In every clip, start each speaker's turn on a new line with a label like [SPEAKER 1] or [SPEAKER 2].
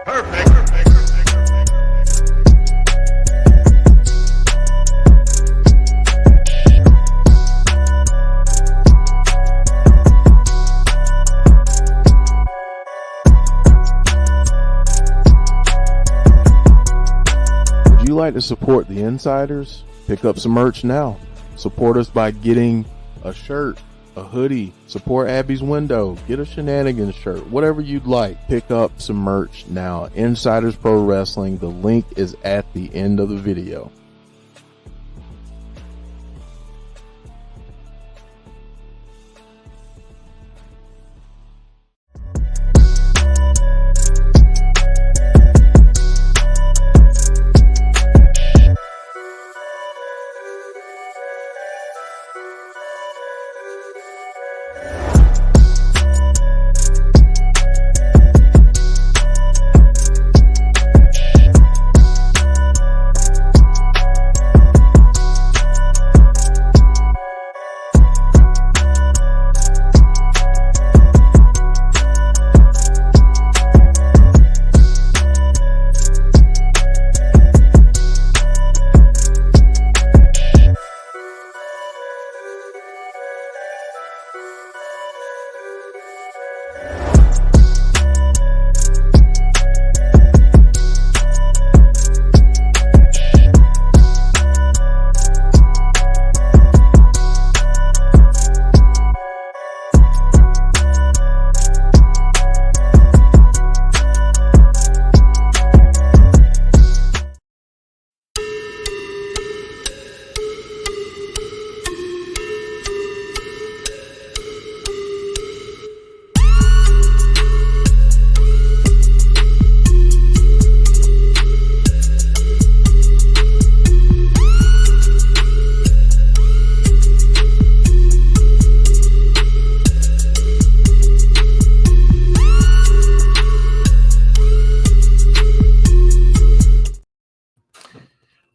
[SPEAKER 1] Would you like to support the Insiders? Pick up some merch now. Support us by getting a shirt, a hoodie, support Abby's window, get a Shenanigans shirt, whatever you'd like. Pick up some merch now. Insiders Pro Wrestling. The link is at the end of the video.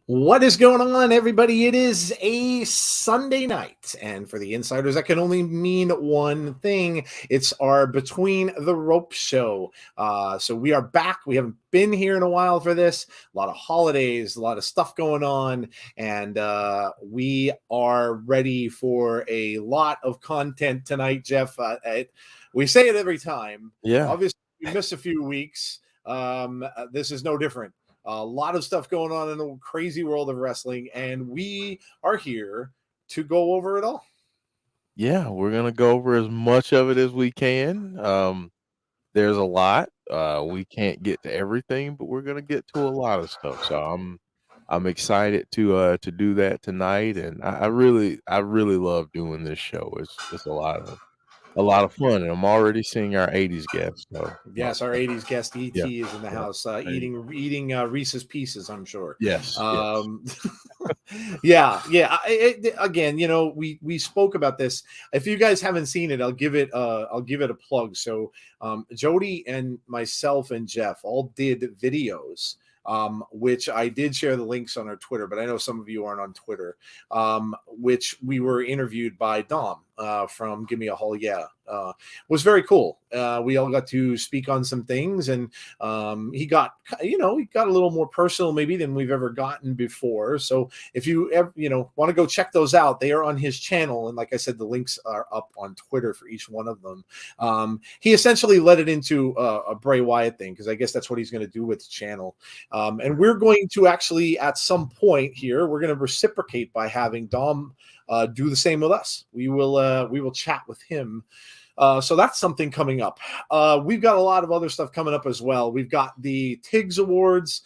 [SPEAKER 2] What is going on, everybody? It is a Sunday night, and for the Insiders, that can only mean one thing. It's our Between the Ropes show. So we are back. We haven't been here in a while for this. A lot of holidays, a lot of stuff going on, and we are ready for a lot of content tonight, Jeff. We say it every time.
[SPEAKER 1] Yeah.
[SPEAKER 2] Obviously, we missed a few weeks. This is no different. A lot of stuff going on in the crazy world of wrestling, and we are here to go over it all.
[SPEAKER 1] Yeah, we're going to go over as much of it as we can. There's a lot. We can't get to everything, but we're going to get to a lot of stuff. So I'm excited to do that tonight, and I really love doing this show. It's a lot of fun, and I'm already seeing our 80s guest. So
[SPEAKER 2] yes, our 80s guest ET
[SPEAKER 1] Yeah.
[SPEAKER 2] is in the house, eating Reese's Pieces, I'm sure.
[SPEAKER 1] Yes.
[SPEAKER 2] Yeah. Again, you know, we spoke about this. If you guys haven't seen it, I'll give it a plug. So Jody and myself and Jeff all did videos, which I did share the links on our Twitter, but I know some of you aren't on Twitter, which we were interviewed by Dom from Give Me a Hall Yeah. Was very cool. We all got to speak on some things, and he got a little more personal maybe than we've ever gotten before. So if you ever, want to go check those out, they are on his channel. And like I said, the links are up on Twitter for each one of them. He essentially led it into a Bray Wyatt thing, because I guess that's what he's going to do with the channel. And we're going to actually, at some point here, we're going to reciprocate by having Dom do the same with us. We will chat with him. So that's something coming up. We've got a lot of other stuff coming up as well. We've got the TIGS Awards,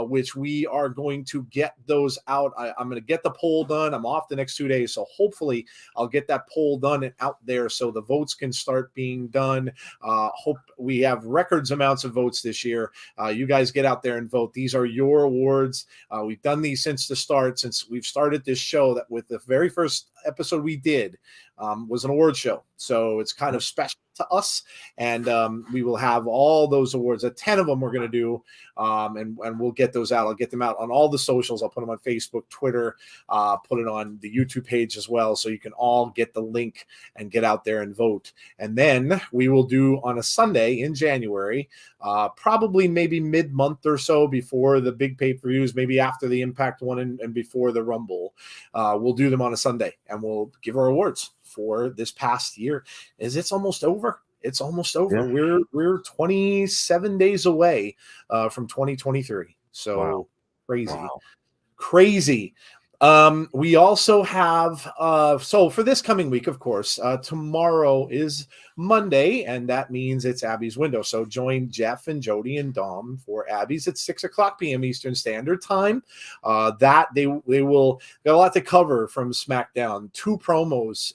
[SPEAKER 2] which we are going to get those out. I'm going to get the poll done. I'm off the next 2 days, so hopefully I'll get that poll done and out there so the votes can start being done. Hope we have records amounts of votes this year. You guys get out there and vote. These are your awards. We've done these since the start, since we've started this show. That with the very first episode we did was an award show, so it's kind of special to us, and we will have all those awards. 10 of them we're going to do, and we'll get those out. I'll get them out on all the socials. I'll put them on Facebook, Twitter, put it on the YouTube page as well, so you can all get the link and get out there and vote. And then we will do on a Sunday in January, probably maybe mid-month or so before the big pay-per-views, maybe after the Impact one and before the Rumble. We'll do them on a Sunday, and we'll give our awards for this past year. It's almost over. It's almost over.
[SPEAKER 1] Yeah.
[SPEAKER 2] We're 27 days away from 2023. So
[SPEAKER 1] Wow.
[SPEAKER 2] crazy.
[SPEAKER 1] Wow.
[SPEAKER 2] Crazy. We also have, so for this coming week, of course, tomorrow is Monday, and that means it's Abby's window. So join Jeff and Jody and Dom for Abby's at 6:00 p.m. Eastern Standard Time. That they will got a lot to cover from SmackDown. 2 promos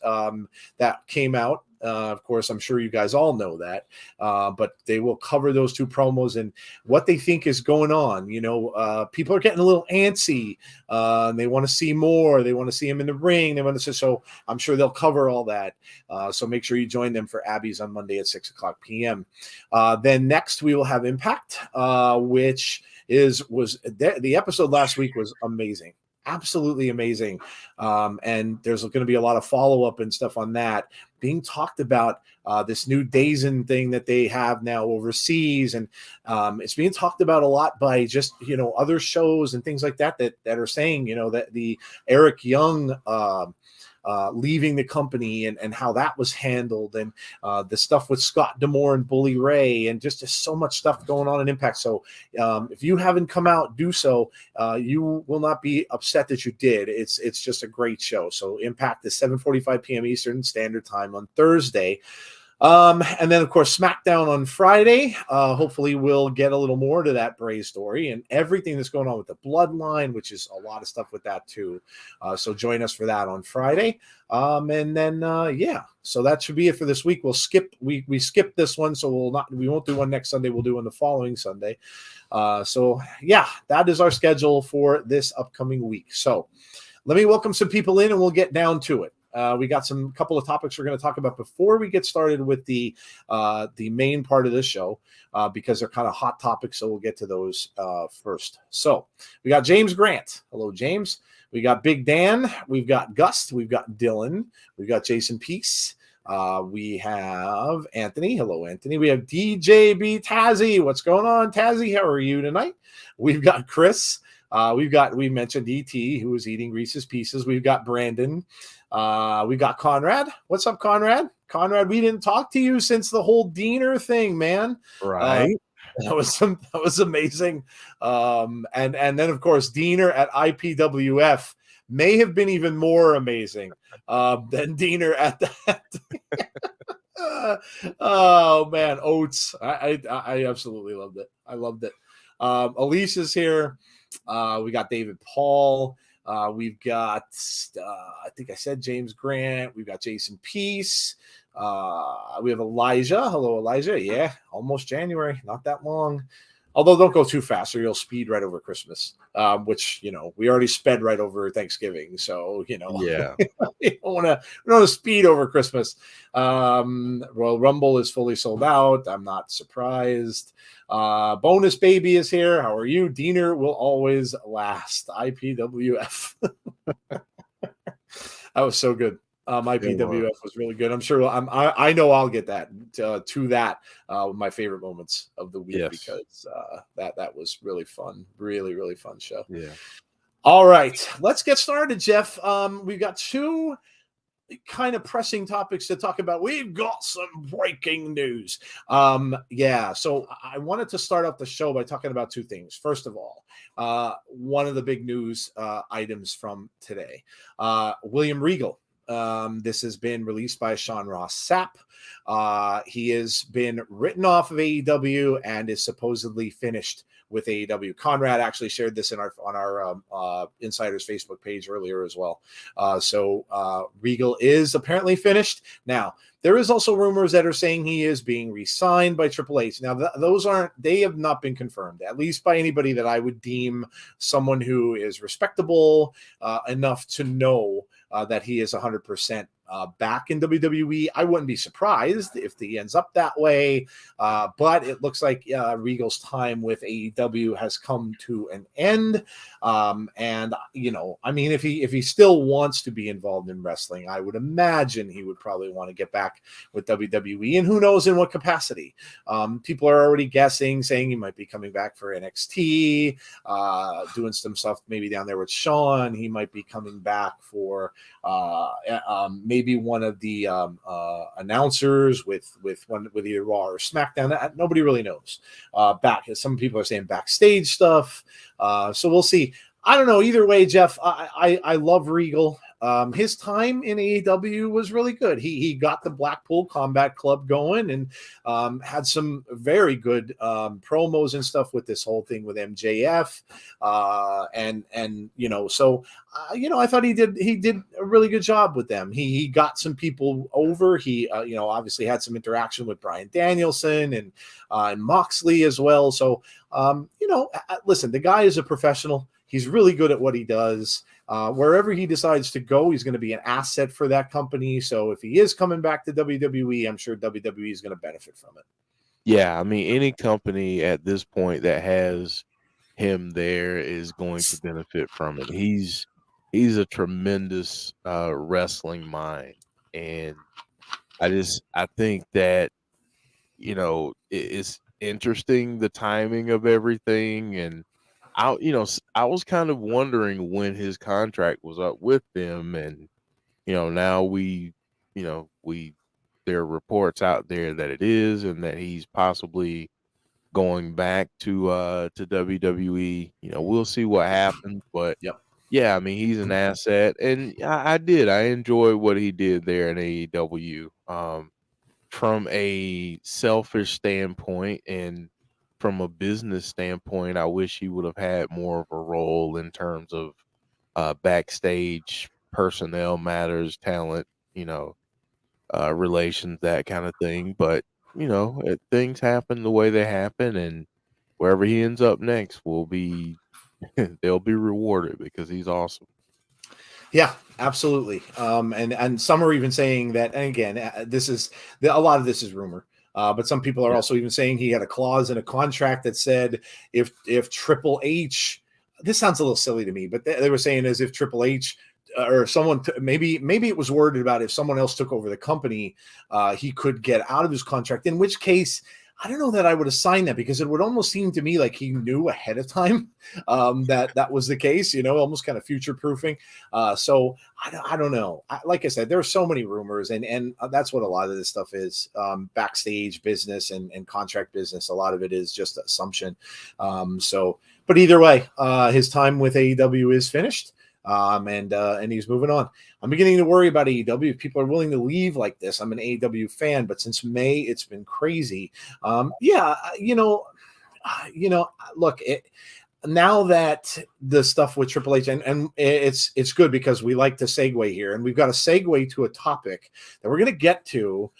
[SPEAKER 2] that came out. Of course, I'm sure you guys all know that, but they will cover those 2 promos and what they think is going on. People are getting a little antsy. They want to see more. They want to see him in the ring. They want to see, so I'm sure they'll cover all that. So make sure you join them for Abby's on Monday at 6:00 p.m. Then next we will have Impact, which was the episode last week was amazing. Absolutely amazing. And there's going to be a lot of follow-up and stuff on that being talked about, this new Dazen thing that they have now overseas. And it's being talked about a lot by just, other shows and things like that are saying, that the Eric Young, leaving the company and how that was handled, and the stuff with Scott D'Amore and Bully Ray, and just so much stuff going on in Impact. So if you haven't come out, do so. You will not be upset that you did. It's just a great show. So Impact is 7:45 p.m. Eastern Standard Time on Thursday. And then, of course, SmackDown on Friday. Hopefully we'll get a little more to that Bray story and everything that's going on with the Bloodline, which is a lot of stuff with that too. So join us for that on Friday. And then, so that should be it for this week. We'll skip, we skipped this one, so we won't do one next Sunday. We'll do one the following Sunday. So yeah, that is our schedule for this upcoming week. So let me welcome some people in and we'll get down to it. We got some couple of topics we're going to talk about before we get started with the main part of this show, because they're kind of hot topics. So we'll get to those first. So we got James Grant. Hello, James. We got Big Dan. We've got Gust. We've got Dylan. We've got Jason Peace. We have Anthony. Hello, Anthony. We have DJB Tazzy. What's going on, Tazzy? How are you tonight? We've got Chris. We mentioned ET, who was eating Reese's Pieces. We've got Brandon. We got Conrad. What's up, Conrad? Conrad, we didn't talk to you since the whole Diener thing, man.
[SPEAKER 1] Right.
[SPEAKER 2] That was amazing. And then of course Diener at IPWF may have been even more amazing than Diener at that. Oh man, Oates. I absolutely loved it. I loved it. Elise is here. We got David Paul. We've got, I think I said James Grant. We've got Jason Peace. We have Elijah. Hello, Elijah. Yeah, almost January. Not that long. Although don't go too fast or you'll speed right over Christmas, which, we already sped right over Thanksgiving. So,
[SPEAKER 1] Yeah.
[SPEAKER 2] we don't want to speed over Christmas. Royal Rumble is fully sold out. I'm not surprised. Bonus Baby is here. How are you? Diener will always last. IPWF. That was so good. IPWF was really good. I'm sure I know I'll get that to that my favorite moments of the week, because that was really fun. Really, really fun show.
[SPEAKER 1] Yeah.
[SPEAKER 2] All right, let's get started, Jeff. We've got 2 kind of pressing topics to talk about. We've got some breaking news. So I wanted to start off the show by talking about 2 things. First of all, one of the big news items from today, William Regal. This has been released by Sean Ross Sapp. He has been written off of AEW and is supposedly finished with AEW. Conrad actually shared this on our Insiders Facebook page earlier as well. So Regal is apparently finished. Now, there is also rumors that are saying he is being re-signed by Triple H. Now, they have not been confirmed, at least by anybody that I would deem someone who is respectable enough to know that he is 100% back in WWE. I wouldn't be surprised if he ends up that way, but it looks like Regal's time with AEW has come to an end. And I mean, if he still wants to be involved in wrestling, I would imagine he would probably want to get back with WWE, and who knows in what capacity. People are already guessing, saying he might be coming back for NXT, doing some stuff maybe down there with Sean. He might be coming back for maybe one of the announcers with either Raw or SmackDown. Nobody really knows. Some people are saying backstage stuff. So we'll see. I don't know. Either way, Jeff, I love Regal. His time in AEW was really good. He got the Blackpool Combat Club going and had some very good promos and stuff with this whole thing with MJF. I thought he did a really good job with them. He got some people over. He obviously had some interaction with Bryan Danielson and Moxley as well. So listen, the guy is a professional. He's really good at what he does. Wherever he decides to go, he's going to be an asset for that company. So if he is coming back to WWE, I'm sure WWE is going to benefit from it.
[SPEAKER 1] Yeah, I mean, any company at this point that has him there is going to benefit from it. He's a tremendous wrestling mind, and I think that it's interesting the timing of everything, and I was kind of wondering when his contract was up with them, and now we there are reports out there that it is, and that he's possibly going back to WWE. We'll see what happens, but
[SPEAKER 2] Yep.
[SPEAKER 1] yeah, I mean, he's an asset, and I enjoy what he did there in AEW. From a selfish standpoint and from a business standpoint, I wish he would have had more of a role in terms of backstage personnel matters, talent, relations, that kind of thing. But things happen the way they happen, and wherever he ends up next will be they'll be rewarded because he's awesome.
[SPEAKER 2] Yeah, absolutely. And some are even saying that. And again, a lot of this is rumor. But some people are
[SPEAKER 1] Yeah.
[SPEAKER 2] also even saying he had a clause in a contract that said if Triple H, this sounds a little silly to me, but they were saying as if Triple H or someone maybe it was worded about if someone else took over the company, he could get out of his contract. In which case, I don't know that I would have signed that, because it would almost seem to me like he knew ahead of time that was the case, almost kind of future proofing. So I don't know. Like I said, there are so many rumors, and that's what a lot of this stuff is, backstage business and contract business. A lot of it is just assumption. But either way, his time with AEW is finished. And he's moving on. I'm beginning to worry about AEW. If people are willing to leave like this, I'm an AEW fan, but since May, it's been crazy. Look, now that the stuff with Triple H, and it's good because we like to segue here, and we've got a segue to a topic that we're going to get to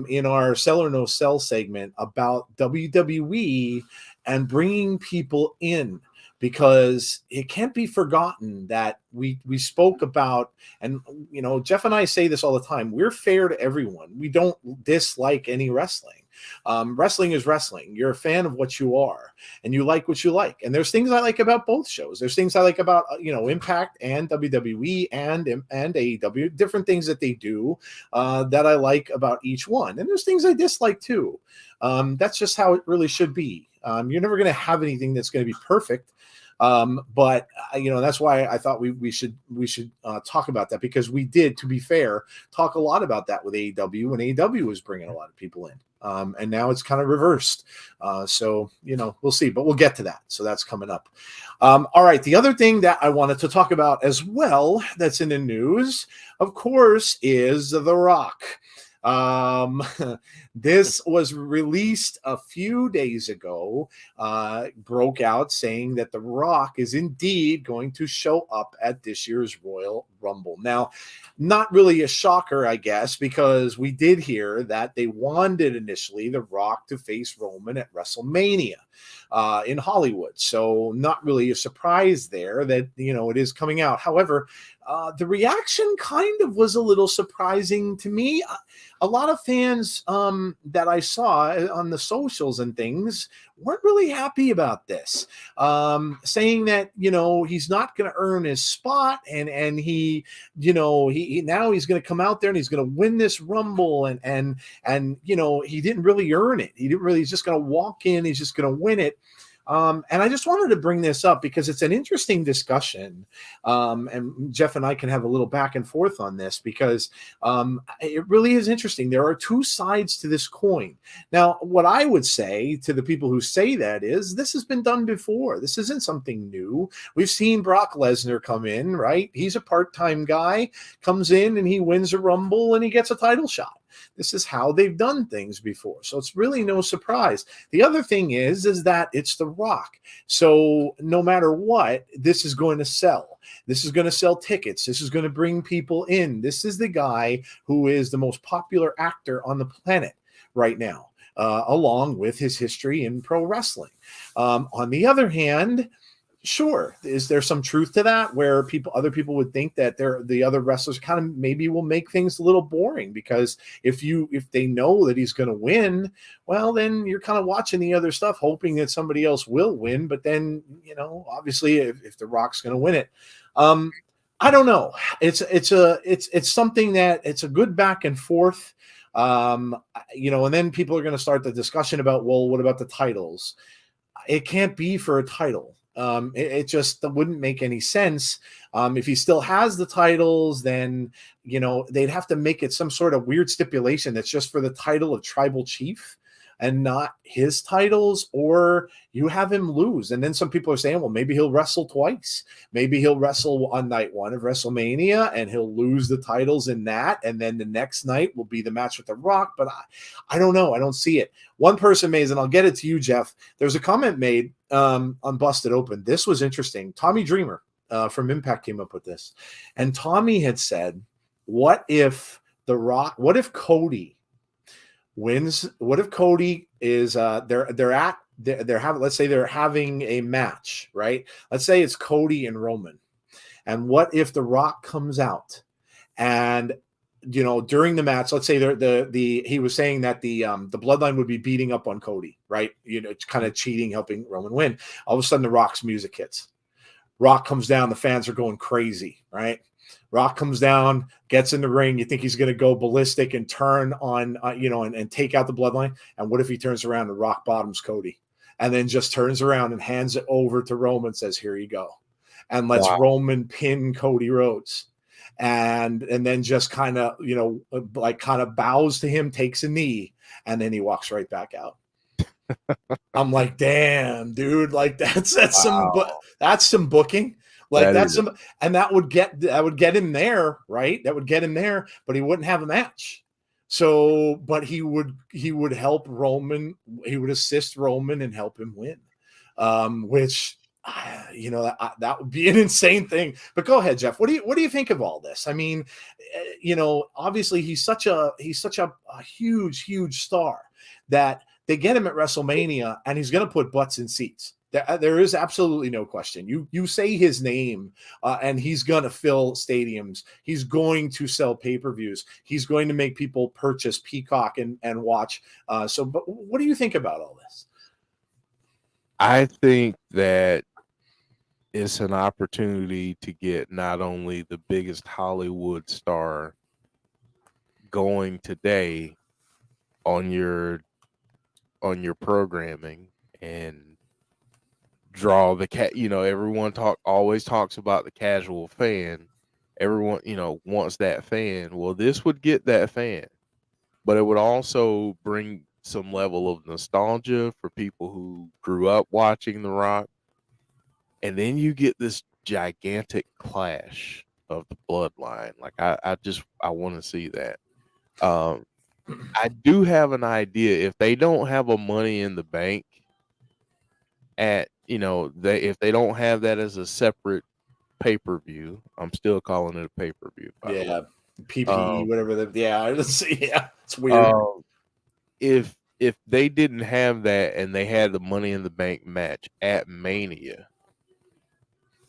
[SPEAKER 2] in our Sell or No Sell segment about WWE and bringing people in. Because it can't be forgotten that we spoke about, and Jeff and I say this all the time, we're fair to everyone. We don't dislike any wrestling. Wrestling is wrestling. You're a fan of what you are, and you like what you like. And there's things I like about both shows. There's things I like about Impact and WWE and AEW, different things that they do that I like about each one. And there's things I dislike too. That's just how it really should be. You're never going to have anything that's going to be perfect. But that's why I thought we should talk about that, because we did, to be fair, talk a lot about that with AEW when AEW was bringing a lot of people in. And now it's kind of reversed. So we'll see, but we'll get to that. So that's coming up. All right. The other thing that I wanted to talk about as well that's in the news, of course, is The Rock. This was released a few days ago, broke out saying that The Rock is indeed going to show up at this year's Royal Rumble. Now, not really a shocker, I guess, because we did hear that they wanted initially The Rock to face Roman at WrestleMania in Hollywood. So, not really a surprise there that, it is coming out. However, the reaction kind of was a little surprising to me. A lot of fans that I saw on the socials and things weren't really happy about this, saying that he's not going to earn his spot, and he now he's going to come out there and he's going to win this Rumble, and he didn't really earn it. He didn't really. He's just going to walk in. He's just going to win it. And I just wanted to bring this up because it's an interesting discussion. And Jeff and I can have a little back and forth on this because it really is interesting. There are two sides to this coin. Now, what I would say to the people who say that is this has been done before. This isn't something new. We've seen Brock Lesnar come in, right? He's a part-time guy, comes in and he wins a Rumble and he gets a title shot. This is how they've done things before. So it's really no surprise. The other thing is that it's The Rock. So no matter what, this is going to sell. This is going to sell tickets. This is going to bring people in. This is the guy who is the most popular actor on the planet right now, along with his history in pro wrestling. On the other hand, sure, is there some truth to that where other people would think that the other wrestlers kind of maybe will make things a little boring because if they know that he's going to win, well, then you're kind of watching the other stuff hoping that somebody else will win, but then obviously if The Rock's going to win it, I don't know. It's something that it's a good back and forth. And then people are going to start the discussion about, well, what about the titles? It can't be for a title. It just wouldn't make any sense. If he still has the titles, then they'd have to make it some sort of weird stipulation that's just for the title of tribal chief and not his titles, or you have him lose. And then some people are saying, well, maybe he'll wrestle twice. Maybe he'll wrestle on night one of WrestleMania and he'll lose the titles in that. And then the next night will be the match with The Rock. But I don't know. I don't see it. One person made, and I'll get it to you, Jeff. There's a comment made on Busted Open. This was interesting. Tommy Dreamer from Impact came up with this. And Tommy had said, what if Cody wins? What if Cody is let's say they're having a match, right? Let's say it's Cody and Roman. And what if The Rock comes out and during the match, let's say he was saying that the bloodline would be beating up on Cody, right? It's kind of cheating, helping Roman win. All of a sudden the Rock's music hits. Rock comes down, the fans are going crazy, right? Rock comes down, gets in the ring. You think he's going to go ballistic and turn on, and take out the bloodline. And what if he turns around and Rock bottoms Cody and then just turns around and hands it over to Roman and says, here you go. And lets Roman pin Cody Rhodes. And then just kind of, bows to him, takes a knee, and then he walks right back out. I'm like, damn, dude, like that's some booking. Like that would get him there, right? That would get him there, but he wouldn't have a match. So, but he would help Roman. He would assist Roman and help him win, which that would be an insane thing. But go ahead, Jeff. What do you think of all this? I mean, obviously he's such a huge star that they get him at WrestleMania, and he's going to put butts in seats. There is absolutely no question. You say his name, and he's going to fill stadiums. He's going to sell pay-per-views. He's going to make people purchase Peacock and watch. But what do you think about all this?
[SPEAKER 1] I think that it's an opportunity to get not only the biggest Hollywood star going today on your programming and draw the everyone always talks about the casual fan. Everyone, wants that fan. Well, this would get that fan, but it would also bring some level of nostalgia for people who grew up watching The Rock. And then you get this gigantic clash of the bloodline. Like I want to see that. I do have an idea. If they don't have a Money in the Bank if they don't have that as a separate pay-per-view. I'm still calling it a pay-per-view, by the way.
[SPEAKER 2] Yeah. PPE,
[SPEAKER 1] Um,
[SPEAKER 2] whatever yeah, yeah, it's weird.
[SPEAKER 1] um, if they didn't have that and they had the Money in the Bank match at Mania,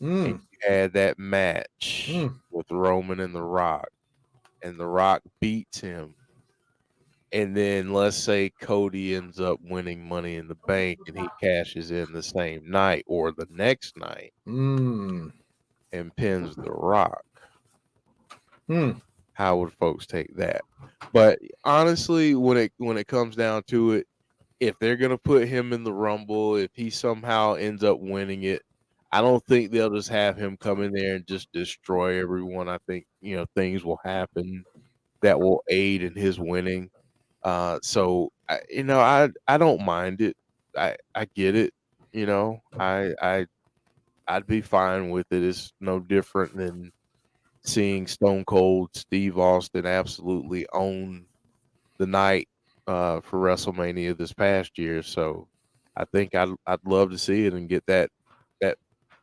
[SPEAKER 1] and
[SPEAKER 2] Mm,
[SPEAKER 1] you had that match
[SPEAKER 2] mm,
[SPEAKER 1] with Roman and The Rock, and The Rock beats him, and then let's say Cody ends up winning Money in the Bank and he cashes in the same night or the next night
[SPEAKER 2] mm,
[SPEAKER 1] and pins The Rock,
[SPEAKER 2] mm.
[SPEAKER 1] how would folks take that? But honestly, when it comes down to it, if they're gonna put him in the Rumble, if he somehow ends up winning it, I don't think they'll just have him come in there and just destroy everyone. I think, things will happen that will aid in his winning. So I don't mind it. I get it. I'd be fine with it. It's no different than seeing Stone Cold Steve Austin absolutely own the night for WrestleMania this past year. So I think I'd love to see it and get that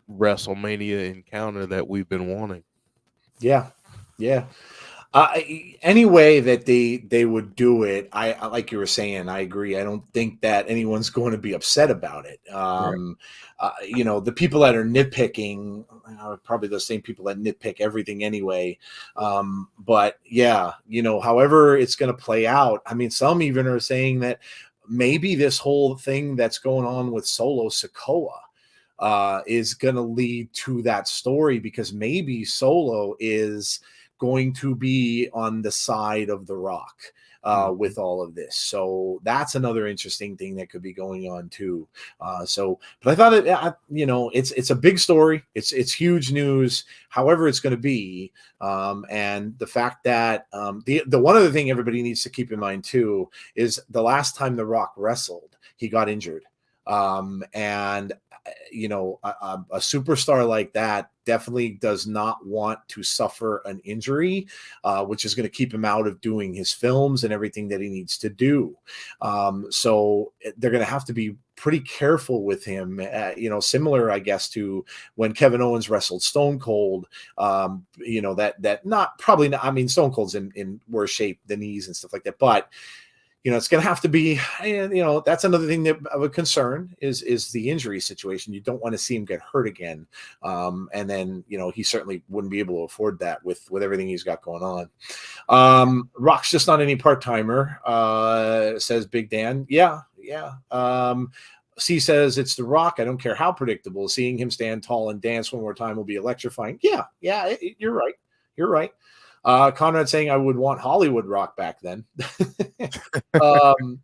[SPEAKER 1] WrestleMania encounter that we've been wanting.
[SPEAKER 2] Yeah. Yeah. Any way that they would do it, like you were saying, I agree. I don't think that anyone's going to be upset about it.
[SPEAKER 1] Right.
[SPEAKER 2] The people that are nitpicking are probably the same people that nitpick everything anyway. But yeah, however it's going to play out. I mean, some even are saying that maybe this whole thing that's going on with Solo Sikoa is going to lead to that story, because maybe Solo is going to be on the side of The Rock
[SPEAKER 1] Mhm.
[SPEAKER 2] with all of this. So that's another interesting thing that could be going on too. But I thought it's a big story. It's huge news. However, it's going to be, and the fact that the one other thing everybody needs to keep in mind too is the last time The Rock wrestled, he got injured. And a superstar like that definitely does not want to suffer an injury, which is going to keep him out of doing his films and everything that he needs to do. So they're going to have to be pretty careful with him, similar, I guess, to when Kevin Owens wrestled Stone Cold. That not probably not, I mean, Stone Cold's in worse shape, the knees and stuff like that, but it's going to have to be, that's another thing that of a concern is the injury situation. You don't want to see him get hurt again. And then, he certainly wouldn't be able to afford that with everything he's got going on. Rock's just not any part-timer, says Big Dan. Yeah. Yeah. C says it's The Rock. I don't care how predictable. Seeing him stand tall and dance one more time will be electrifying. Yeah. Yeah. You're right. You're right. Conrad saying I would want Hollywood Rock back then. um,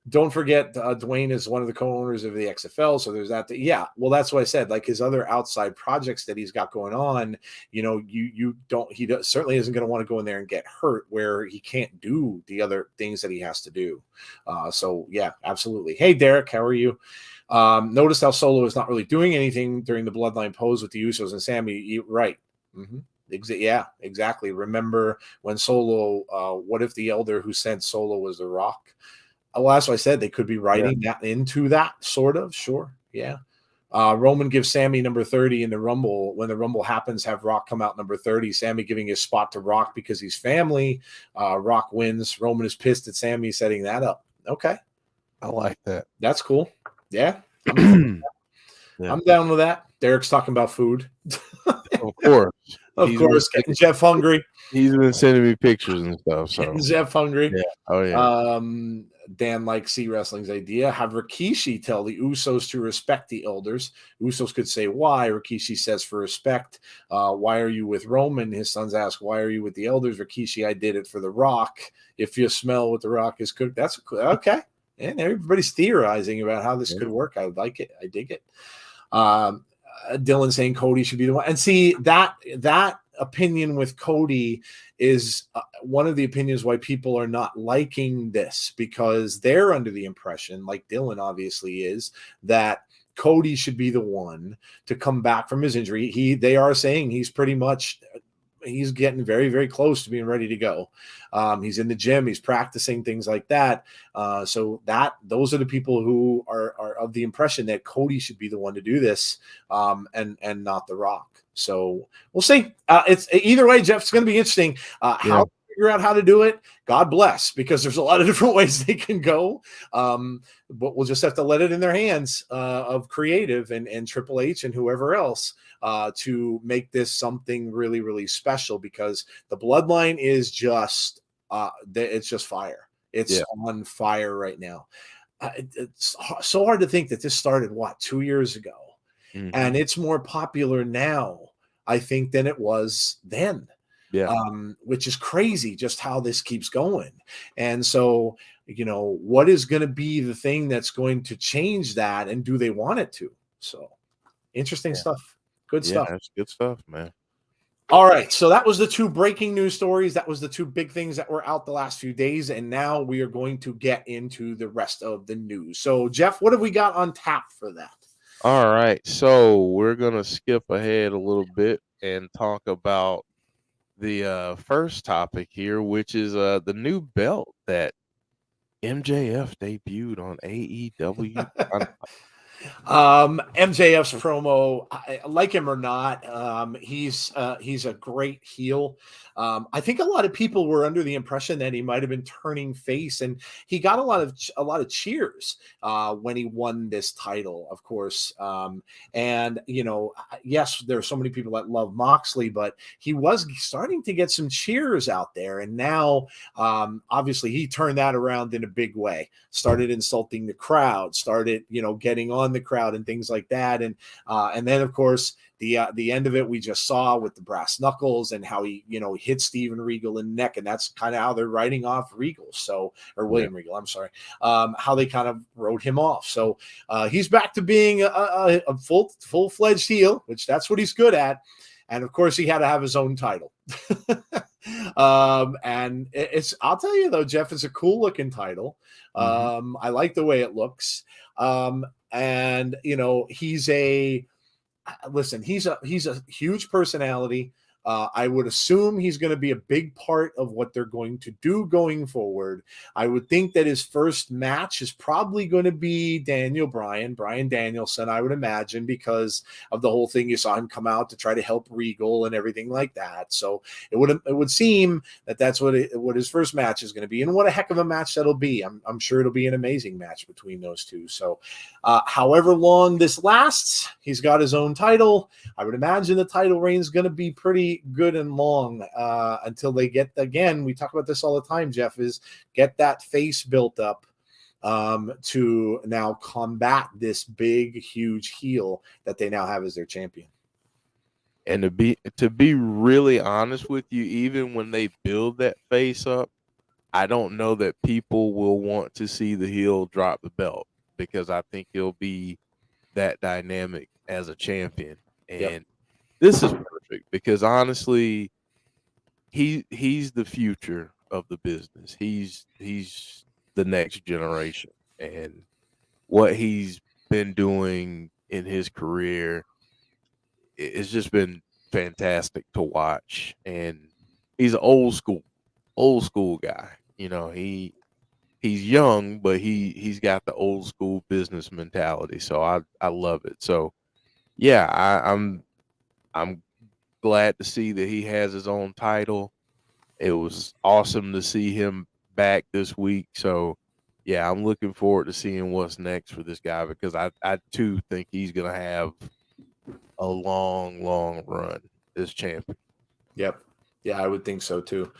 [SPEAKER 2] don't forget, Dwayne is one of the co-owners of the XFL, so there's that. Yeah, well, that's what I said. Like his other outside projects that he's got going on, you don't. He certainly isn't going to want to go in there and get hurt where he can't do the other things that he has to do. So yeah, absolutely. Hey, Derek, how are you? Notice how Solo is not really doing anything during the Bloodline pose with the Usos and Sammy. Right. Mm-hmm. Yeah, exactly. Remember when Solo, what if the elder who sent Solo was The Rock? Well, that's what I said. They could be
[SPEAKER 1] Yeah.
[SPEAKER 2] writing that into that, sort of. Sure. Yeah. Roman gives Sammy number 30 in the Rumble. When the Rumble happens, have Rock come out number 30. Sammy giving his spot to Rock because he's family. Rock wins. Roman is pissed at Sammy setting that up. Okay.
[SPEAKER 1] I like that.
[SPEAKER 2] That's cool. Yeah. I'm down with that.
[SPEAKER 1] Yeah.
[SPEAKER 2] I'm down with that. Derek's talking about food.
[SPEAKER 1] Of course.
[SPEAKER 2] Of course, getting Jeff hungry.
[SPEAKER 1] He's been sending me pictures and stuff. So
[SPEAKER 2] Getting Jeff hungry.
[SPEAKER 1] yeah. Oh yeah.
[SPEAKER 2] Dan likes C Wrestling's idea. Have Rikishi tell the Usos to respect the elders. Usos could say why. Rikishi says for respect. Why are you with Roman? His sons ask, why are you with the elders? Rikishi, I did it for The Rock. If you smell what The Rock is cooked, that's okay. And everybody's theorizing about how this could work. I like it. I dig it. Dylan saying Cody should be the one. And see, that opinion with Cody is one of the opinions why people are not liking this, because they're under the impression, like Dylan obviously is, that Cody should be the one to come back from his injury. They are saying he's pretty much he's getting very, very close to being ready to go. He's in the gym, he's practicing things like that. So those are the people who are of the impression that Cody should be the one to do this, and not The Rock. So we'll see. It's either way, Jeff. It's going to be interesting.
[SPEAKER 1] Yeah.
[SPEAKER 2] How to figure out how to do it, God bless, because there's a lot of different ways they can go. But we'll just have to let it in their hands, of creative and Triple H and whoever else, to make this something really, really special, because the bloodline is just it's just fire. It's on fire right now. It's so hard to think that this started 2 years ago, and it's more popular now, I think, than it was then.
[SPEAKER 1] Yeah.
[SPEAKER 2] Which is crazy, just how this keeps going. And so, what is going to be the thing that's going to change that, and do they want it to? So interesting stuff. Good stuff.
[SPEAKER 1] That's good stuff, man.
[SPEAKER 2] All right. So that was the two breaking news stories. That was the two big things that were out the last few days. And now we are going to get into the rest of the news. So, Jeff, what have we got on tap for that?
[SPEAKER 1] All right. So we're going to skip ahead a little bit and talk about the first topic here, which is the new belt that MJF debuted on AEW.
[SPEAKER 2] MJF's promo, like him or not, he's a great heel. I think a lot of people were under the impression that he might have been turning face, and he got a lot of cheers when he won this title, of course. And yes, there are so many people that love Moxley, but he was starting to get some cheers out there, and now obviously he turned that around in a big way. Started insulting the crowd, started getting on the crowd and things like that, and then of course the end of it we just saw with the brass knuckles and how he hit Steven Regal in the neck, and that's kind of how they're writing off Regal, or William Regal, I'm sorry, how they kind of wrote him off. So he's back to being a full-fledged heel, which that's what he's good at, and of course he had to have his own title. And I'll tell you though, Jeff, it's a cool looking title. I like the way it looks. And he's a huge personality. I would assume he's going to be a big part of what they're going to do going forward. I would think that his first match is probably going to be Bryan Danielson, I would imagine, because of the whole thing. You saw him come out to try to help Regal and everything like that. So it would seem that that's what his first match is going to be, and what a heck of a match that'll be. I'm sure it'll be an amazing match between those two. So however long this lasts, he's got his own title. I would imagine the title reign is going to be pretty good and long until they get, again, we talk about this all the time, Jeff, is get that face built up to now combat this big, huge heel that they now have as their champion.
[SPEAKER 1] And to be really honest with you, even when they build that face up, I don't know that people will want to see the heel drop the belt, because I think he'll be that dynamic as a champion. And this is perfect, because honestly, he's the future of the business. He's the next generation, and what he's been doing in his career, it's just been fantastic to watch. And he's an old school guy. He's young, but he's got the old school business mentality. So I love it. So yeah, I'm glad to see that he has his own title. It was awesome to see him back this week. So yeah, I'm looking forward to seeing what's next for this guy, because I too think he's gonna have a long run as champion.
[SPEAKER 2] Yep. Yeah, I would think so too.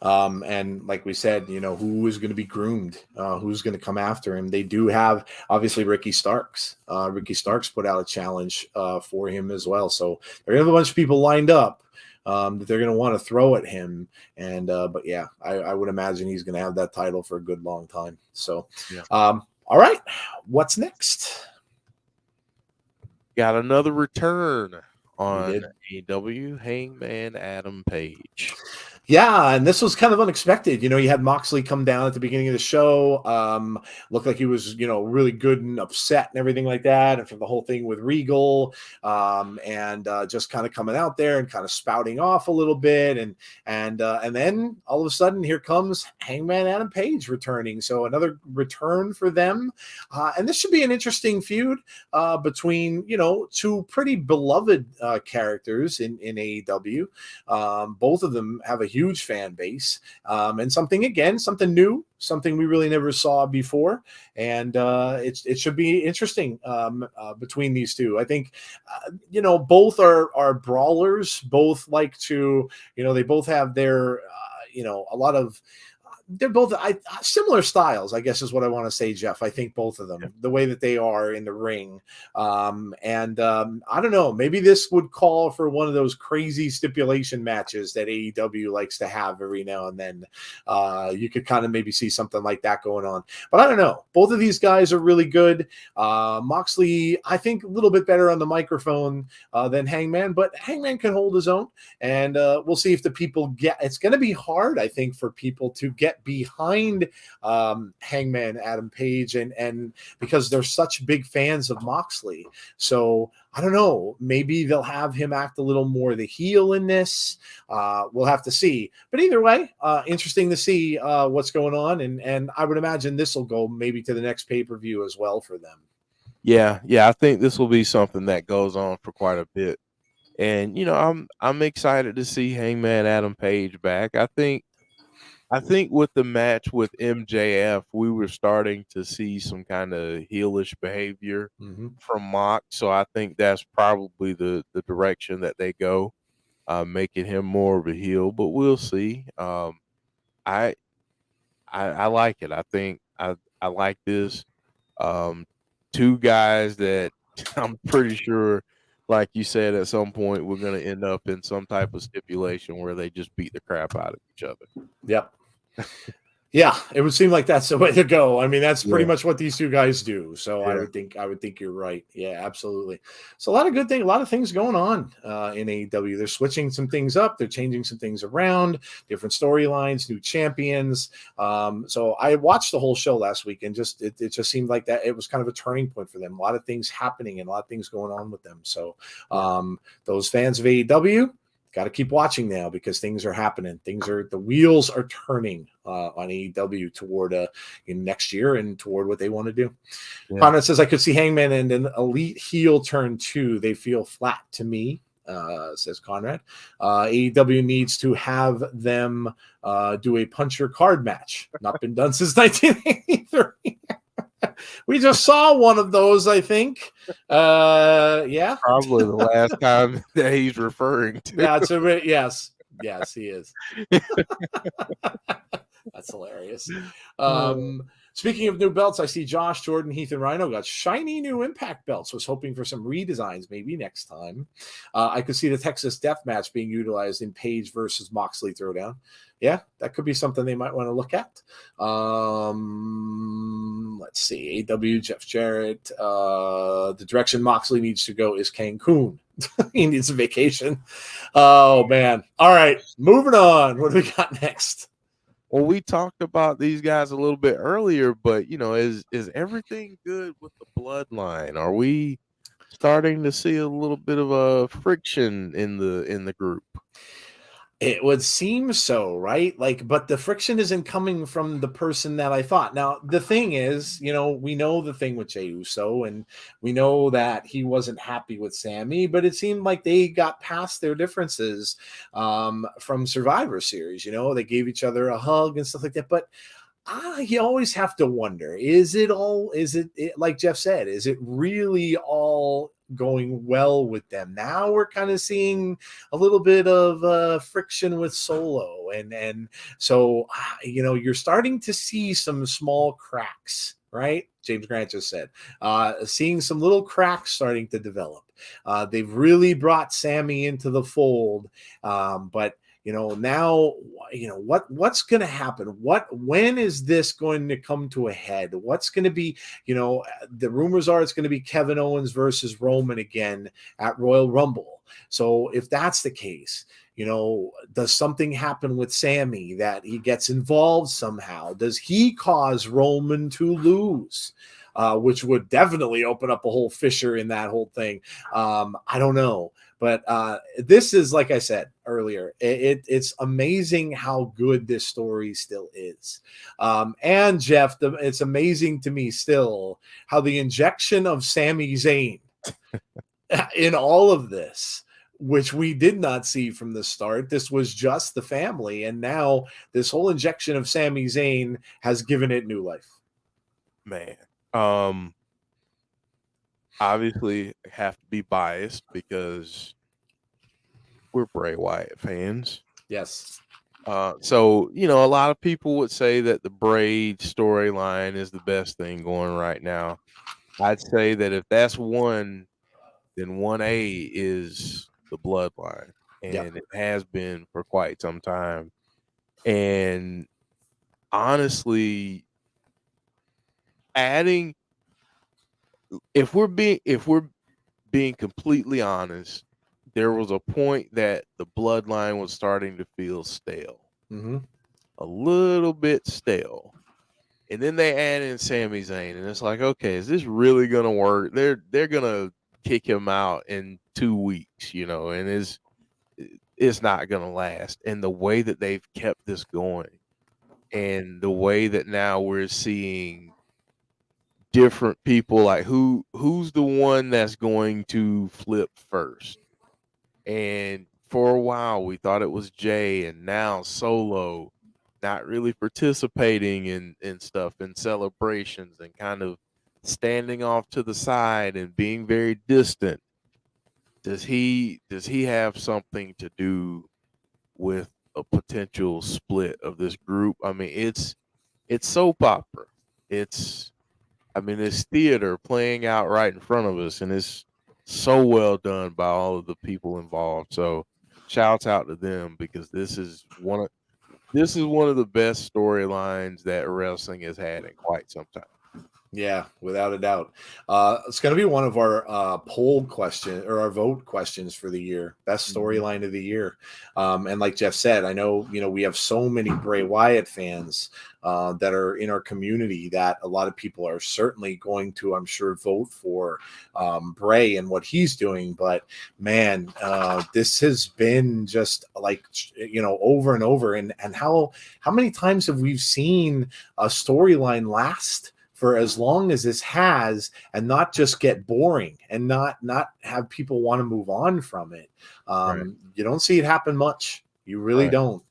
[SPEAKER 2] And like we said, who is going to be groomed? Who's going to come after him? They do have, obviously, Ricky Starks. Ricky Starks put out a challenge for him as well. So they're going to have a bunch of people lined up that they're going to want to throw at him. And but yeah, I would imagine he's going to have that title for a good long time. So, all right, what's next?
[SPEAKER 1] Got another return on AEW, Hangman Adam Page.
[SPEAKER 2] Yeah, and this was kind of unexpected. You had Moxley come down at the beginning of the show. Looked like he was, really good and upset and everything like that. And from the whole thing with Regal, and just kind of coming out there and kind of spouting off a little bit, and then all of a sudden, here comes Hangman Adam Page returning. So another return for them, and this should be an interesting feud between two pretty beloved characters in AEW. Both of them have a huge fan base, and something new, something we really never saw before, and it should be interesting between these two. I think both are brawlers. Both like to they both have their a lot of they're both similar styles, I guess is what I want to say, Jeff. I think both of them, the way that they are in the ring. And I don't know, maybe this would call for one of those crazy stipulation matches that AEW likes to have every now and then. You could kind of maybe see something like that going on. But I don't know. Both of these guys are really good. Moxley, I think, a little bit better on the microphone than Hangman, but Hangman can hold his own. And we'll see if the people it's going to be hard, I think, for people to get behind Hangman Adam Page, and because they're such big fans of Moxley. So I don't know, maybe they'll have him act a little more the heel in this. We'll have to see. But either way, interesting to see what's going on, and I would imagine this will go maybe to the next pay-per-view as well for them.
[SPEAKER 1] Yeah, I think this will be something that goes on for quite a bit. And I'm excited to see Hangman Adam Page back. I think with the match with MJF, we were starting to see some kind of heelish behavior from Mox. So I think that's probably the direction that they go, making him more of a heel. But we'll see. I like it. I think I like this. Two guys that I'm pretty sure, like you said, at some point we're going to end up in some type of stipulation where they just beat the crap out of each other.
[SPEAKER 2] Yep. Yeah, it would seem like that's the way to go. I mean, that's pretty
[SPEAKER 1] Yeah.
[SPEAKER 2] much what these two guys do. So I would think you're right. Yeah, absolutely. So a lot of a lot of things going on in AEW. They're switching some things up. They're changing some things around, different storylines, new champions. So I watched the whole show last week, and it just seemed like that it was kind of a turning point for them. A lot of things happening and a lot of things going on with them. So those fans of AEW, got to keep watching now, because things are happening. The wheels are turning on AEW toward next year and toward what they want to do. Yeah. Conrad says, I could see Hangman and an elite heel turn too. They feel flat to me, says Conrad. AEW needs to have them do a punch your card match. Not been done since 1983. We just saw one of those, I think. Yeah.
[SPEAKER 1] Probably the last time that he's referring to.
[SPEAKER 2] That's yes. Yes, he is. That's hilarious. Speaking of new belts, I see Josh, Jordan, Heath, and Rhino got shiny new Impact belts. Was hoping for some redesigns maybe next time. I could see the Texas Death Match being utilized in Page versus Moxley Throwdown. Yeah, that could be something they might want to look at. Let's see. AW, Jeff Jarrett. The direction Moxley needs to go is Cancun. He needs a vacation. Oh, man. All right, moving on. What do we got next?
[SPEAKER 1] Well, we talked about these guys a little bit earlier, but is everything good with the bloodline? Are we starting to see a little bit of a friction in the group?
[SPEAKER 2] It would seem so, right? But the friction isn't coming from the person that I thought. Now, the thing is, we know the thing with Jey Uso, and we know that he wasn't happy with Sammy, but it seemed like they got past their differences from Survivor Series. They gave each other a hug and stuff like that. But you always have to wonder, is it like Jeff said, is it really all going well with them? Now we're kind of seeing a little bit of friction with Solo, and so you're starting to see some small cracks, right? James Grant just said, seeing some little cracks starting to develop. They've really brought Sammy into the fold, but now, what's going to happen? When is this going to come to a head? What's going to be, the rumors are it's going to be Kevin Owens versus Roman again at Royal Rumble. So if that's the case, You know, does something happen with Sammy that he gets involved somehow? Does he cause Roman to lose? Which would definitely open up a whole fissure in that whole thing. I don't know. But this is, like I said earlier, it's amazing how good this story still is. And Jeff, it's amazing to me still how the injection of Sami Zayn in all of this, which we did not see from the start. This was just the family. And now this whole injection of Sami Zayn has given it new life.
[SPEAKER 1] Man. Obviously have to be biased because we're Bray Wyatt fans.
[SPEAKER 2] Yes.
[SPEAKER 1] So, you know, a lot of people would say that the Braid storyline is the best thing going right now. I'd say that if that's one, then 1A is the bloodline,
[SPEAKER 2] Yep.
[SPEAKER 1] and it has been for quite some time. And honestly, adding if we're being completely honest, there was a point that the bloodline was starting to feel stale.
[SPEAKER 2] Mm-hmm.
[SPEAKER 1] A little bit stale. And then they add in Sami Zayn, and it's like, okay, is this really gonna work? They're gonna kick him out in 2 weeks, you know, and it's not gonna last. And the way that they've kept this going, and the way that now we're seeing different people, like who's the one that's going to flip first? And for a while we thought it was Jay, and now Solo not really participating in stuff in celebrations and kind of standing off to the side and being very distant. Does he have something to do with a potential split of this group? I mean, it's soap opera. It's I mean, it's theater playing out right in front of us, and it's so well done by all of the people involved. So, shouts out to them because this is one of the best storylines that wrestling has had in quite some time.
[SPEAKER 2] Yeah, without a doubt. It's going to be one of our poll question or our vote questions for the year, best
[SPEAKER 1] Mhm.
[SPEAKER 2] storyline of the year. And like Jeff said, I know we have so many Bray Wyatt fans that are in our community that a lot of people are certainly going to, I'm sure, vote for Bray and what he's doing. But man, this has been just like over and over. And how many times have we seen a storyline last for as long as this has and not just get boring and not have people want to move on from it?
[SPEAKER 1] Right,
[SPEAKER 2] You don't see it happen much. You really
[SPEAKER 1] right.
[SPEAKER 2] don't.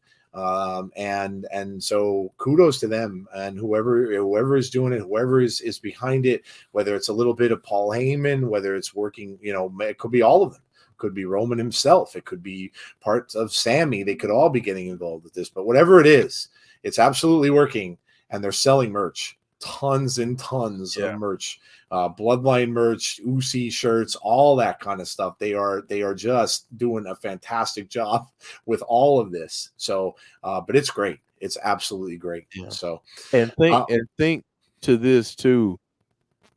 [SPEAKER 2] And so kudos to them and whoever is doing it, whoever is behind it, whether it's a little bit of Paul Heyman, whether it's working, it could be all of them. Could be Roman himself. It could be parts of Sammy. They could all be getting involved with this, but whatever it is, it's absolutely working, and they're selling merch. Tons and tons of
[SPEAKER 1] Yeah,
[SPEAKER 2] merch, bloodline merch, Uzi shirts, all that kind of stuff. They are just doing a fantastic job with all of this. So, but it's great. It's absolutely great.
[SPEAKER 1] yeah.
[SPEAKER 2] So,
[SPEAKER 1] And think
[SPEAKER 2] uh,
[SPEAKER 1] and think to this too.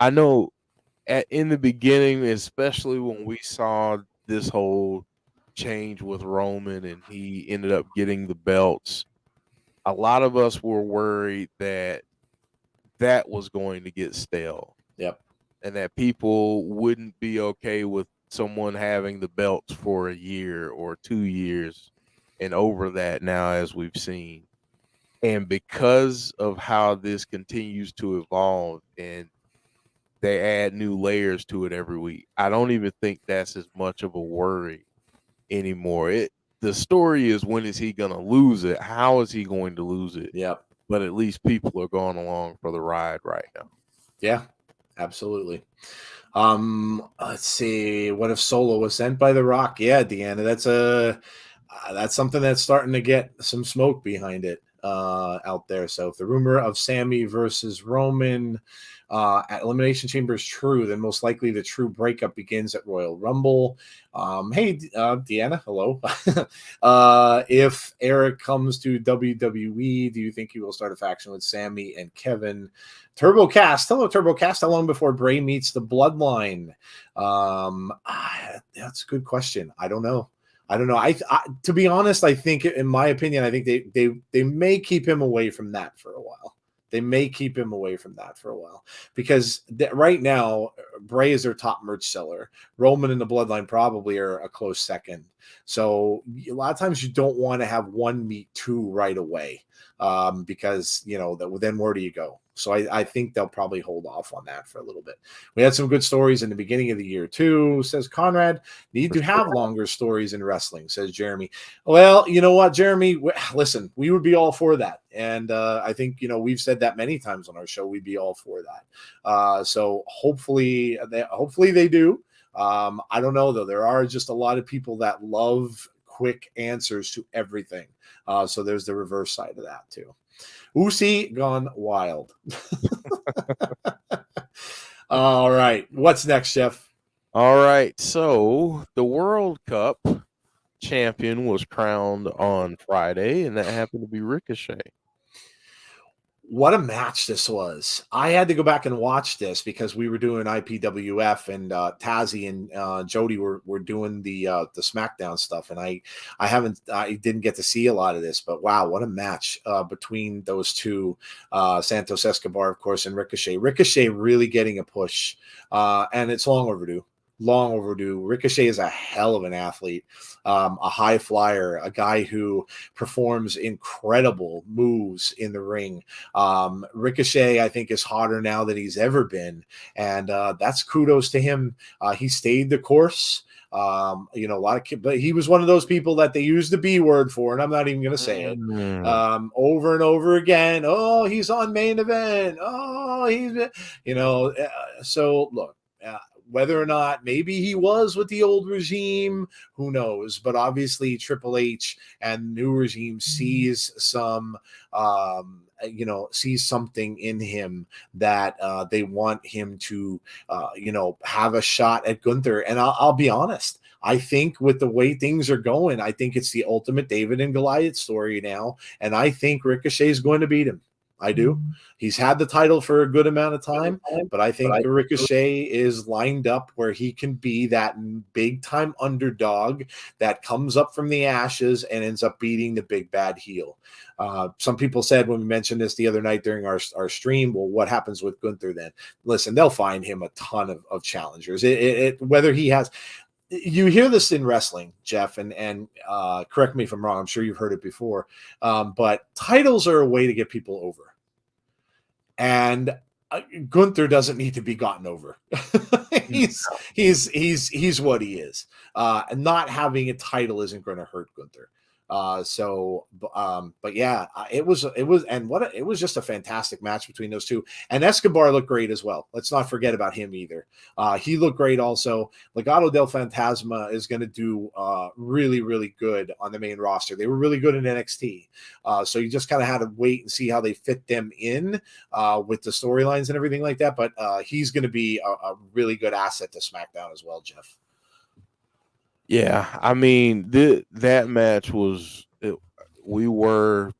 [SPEAKER 1] I know in the beginning, especially when we saw this whole change with Roman and he ended up getting the belts, a lot of us were worried that that was going to get stale
[SPEAKER 2] yep,
[SPEAKER 1] and that people wouldn't be okay with someone having the belts for a year or 2 years and over that now, as we've seen. And because of how this continues to evolve and they add new layers to it every week, I don't even think that's as much of a worry anymore. The story is, when is he going to lose it? How is he going to lose it?
[SPEAKER 2] yep,
[SPEAKER 1] But at least people are going along for the ride right now.
[SPEAKER 2] yeah, absolutely. Let's see. What if Solo was sent by The Rock? Yeah, Deanna, that's something that's starting to get some smoke behind it out there. So if the rumor of Sammy versus Roman at Elimination Chamber is true, then most likely the true breakup begins at Royal Rumble. Hey, Deanna, hello. If Eric comes to WWE, do you think he will start a faction with Sammy and Kevin? TurboCast, hello, TurboCast. How long before Bray meets the Bloodline? That's a good question. I don't know. I don't know. To be honest, I think, in my opinion, I think they may keep him away from that for a while. They may keep him away from that for a while because right now Bray is their top merch seller. Roman and the Bloodline probably are a close second. So a lot of times you don't want to have one meet two right away, because then where do you go? So I think they'll probably hold off on that for a little bit. We had some good stories in the beginning of the year too, says Conrad. Need
[SPEAKER 1] For
[SPEAKER 2] to have
[SPEAKER 1] sure.
[SPEAKER 2] longer stories in wrestling, says Jeremy. Well, you know what, Jeremy? Listen, we would be all for that. And I think, we've said that many times on our show. We'd be all for that. So hopefully they do. I don't know, though. There are just a lot of people that love quick answers to everything. So there's the reverse side of that, too. Usi gone wild. All right. What's next, Jeff?
[SPEAKER 1] All right. So the World Cup champion was crowned on Friday, and that happened to be Ricochet.
[SPEAKER 2] What a match this was. I had to go back and watch this because we were doing IPWF, and Tazzy and Jody were doing the SmackDown stuff, and I didn't get to see a lot of this, but wow, what a match between those two, Santos Escobar, of course, and Ricochet. Ricochet really getting a push, and it's long overdue. Long overdue. Ricochet is a hell of an athlete, a high flyer, a guy who performs incredible moves in the ring. Ricochet, I think, is hotter now than he's ever been, and that's kudos to him. He stayed the course. A lot of kids, but he was one of those people that they use the B word for, and I'm not even going to say it over and over again. Oh, he's on main event. Oh, so look. Whether or not maybe he was with the old regime, who knows? But obviously, Triple H and new regime sees some, sees something in him that they want him to, have a shot at Gunther. And I'll be honest. I think with the way things are going, I think it's the ultimate David and Goliath story now. And I think Ricochet is going to beat him. I do. He's had the title for a good amount of time, but I think Ricochet is lined up where he can be that big time underdog that comes up from the ashes and ends up beating the big bad heel. Some people said when we mentioned this the other night during our stream, well, what happens with Gunther then? Listen, they'll find him a ton of challengers. Whether he has. You hear this in wrestling, Jeff, and correct me if I'm wrong. I'm sure you've heard it before, but titles are a way to get people over, and Gunther doesn't need to be gotten over. he's what he is, and not having a title isn't going to hurt Gunther. But yeah, it was just a fantastic match between those two. And Escobar looked great as well. Let's not forget about him either. He looked great also. Legado del Fantasma is going to do really, really good on the main roster. They were really good in NXT. So you just kind of had to wait and see how they fit them in with the storylines and everything like that. But he's going to be a really good asset to SmackDown as well, Jeff.
[SPEAKER 1] Yeah, I mean, that match was we were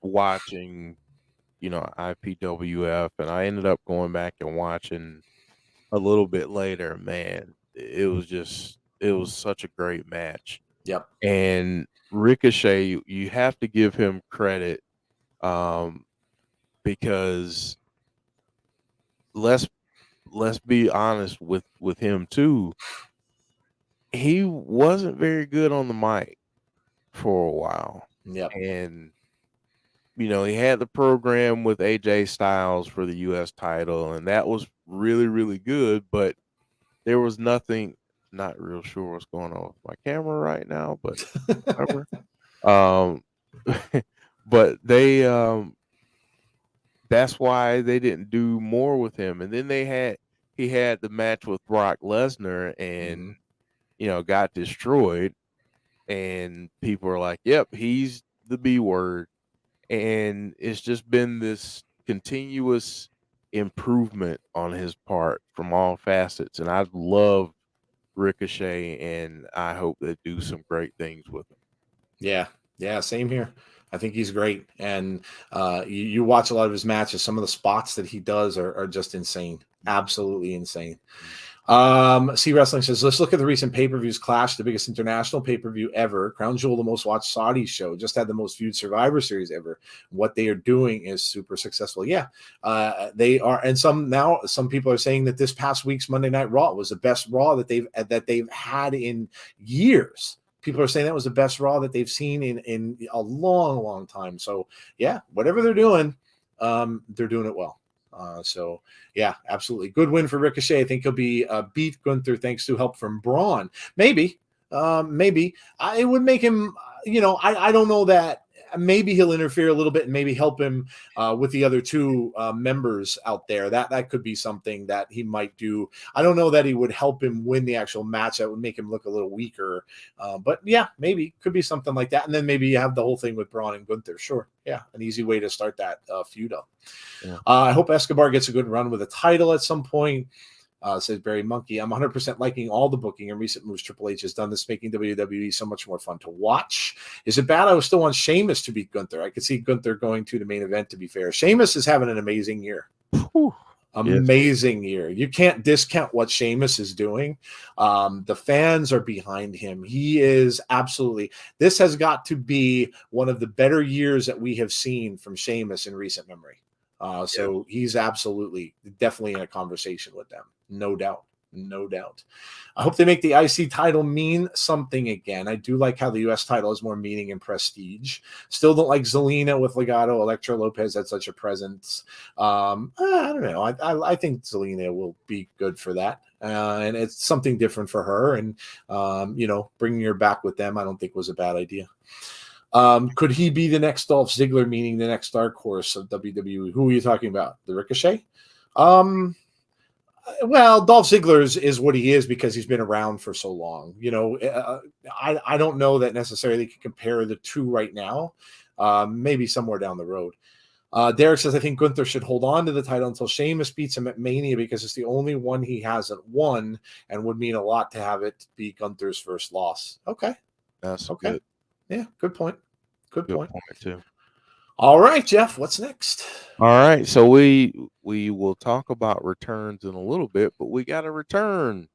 [SPEAKER 1] watching, IPWF, and I ended up going back and watching a little bit later. Man, it was such a great match.
[SPEAKER 2] Yep.
[SPEAKER 1] And Ricochet, you have to give him credit, because let's be honest with him too. He wasn't very good on the mic for a while.
[SPEAKER 2] Yep.
[SPEAKER 1] And he had the program with AJ Styles for the US title, and that was really, really good, but there was nothing. Not real sure what's going on with my camera right now, but whatever. Um but that's why they didn't do more with him. And then he had the match with Brock Lesnar and got destroyed, and people are like, "Yep, he's the B word." And it's just been this continuous improvement on his part from all facets, and I love Ricochet, and I hope they do some great things with him.
[SPEAKER 2] Yeah, same here. I think he's great, and you watch a lot of his matches. Some of the spots that he does are just insane, absolutely insane. C Wrestling says, let's look at the recent pay-per-views. Clash, the biggest international pay-per-view ever. Crown Jewel, the most watched Saudi show, just had the most viewed Survivor Series ever. What they are doing is super successful. Yeah, they are. And some people are saying that this past week's Monday Night Raw was the best Raw that they've had in years. People are saying that was the best Raw that they've seen in a long, long time. So yeah, whatever they're doing it well. So yeah, absolutely. Good win for Ricochet. I think he'll be beat Gunther thanks to help from Braun. Maybe. It would make him, I don't know that. Maybe he'll interfere a little bit and maybe help him with the other two members out there. That could be something that he might do. I don't know that he would help him win the actual match. That would make him look a little weaker. But yeah, maybe could be something like that. And then maybe you have the whole thing with Braun and Gunther. Sure. Yeah. An easy way to start that feud up. Yeah. I hope Escobar gets a good run with a title at some point. Says Barry Monkey. I'm 100% liking all the booking and recent moves Triple H has done. This making WWE so much more fun to watch. Is it bad? I was still on Sheamus to beat Gunther. I could see Gunther going to the main event, to be fair. Sheamus is having an amazing year. Whew. Amazing year. You can't discount what Sheamus is doing. The fans are behind him. He is absolutely. This has got to be one of the better years that we have seen from Sheamus in recent memory. So he's absolutely, definitely in a conversation with them. No doubt. No doubt. I hope they make the IC title mean something again. I do like how the US title has more meaning and prestige. Still don't like Zelina with Legado. Elektra Lopez had such a presence. I don't know. I think Zelina will be good for that. And it's something different for her. And, bringing her back with them, I don't think was a bad idea. Could he be the next Dolph Ziggler, meaning the next dark horse of WWE? Who are you talking about? The Ricochet? Well, Dolph Ziggler is what he is because he's been around for so long. I don't know that necessarily can compare the two right now. Maybe somewhere down the road. Derek says, I think Gunther should hold on to the title until Sheamus beats him at Mania because it's the only one he hasn't won and would mean a lot to have it be Gunther's first loss. Okay.
[SPEAKER 1] That's
[SPEAKER 2] okay.
[SPEAKER 1] Good.
[SPEAKER 2] Yeah, good point. Good point
[SPEAKER 1] too.
[SPEAKER 2] All right, Jeff, what's next?
[SPEAKER 1] All right, so we will talk about returns in a little bit, but we got a return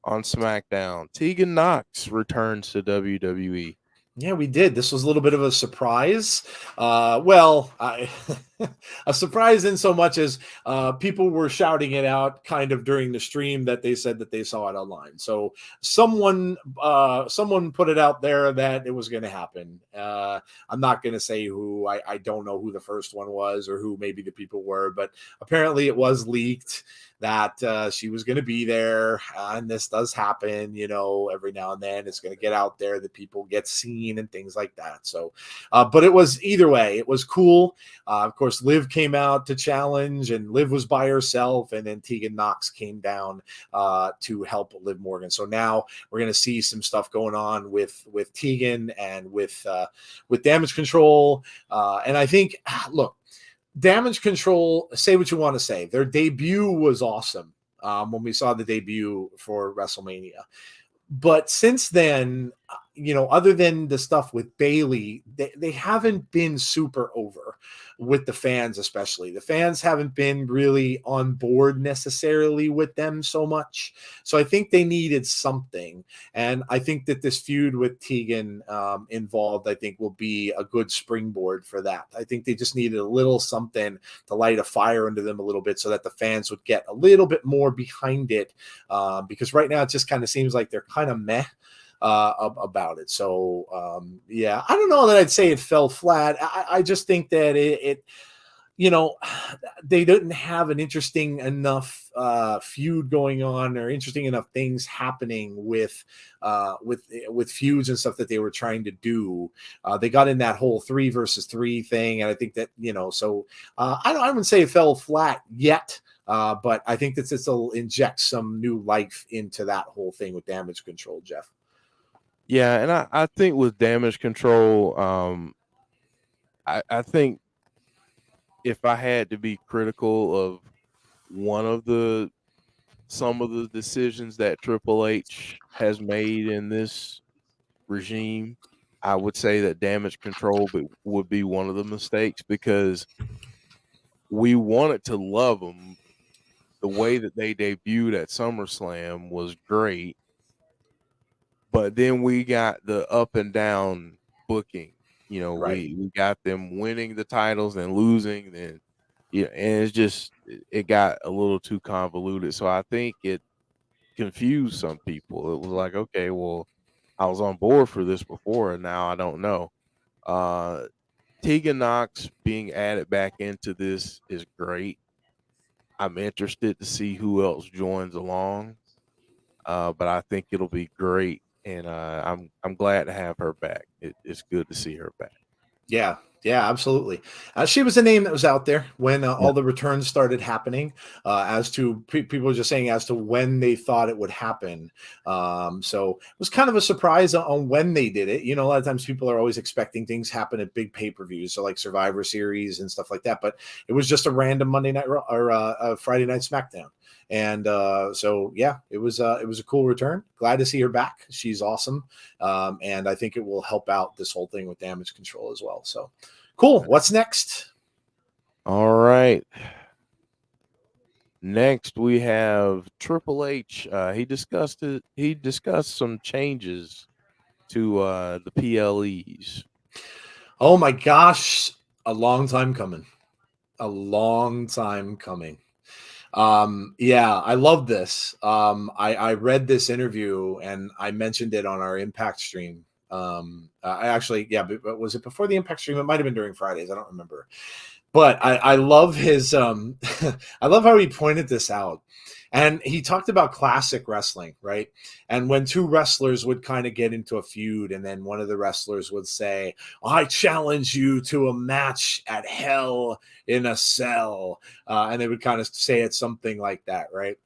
[SPEAKER 1] on SmackDown. Tegan Knox returns to WWE.
[SPEAKER 2] Yeah, we did. This was a little bit of a surprise. A surprise in so much as people were shouting it out kind of during the stream that they said that they saw it online. So someone put it out there that it was going to happen. I'm not going to say who. I don't know who the first one was or who maybe the people were, but apparently it was leaked that she was going to be there. And this does happen, every now and then. It's going to get out there that people get seen and things like that. So, but it was either way, it was cool. Of course, Liv came out to challenge, and Liv was by herself, and then Tegan Knox came down to help Liv Morgan. So now we're going to see some stuff going on with Tegan and with Damage Control. And I think, look, Damage Control, say what you want to say. Their debut was awesome when we saw the debut for WrestleMania. But since then, other than the stuff with Bayley, they haven't been super over with the fans, especially. The fans haven't been really on board necessarily with them so much. So I think they needed something. And I think that this feud with Tegan involved, I think, will be a good springboard for that. I think they just needed a little something to light a fire under them a little bit so that the fans would get a little bit more behind it. Because right now it just kind of seems like they're kind of meh about it. So I don't know that I'd say it fell flat. I just think that it they didn't have an interesting enough feud going on or interesting enough things happening with feuds and stuff that they were trying to do. They got in that whole 3 versus 3 thing, and I think that so I wouldn't say it fell flat yet. But I think that this will inject some new life into that whole thing with Damage Control, Jeff.
[SPEAKER 1] Yeah, and I think with Damage Control, I think if I had to be critical of some of the decisions that Triple H has made in this regime, I would say that Damage Control would be one of the mistakes, because we wanted to love them the way that they debuted at SummerSlam was great, but then we got the up and down booking. You know,
[SPEAKER 2] Right.
[SPEAKER 1] we got them winning the titles and losing, and yeah, and it's just it got a little too convoluted. So I think it confused some people. It was like, okay, well, I was on board for this before, and now I don't know. Uh, Tegan Knox being added back into this is great. I'm interested to see who else joins along, but I think it'll be great, and I'm glad to have her back. It's good to see her back.
[SPEAKER 2] Yeah, yeah, absolutely. She was a name that was out there when
[SPEAKER 1] Yeah.
[SPEAKER 2] all the returns started happening. As to people were just saying as to when they thought it would happen. So it was kind of a surprise on when they did it. You know, a lot of times people are always expecting things happen at big pay per views, so like Survivor Series and stuff like that. But it was just a random Monday night or a Friday night SmackDown. And so yeah, it was a cool return. Glad to see her back. She's awesome. And I think it will help out this whole thing with damage control as well. So cool. What's next?
[SPEAKER 1] All right. Next, we have Triple H. He discussed it. He discussed some changes to the PLEs.
[SPEAKER 2] Oh my gosh, a long time coming. A long time coming. Yeah, I love this. I read this interview and I mentioned it on our Impact stream. I actually, yeah, but was it before the Impact stream? It might have been during Fridays. I don't remember. But I love his I love how he pointed this out. And he talked about classic wrestling, right? And when two wrestlers would kind of get into a feud, and then one of the wrestlers would say, I challenge you to a match at Hell in a Cell. And they would kind of say it something like that, right?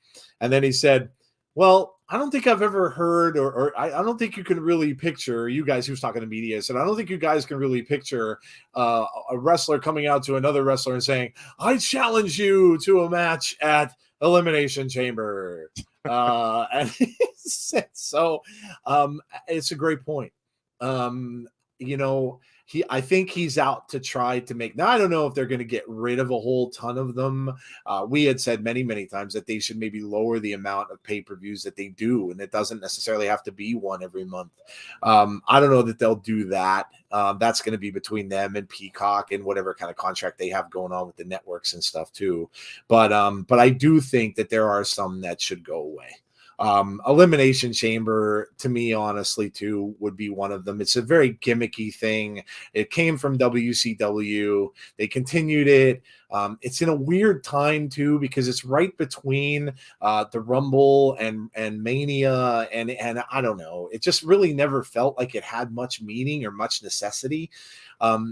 [SPEAKER 2] And then he said, well, I don't think I've ever heard, or I don't think you can really picture, you guys, he was talking to media, said, I don't think you guys can really picture a wrestler coming out to another wrestler and saying, I challenge you to a match at Elimination Chamber. And so it's a great point. You know, I think he's out to try to make. Now I don't know if they're going to get rid of a whole ton of them. We had said many times that they should maybe lower the amount of pay-per-views that they do, and it doesn't necessarily have to be one every month. I don't know that they'll do that. That's going to be between them and Peacock and whatever kind of contract they have going on with the networks and stuff too. But I do think that there are some that should go away. Elimination Chamber, to me, honestly, too, would be one of them. It's a very gimmicky thing. It came from WCW. They continued it. It's in a weird time too because it's right between the Rumble and Mania, and I don't know. It just really never felt like it had much meaning or much necessity.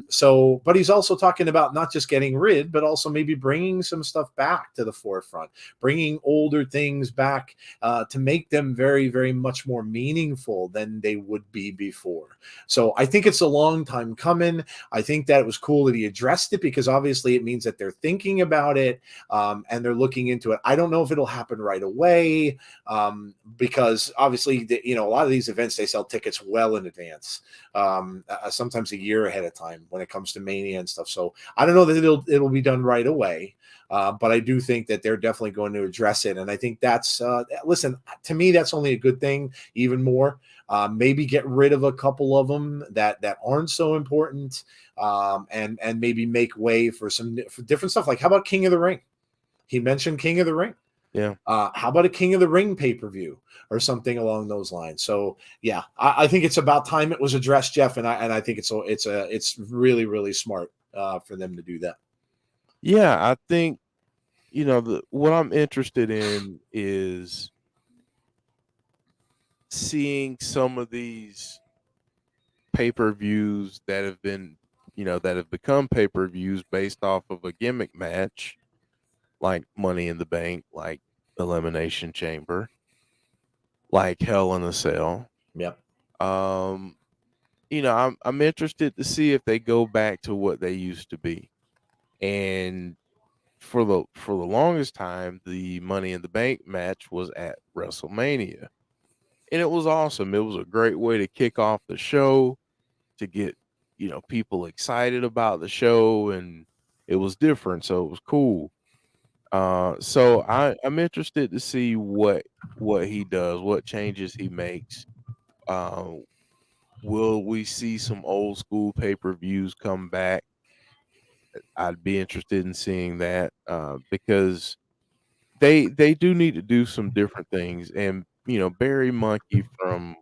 [SPEAKER 2] So, but he's also talking about not just getting rid, but also maybe bringing some stuff back to the forefront, bringing older things back to make them very much more meaningful than they would be before. So I think it's a long time coming. I think that it was cool that he addressed it because obviously it means that they're thinking about it and they're looking into it. I don't know if it'll happen right away because obviously, a lot of these events, they sell tickets well in advance, sometimes a year ahead of time when it comes to Mania and stuff. So I don't know that it'll be done right away. But I do think that they're definitely going to address it. And I think that's, listen, to me, that's only a good thing, even more. Maybe get rid of a couple of them that aren't so important and maybe make way for for different stuff. Like, how about King of the Ring? He mentioned King of the Ring.
[SPEAKER 1] Yeah.
[SPEAKER 2] How about a King of the Ring pay-per-view or something along those lines? So yeah, I think it's about time it was addressed, Jeff, and I think it's really smart for them to do that.
[SPEAKER 1] Yeah, I think what I'm interested in is seeing some of these pay-per-views that have been, that have become pay-per-views based off of a gimmick match, like Money in the Bank, like Elimination Chamber, like Hell in a Cell.
[SPEAKER 2] Yep.
[SPEAKER 1] Um, I'm interested to see if they go back to what they used to be. And for the longest time, the Money in the Bank match was at WrestleMania. And it was awesome. It was a great way to kick off the show, to get, people excited about the show, and it was different, so it was cool. So I'm interested to see what he does, what changes he makes. Um, will we see some old school pay-per-views come back? I'd be interested in seeing that, because they do need to do some different things. And Barry Monkey from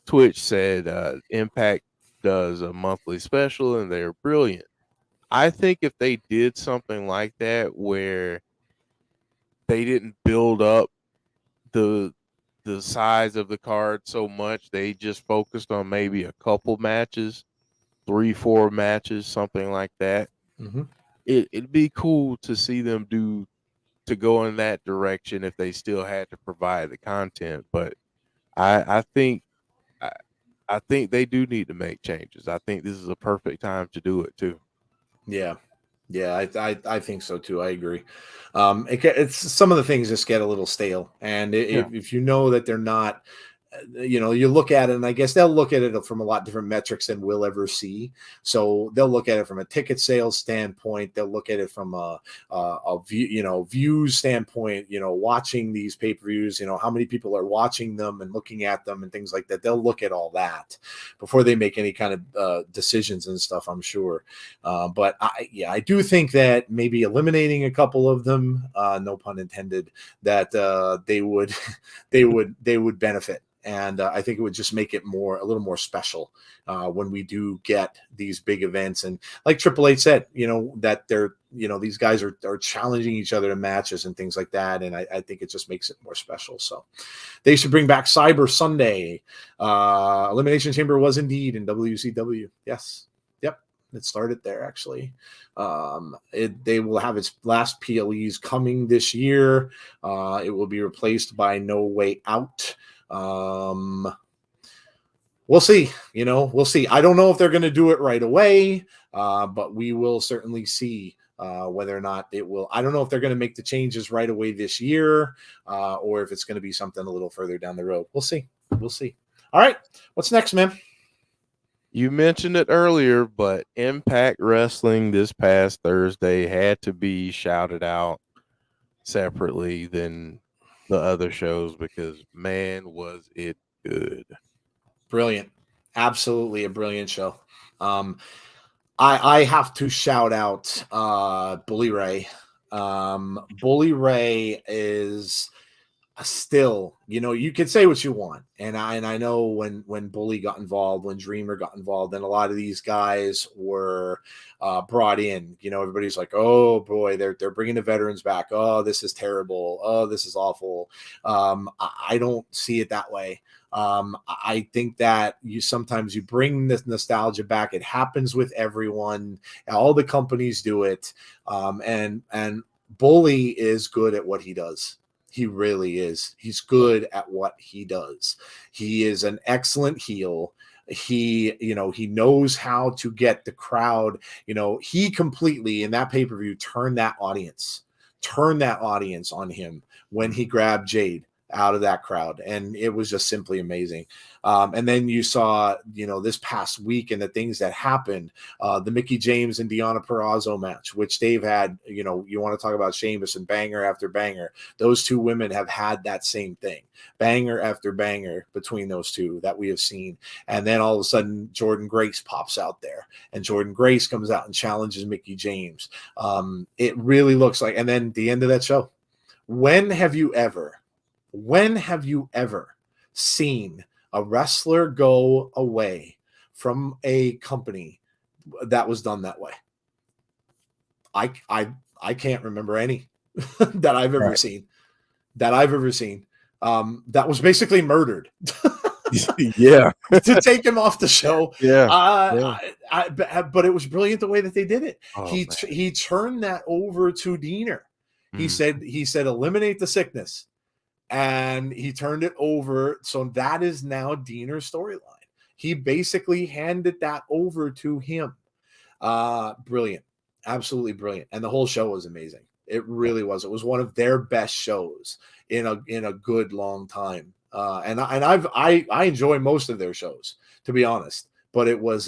[SPEAKER 1] Twitch said Impact does a monthly special, and they're brilliant. I think if they did something like that, where they didn't build up the size of the card so much, they just focused on maybe a couple matches, 3, 4 matches, something like that.
[SPEAKER 2] Mhm.
[SPEAKER 1] It'd be cool to see them to go in that direction if they still had to provide the content. But I think I, I think they do need to make changes. I think this is a perfect time to do it too.
[SPEAKER 2] Yeah. Yeah, I think so too. I agree. It's some of the things just get a little stale, and
[SPEAKER 1] Yeah.
[SPEAKER 2] if you know that they're not, you look at it, and I guess they'll look at it from a lot different metrics than we'll ever see. So they'll look at it from a ticket sales standpoint. They'll look at it from a view, views standpoint. Watching these pay per views, how many people are watching them and looking at them and things like that. They'll look at all that before they make any kind of decisions and stuff, I'm sure. But I do think that maybe eliminating a couple of them, no pun intended, that they would they would benefit. And I think it would just make it a little more special when we do get these big events. And like Triple H said, that they're, these guys are challenging each other in matches and things like that. And I think it just makes it more special. So they should bring back Cyber Sunday. Elimination Chamber was indeed in WCW. Yes. Yep. It started there, actually. They will have its last PLEs coming this year. It will be replaced by No Way Out. We'll see. We'll see. I don't know if they're going to do it right away, but we will certainly see whether or not it will. I don't know if they're going to make the changes right away this year, or if it's going to be something a little further down the road. We'll see. We'll see. All right. What's next, man?
[SPEAKER 1] You mentioned it earlier, but Impact Wrestling this past Thursday had to be shouted out separately than the other shows because man, was it good.
[SPEAKER 2] Brilliant. Absolutely a brilliant show. I have to shout out Bully Ray. Bully Ray is still, you can say what you want, and I know when Bully got involved, when Dreamer got involved, and a lot of these guys were brought in. Everybody's like, oh boy, they're bringing the veterans back. Oh, this is terrible. Oh, this is awful. I don't see it that way. I think that sometimes you bring this nostalgia back. It happens with everyone. All the companies do it, and Bully is good at what he does. He really is. He's good at what he does. He is an excellent heel. He knows how to get the crowd. He completely in that pay-per-view turned that audience on him when he grabbed Jade out of that crowd, and it was just simply amazing. And then you saw, this past week and the things that happened, the Mickey James and Deonna Purrazzo match, which they've had, you want to talk about Sheamus and banger after banger. Those two women have had that same thing, banger after banger between those two that we have seen. And then all of a sudden, Jordan Grace pops out there, and Jordan Grace comes out and challenges Mickey James. It really looks like, and then the end of that show. When have you ever seen a wrestler go away from a company that was done that way? I can't remember any that I've ever
[SPEAKER 1] Right.
[SPEAKER 2] seen. That was basically murdered
[SPEAKER 1] Yeah.
[SPEAKER 2] to take him off the show.
[SPEAKER 1] Yeah. Yeah.
[SPEAKER 2] But it was brilliant the way that they did it.
[SPEAKER 1] Oh man.
[SPEAKER 2] He turned that over to Diener. He
[SPEAKER 1] Mm.
[SPEAKER 2] said eliminate the sickness. And he turned it over. So that is now Diener's storyline. He basically handed that over to him. Brilliant. Absolutely brilliant. And the whole show was amazing. It really was. It was one of their best shows in a good long time. And I enjoy most of their shows, to be honest. But it was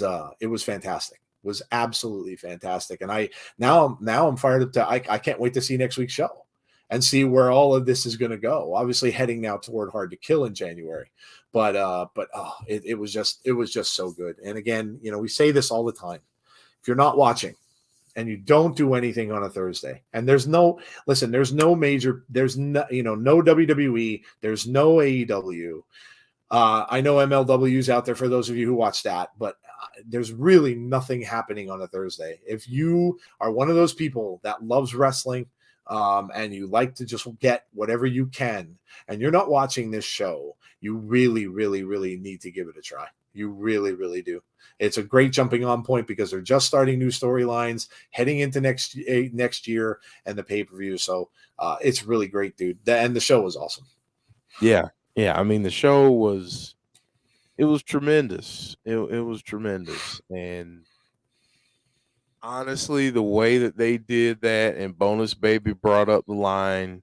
[SPEAKER 2] fantastic. It was absolutely fantastic. And now I'm fired up I can't wait to see next week's show. and see where all of this is going to go. Obviously, heading now toward Hard to Kill in January, but it was just so good. And again, we say this all the time: if you're not watching and you don't do anything on a Thursday, and there's no major, there's no no WWE, there's no AEW. I know MLW's out there for those of you who watch that, but there's really nothing happening on a Thursday. If you are one of those people that loves wrestling, and you like to just get whatever you can, and you're not watching this show, you really, really, really need to give it a try. You really, really do. It's a great jumping on point because they're just starting new storylines, heading into next year and the pay-per-view. So it's really great, dude. And the show was awesome.
[SPEAKER 1] Yeah. Yeah. I mean, the show was tremendous. It was tremendous. And honestly, the way that they did that, and Bonus Baby brought up the line,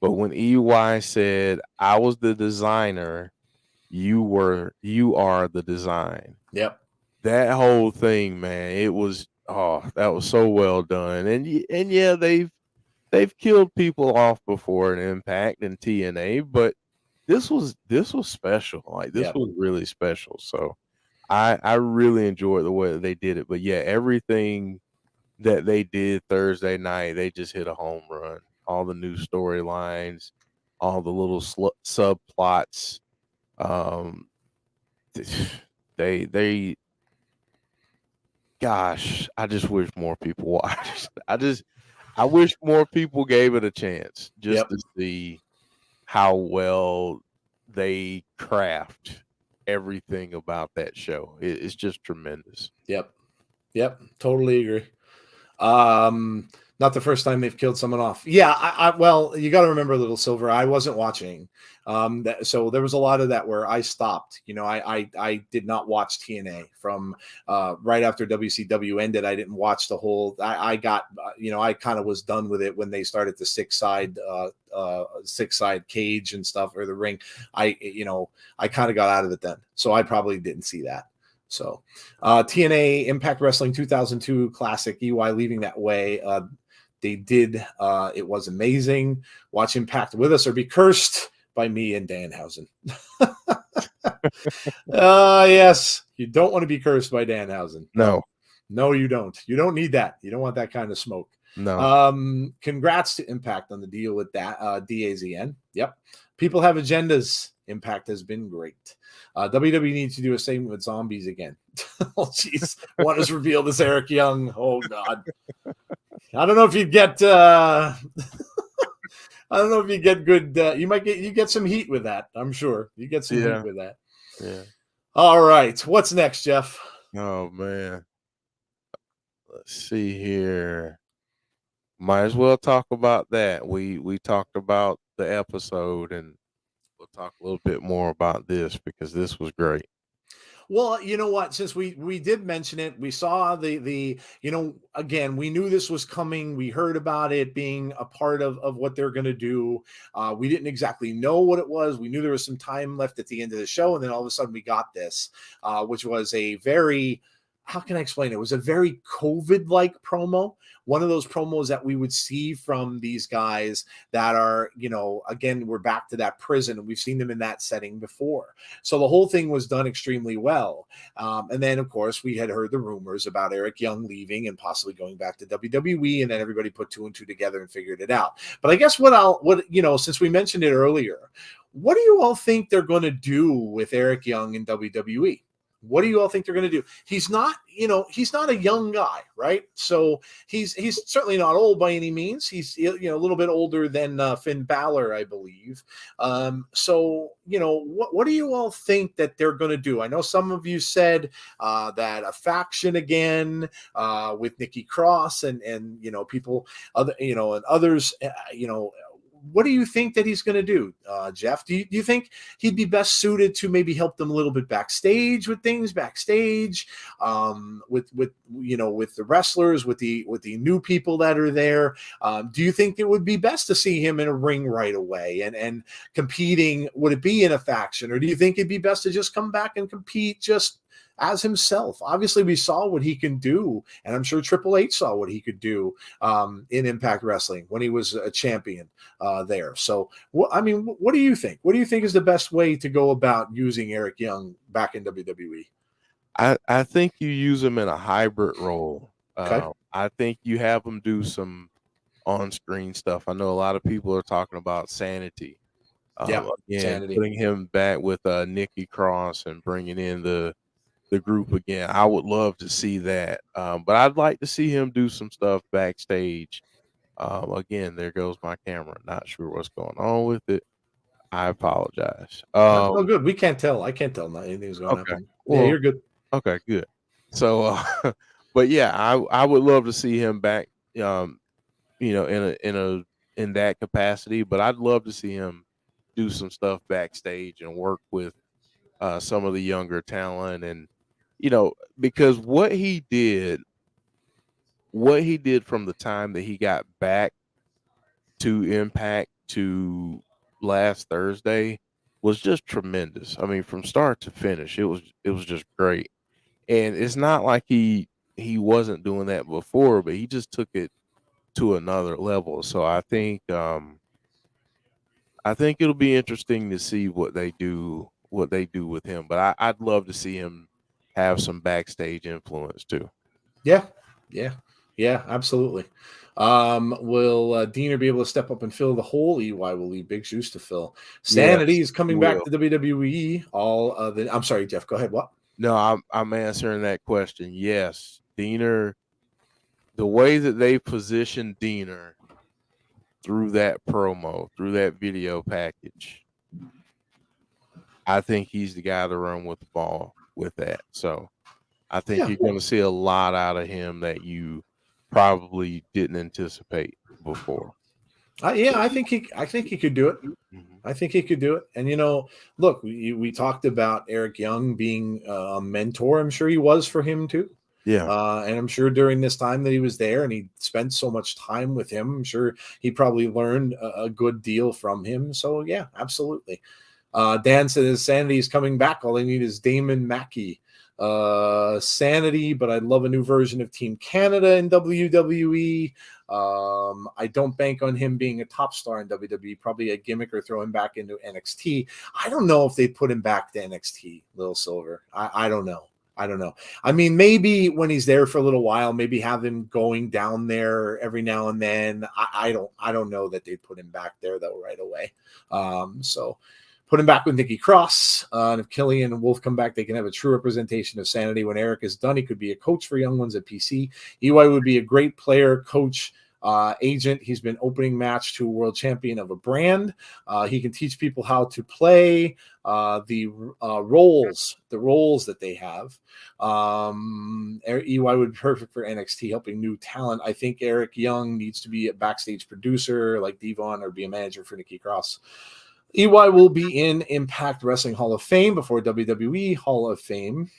[SPEAKER 1] but when EY said, "I was the designer, you are the design."
[SPEAKER 2] Yep.
[SPEAKER 1] That whole thing, man, that was so well done. And yeah, they've killed people off before in Impact and TNA, but this was special. Like, this
[SPEAKER 2] Yep.
[SPEAKER 1] was really special. So I really enjoyed the way that they did it. But yeah, everything that they did Thursday night, they just hit a home run. All the new storylines, all the little subplots. Um, they gosh, I just wish more people watched. I wish more people gave it a chance just
[SPEAKER 2] Yep.
[SPEAKER 1] to see how well they craft everything about that show. It's just tremendous.
[SPEAKER 2] Yep. Totally agree. Not the first time they've killed someone off. Yeah, well, you got to remember, Little Silver, I wasn't watching. So there was a lot of that where I stopped. I did not watch TNA from right after WCW ended. I didn't watch the whole. I got I kind of was done with it when they started the six side cage and stuff, or the ring. I kind of got out of it then, so I probably didn't see that. So TNA Impact Wrestling 2002 Classic, EY leaving that way. They did. It was amazing. Watch Impact with us or be cursed by me and Danhausen. Yes, you don't want to be cursed by Danhausen. No, you don't. You don't need that. You don't want that kind of smoke.
[SPEAKER 1] No.
[SPEAKER 2] Congrats to Impact on the deal with that DAZN. Yep. People have agendas. Impact has been great. WWE needs to do a same with zombies again. Oh, jeez. What is revealed as Eric Young? Oh, God. I don't know if you'd get. I don't know if you get good. You get some heat with that. I'm sure you get some heat with that.
[SPEAKER 1] Yeah.
[SPEAKER 2] All right. What's next, Jeff?
[SPEAKER 1] Oh, man. Let's see here. Might as well talk about that. We talked about the episode, and we'll talk a little bit more about this because this was great.
[SPEAKER 2] Well, you know what? Since we did mention it, we saw the again, we knew this was coming. We heard about it being a part of what they're going to do. We didn't exactly know what it was. We knew there was some time left at the end of the show, and then all of a sudden we got this, which was a very, how can I explain it? It was a very COVID-like promo. One of those promos that we would see from these guys that are, again, we're back to that prison, and we've seen them in that setting before. So the whole thing was done extremely well. And then, of course, we had heard the rumors about Eric Young leaving and possibly going back to WWE, and then everybody put two and two together and figured it out. But I guess since we mentioned it earlier, what do you all think they're going to do with Eric Young in WWE? What do you all think they're going to do? He's not a young guy, right? So he's certainly not old by any means. He's a little bit older than Finn Balor, I believe. So what do you all think that they're going to do? I know some of you said that a faction again with Nikki Cross and people other and others what do you think that he's going to do, Jeff? Do you think he'd be best suited to maybe help them a little bit backstage with things, with the wrestlers, with the new people that are there? Do you think it would be best to see him in a ring right away and competing? Would it be in a faction, or do you think it'd be best to just come back and compete just as himself. Obviously, we saw what he can do, and I'm sure Triple H saw what he could do in Impact Wrestling when he was a champion there. So, I mean, what do you think? What do you think is the best way to go about using Eric Young back in WWE?
[SPEAKER 1] I think you use him in a hybrid role.
[SPEAKER 2] Okay.
[SPEAKER 1] I think you have him do some on-screen stuff. I know a lot of people are talking about Sanity.
[SPEAKER 2] Yeah.
[SPEAKER 1] Again,
[SPEAKER 2] Sanity.
[SPEAKER 1] putting him back with Nikki Cross and bringing in the group again. I would love to see that. But I'd like to see him do some stuff backstage. Again, there goes my camera. Not sure what's going on with it. I apologize.
[SPEAKER 2] No, good. We can't tell. I can't tell anything's going
[SPEAKER 1] Okay.
[SPEAKER 2] on. Yeah,
[SPEAKER 1] Well,
[SPEAKER 2] you're good.
[SPEAKER 1] okay, good. So, but yeah, I would love to see him back. Um, in that capacity. But I'd love to see him do some stuff backstage and work with some of the younger talent, and because what he did from the time that he got back to Impact to last Thursday was just tremendous. I mean, from start to finish, it was just great. And it's not like he wasn't doing that before, but he just took it to another level. So I think it'll be interesting to see what they do with him. But I'd love to see him have some backstage influence too.
[SPEAKER 2] Yeah, yeah, yeah, absolutely. Will Diener be able to step up and fill the hole? EY will leave big shoes to fill. Sanity
[SPEAKER 1] Yes,
[SPEAKER 2] is coming
[SPEAKER 1] you
[SPEAKER 2] back
[SPEAKER 1] will.
[SPEAKER 2] to WWE. I'm sorry, Jeff. Go ahead. What?
[SPEAKER 1] No, I'm answering that question. Yes, Diener, the way that they positioned Diener through that promo, through that video package, I think he's the guy to run with the ball with that. So I think
[SPEAKER 2] Yeah,
[SPEAKER 1] you're going to see a lot out of him that you probably didn't anticipate before.
[SPEAKER 2] yeah. I think he could do it.
[SPEAKER 1] Mhm.
[SPEAKER 2] I think he could do it. And look, we talked about Eric Young being a mentor. I'm sure he was for him too.
[SPEAKER 1] Yeah.
[SPEAKER 2] And I'm sure during this time that he was there and he spent so much time with him, I'm sure he probably learned a good deal from him. So yeah, absolutely. Dan says Sanity is coming back. All they need is Damon Mackey. Sanity, but I'd love a new version of Team Canada in WWE. I don't bank on him being a top star in WWE. Probably a gimmick or throw him back into NXT. I don't know if they'd put him back to NXT, Little Silver. I don't know. I don't know. I mean, maybe when he's there for a little while, maybe have him going down there every now and then. I don't know that they'd put him back there though right away. So put him back with Nikki Cross. And if Killian and Wolf come back, they can have a true representation of Sanity. When Eric is done, he could be a coach for young ones at PC. EY would be a great player, coach, agent. He's been opening match to a world champion of a brand. He can teach people how to play the roles that they have. EY would be perfect for NXT, helping new talent. I think Eric Young needs to be a backstage producer like Devon or be a manager for Nikki Cross. EY will be in Impact Wrestling Hall of Fame before WWE Hall of Fame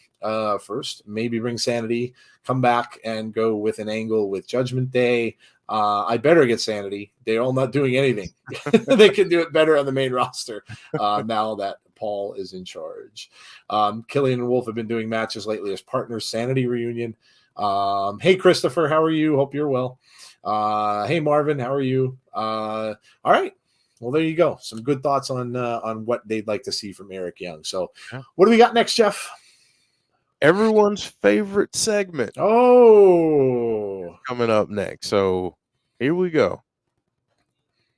[SPEAKER 2] first. Maybe bring Sanity, come back and go with an angle with Judgment Day. I better get Sanity. They're all not doing anything. They can do it better on the main roster now that Paul is in charge. Killian and Wolf have been doing matches lately as partners. Sanity reunion. Hey, Christopher, how are you? Hope you're well. Hey, Marvin, how are you? All right. Well, there you go. Some good thoughts on what they'd like to see from Eric Young. So,
[SPEAKER 1] Yeah.
[SPEAKER 2] what do we got next, Jeff?
[SPEAKER 1] Everyone's favorite segment
[SPEAKER 2] Oh,
[SPEAKER 1] coming up next. So here we go.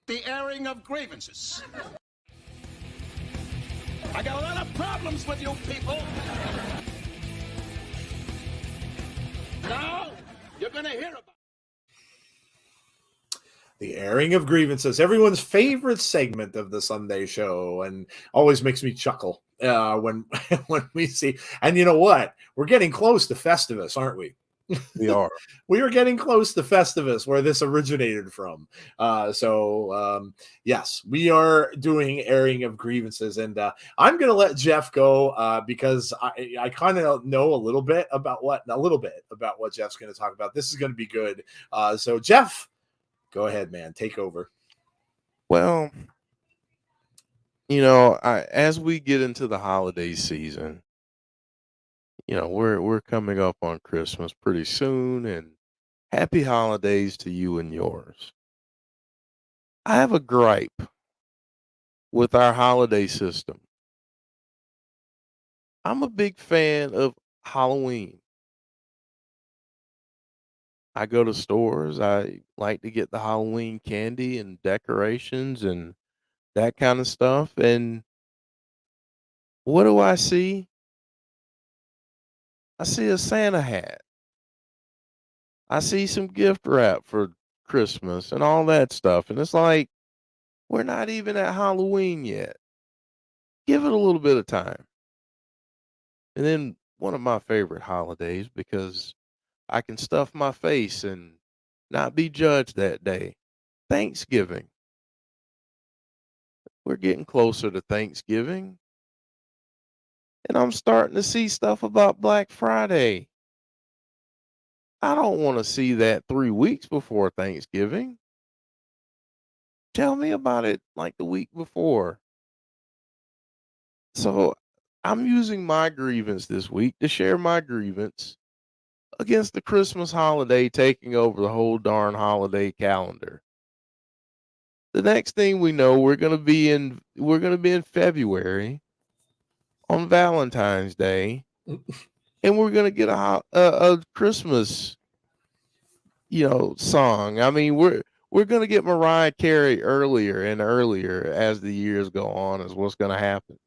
[SPEAKER 3] The airing of grievances. I got a lot of problems with you people. Now, you're going to hear about
[SPEAKER 2] the airing of grievances, everyone's favorite segment of the Sunday show, and always makes me chuckle when when we see. And you know what? We're getting close to Festivus, aren't we?
[SPEAKER 1] We are.
[SPEAKER 2] We are getting close to Festivus, where this originated from. Yes, we are doing airing of grievances, and I'm going to let Jeff go because I kind of know a little bit about what Jeff's going to talk about. This is going to be good. So Jeff, go ahead, man, take over.
[SPEAKER 1] Well, as we get into the holiday season, we're coming up on Christmas pretty soon, and happy holidays to you and yours. I have a gripe with our holiday system. I'm a big fan of Halloween. I go to stores. I like to get the Halloween candy and decorations and that kind of stuff. And what do I see? I see a Santa hat. I see some gift wrap for Christmas and all that stuff. And it's like, we're not even at Halloween yet. Give it a little bit of time. And then one of my favorite holidays, because I can stuff my face and not be judged that day, Thanksgiving. We're getting closer to Thanksgiving, and I'm starting to see stuff about Black Friday. I don't want to see that 3 weeks before Thanksgiving. Tell me about it like the week before. So I'm using my grievance this week to share my grievance against the Christmas holiday taking over the whole darn holiday calendar. The next thing we know, we're gonna be in February on Valentine's Day, and we're gonna get a Christmas, song. I mean, we're gonna get Mariah Carey earlier and earlier as the years go on. Is what's gonna happen.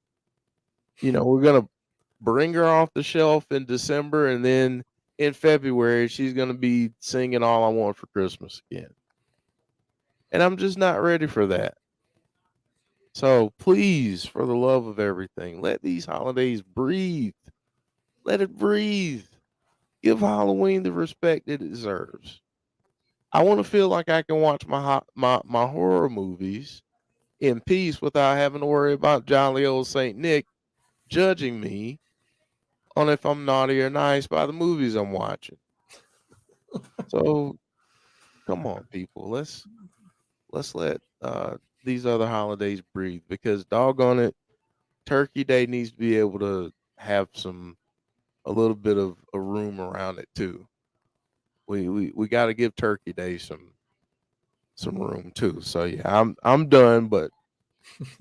[SPEAKER 1] We're gonna bring her off the shelf in December, and then in February she's gonna be singing "All I Want for Christmas" again, and I'm just not ready for that. So please, for the love of everything, let these holidays breathe. Let it breathe. Give Halloween the respect it deserves. I want to feel like I can watch my horror movies in peace without having to worry about jolly old Saint Nick judging me on if I'm naughty or nice by the movies I'm watching. So come on, people, let's let these other holidays breathe, because doggone it, Turkey Day needs to be able to have a little bit of a room around it too. We got to give Turkey Day some room too. So yeah, I'm done, but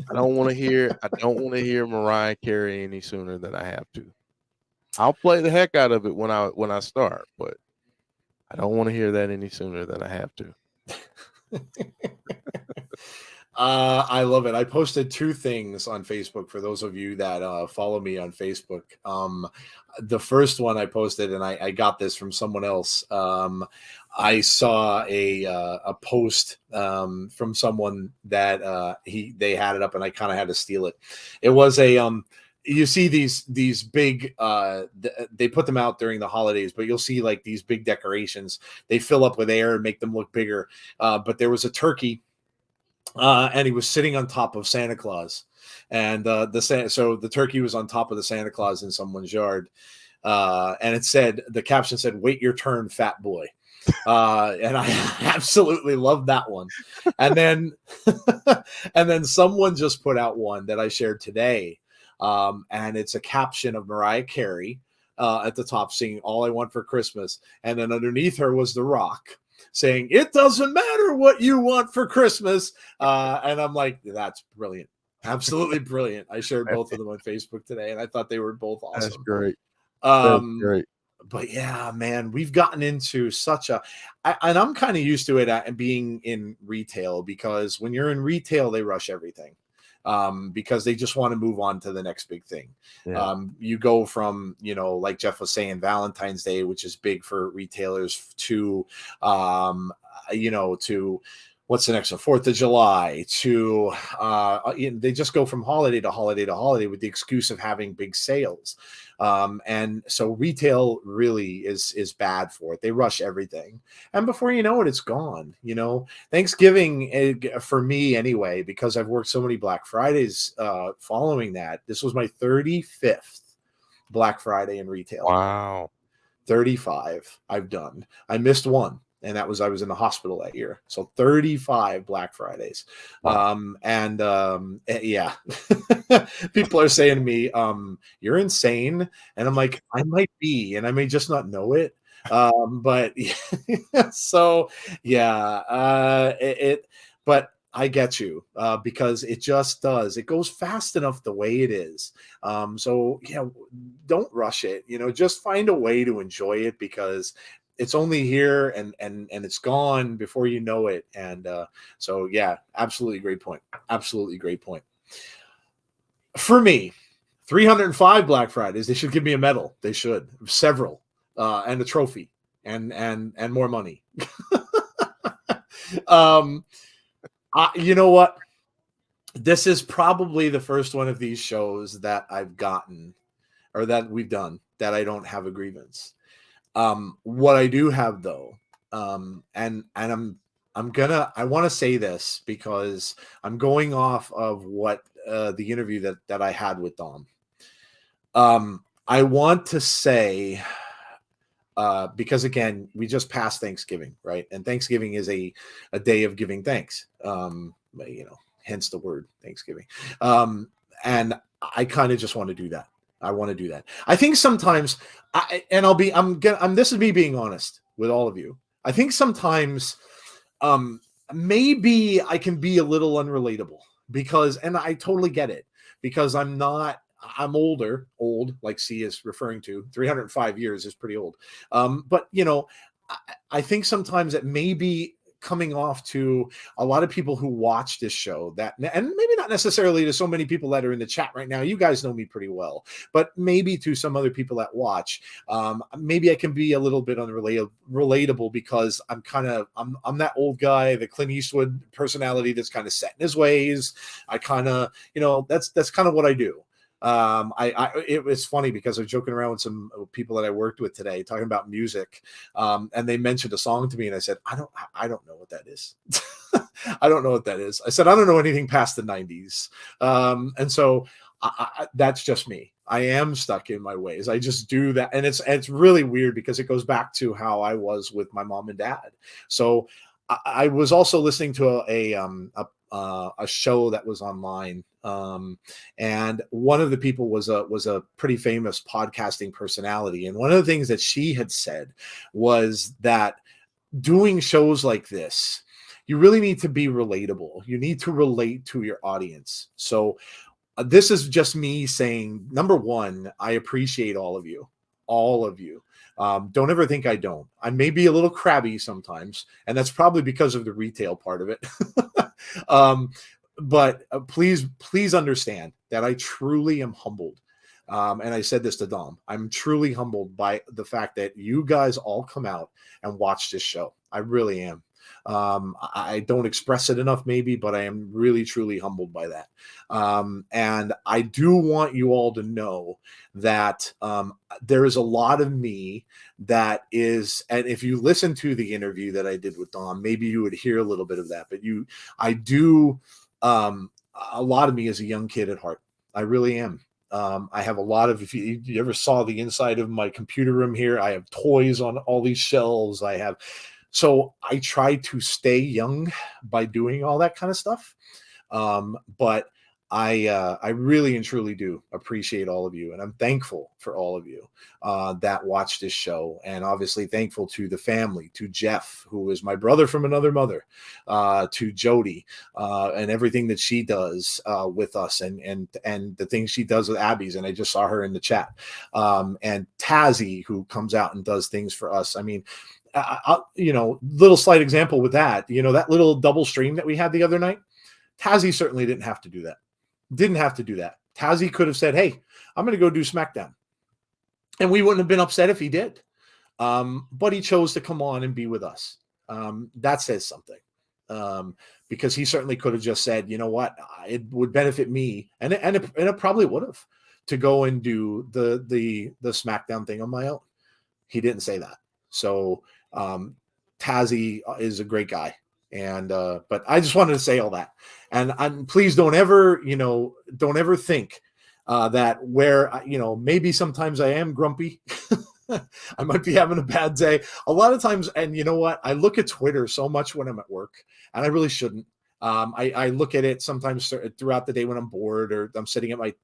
[SPEAKER 1] I don't want to hear Mariah Carey any sooner than I have to. I'll play the heck out of it when I start, but I don't want to hear that any sooner than I have to.
[SPEAKER 2] I love it. I posted two things on Facebook for those of you that follow me on Facebook. The first one I posted, and I got this from someone else. I saw a post from someone that they had it up, and I kind of had to steal it. It was a you see these big they put them out during the holidays, but you'll see like these big decorations. They fill up with air and make them look bigger. But there was a turkey, and he was sitting on top of Santa Claus, and so the turkey was on top of the Santa Claus in someone's yard, and the caption said, "Wait your turn, fat boy." And I absolutely love that one. And then and then someone just put out one that I shared today, and it's a caption of Mariah Carey at the top singing "All I Want for Christmas," and then underneath her was The Rock saying, "It doesn't matter what you want for Christmas." And I'm like, that's brilliant. Absolutely brilliant. I shared both of them on Facebook today, and I thought they were both
[SPEAKER 1] That's
[SPEAKER 2] awesome.
[SPEAKER 1] great. That's
[SPEAKER 2] Um,
[SPEAKER 1] great.
[SPEAKER 2] but yeah, man, we've gotten into and I'm kind of used to it being in retail, because when you're in retail, they rush everything. Because they just want to move on to the next big thing.
[SPEAKER 1] Yeah.
[SPEAKER 2] You go from, like Jeff was saying, Valentine's Day, which is big for retailers, to, to what's the next one? 4th of July, to they just go from holiday to holiday to holiday with the excuse of having big sales. And so retail really is bad for it. They rush everything, and before you know it, it's gone. Thanksgiving, for me anyway, because I've worked so many Black Fridays following that. This was my 35th Black Friday in retail.
[SPEAKER 1] Wow.
[SPEAKER 2] 35 I've done. I missed one. And that was, I was in the hospital that year. So 35 Black Fridays.
[SPEAKER 1] Wow.
[SPEAKER 2] Yeah, people are saying to me, you're insane. And I'm like, I might be, and I may just not know it. But so yeah, but I get you, because it just does. It goes fast enough the way it is. So yeah, don't rush it. Just find a way to enjoy it, because it's only here, and it's gone before you know it. And so yeah, absolutely great point. Absolutely great point. For me, 305 Black Fridays. They should give me a medal. They should, several, and a trophy, and more money. You know what? This is probably the first one of these shows that I've gotten, or that we've done, that I don't have a grievance. What I do have, though, and I want to say this because I'm going off of what the interview that I had with Dom. I want to say, because again, we just passed Thanksgiving, right? And Thanksgiving is a day of giving thanks. Hence the word Thanksgiving. And I kind of just want to do that. I want to do that. I think sometimes, this is me being honest with all of you. I think sometimes, maybe I can be a little unrelatable, because, and I totally get it, because I'm old, like C is referring to. 305 years is pretty old. But I think sometimes it may be coming off to a lot of people who watch this show, and maybe not necessarily to so many people that are in the chat right now. You guys know me pretty well, but maybe to some other people that watch, maybe I can be a little bit relatable, because I'm that old guy, the Clint Eastwood personality that's kind of set in his ways. I kind of, that's kind of what I do. It was funny because I was joking around with some people that I worked with today, talking about music, and they mentioned a song to me, and I said, I don't know what that is. I don't know what that is. I said, I don't know anything past the 90s. And so that's just me. I am stuck in my ways. I just do that. And it's really weird, because it goes back to how I was with my mom and dad. So I was also listening to a show that was online, and one of the people was a pretty famous podcasting personality, and one of the things that she had said was that doing shows like this, you really need to be relatable. You need to relate to your audience. So this is just me saying, number one, I appreciate all of you. Don't ever think I don't. I may be a little crabby sometimes, and that's probably because of the retail part of it. But please understand that I truly am humbled. And I said this to Dom. I'm truly humbled by the fact that you guys all come out and watch this show. I really am. I don't express it enough, maybe, but I am really, truly humbled by that. And I do want you all to know that there is a lot of me that is, and if you listen to the interview that I did with Dom, maybe you would hear a little bit of that. But I do, a lot of me is a young kid at heart. I really am. I have a lot of, if you ever saw the inside of my computer room here, I have toys on all these shelves. So I try to stay young by doing all that kind of stuff. But I really and truly do appreciate all of you, and I'm thankful for all of you that watch this show, and obviously thankful to the family, to Jeff, who is my brother from another mother, to Jody, and everything that she does with us, and the things she does with Abby's, and I just saw her in the chat, and Tazzy, who comes out and does things for us. I mean, little slight example with that, that little double stream that we had the other night, Tazzy certainly didn't have to do that. Tazzy could have said, hey, I'm going to go do SmackDown. And we wouldn't have been upset if he did. But he chose to come on and be with us. That says something. Because he certainly could have just said, you know what, it would benefit me. And it probably would have, to go and do the SmackDown thing on my own. He didn't say that. So Tazzy is a great guy. And but I just wanted to say all that, and please don't ever think that where maybe sometimes I am grumpy I might be having a bad day. A lot of times, and you know what? I look at Twitter so much when I'm at work, and I really shouldn't. I look at it sometimes throughout the day when I'm bored, or I'm sitting at my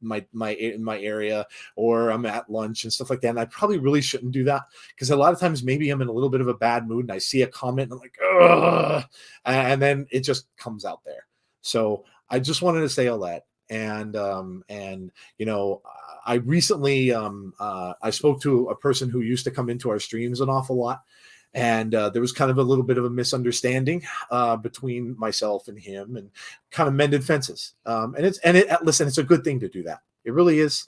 [SPEAKER 2] in my area, or I'm at lunch and stuff like that. And I probably really shouldn't do that, because a lot of times maybe I'm in a little bit of a bad mood and I see a comment and I'm like, ugh, and then it just comes out there. So I just wanted to say all that. And you know, I recently I spoke to a person who used to come into our streams an awful lot, and there was kind of a little bit of a misunderstanding between myself and him, and kind of mended fences. Listen, it's a good thing to do that. It really is.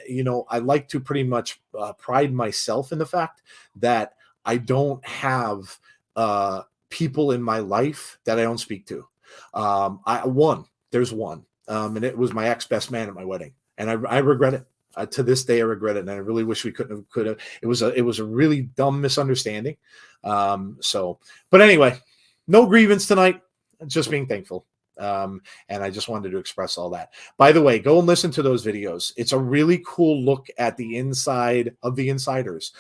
[SPEAKER 2] You know, I like to pretty much pride myself in the fact that I don't have people in my life that I don't speak to. There's one, and it was my ex-best man at my wedding, and I regret it. To this day, I regret it, and I really wish we could have. It was a really dumb misunderstanding. But anyway, no grievance tonight. Just being thankful. And I just wanted to express all that. By the way, go and listen to those videos. It's a really cool look at the inside of the insiders.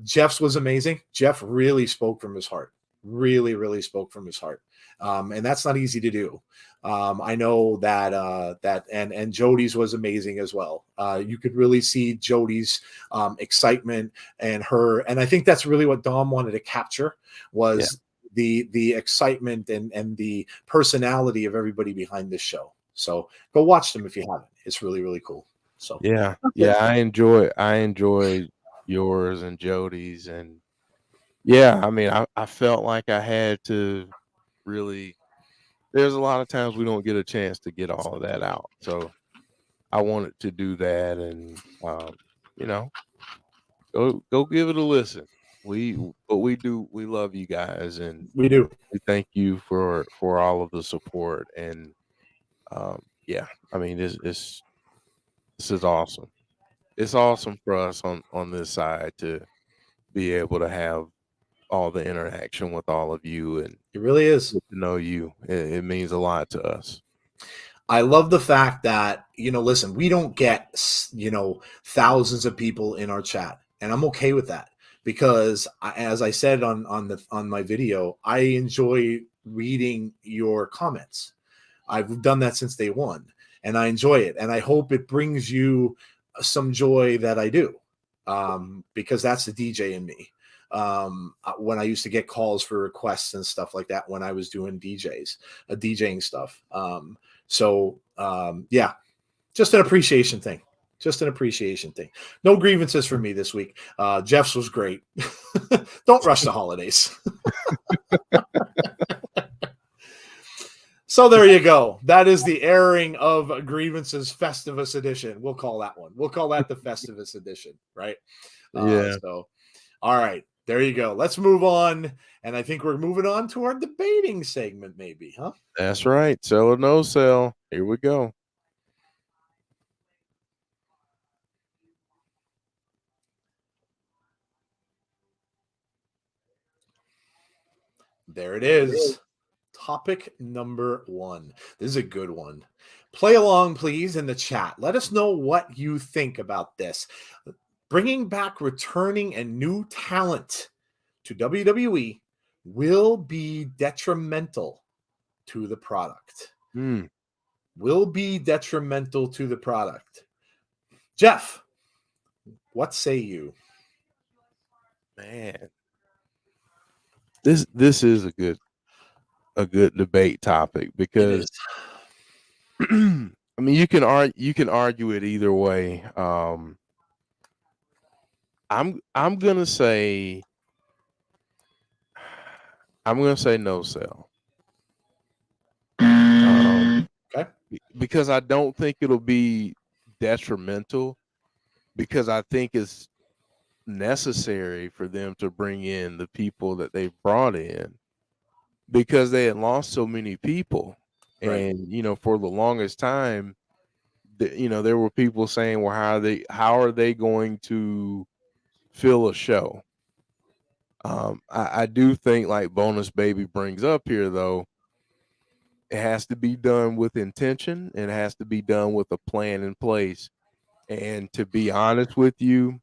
[SPEAKER 2] Jeff's was amazing. Jeff really spoke from his heart. Really, really spoke from his heart. And that's not easy to do. I know that and Jody's was amazing as well. You could really see Jody's excitement and I think that's really what Dom wanted to capture was the excitement and the personality of everybody behind this show. So go watch them if you haven't. It's really, really cool. So
[SPEAKER 1] yeah, I enjoy yours and Jody's, and yeah, I mean, I felt like I had to really. There's a lot of times we don't get a chance to get all of that out, so I wanted to do that, and you know, go give it a listen. We we love you guys, and
[SPEAKER 2] we do.
[SPEAKER 1] we thank you for all of the support, and yeah, I mean, this is awesome. It's awesome for us on this side to be able to have all the interaction with all of you and
[SPEAKER 2] It really is.
[SPEAKER 1] get to know you. It means a lot to us.
[SPEAKER 2] I love the fact that, you know, listen, we don't get, you know, thousands of people in our chat, and I'm okay with that, because as I said on my video, I enjoy reading your comments. I've done that since day one, and I enjoy it, and I hope it brings you some joy that I do, because that's the DJ in me. When I used to get calls for requests and stuff like that when I was doing DJing stuff. Yeah, just an appreciation thing. Just an appreciation thing. No grievances for me this week. Jeff's was great. Don't rush the holidays. So there you go. That is the airing of Grievances Festivus edition. We'll call that one. We'll call that the Festivus edition, right?
[SPEAKER 1] Yeah.
[SPEAKER 2] So, all right. There you go. Let's move on. And I think we're moving on to our debating segment, maybe, huh?
[SPEAKER 1] That's right. Sell or no sell. Here we go.
[SPEAKER 2] There it is. Topic number 1. This is a good one. Play along, please, in the chat. Let us know what you think about this. Bringing back returning and new talent to WWE will be detrimental to the product. Will be detrimental to the product. Jeff, what say you?
[SPEAKER 1] Man, this is a good debate topic, because I mean, you can argue it either way. I'm gonna say no sell.
[SPEAKER 2] Okay.
[SPEAKER 1] Because I don't think it'll be detrimental, because I think it's necessary for them to bring in the people that they've brought in, because they had lost so many people.
[SPEAKER 2] Right.
[SPEAKER 1] And you know, for the longest time, you know, there were people saying, well, how are they going to fill a show? I do think, like Bonus Baby brings up here, though, it has to be done with intention. It has to be done with a plan in place. And to be honest with you,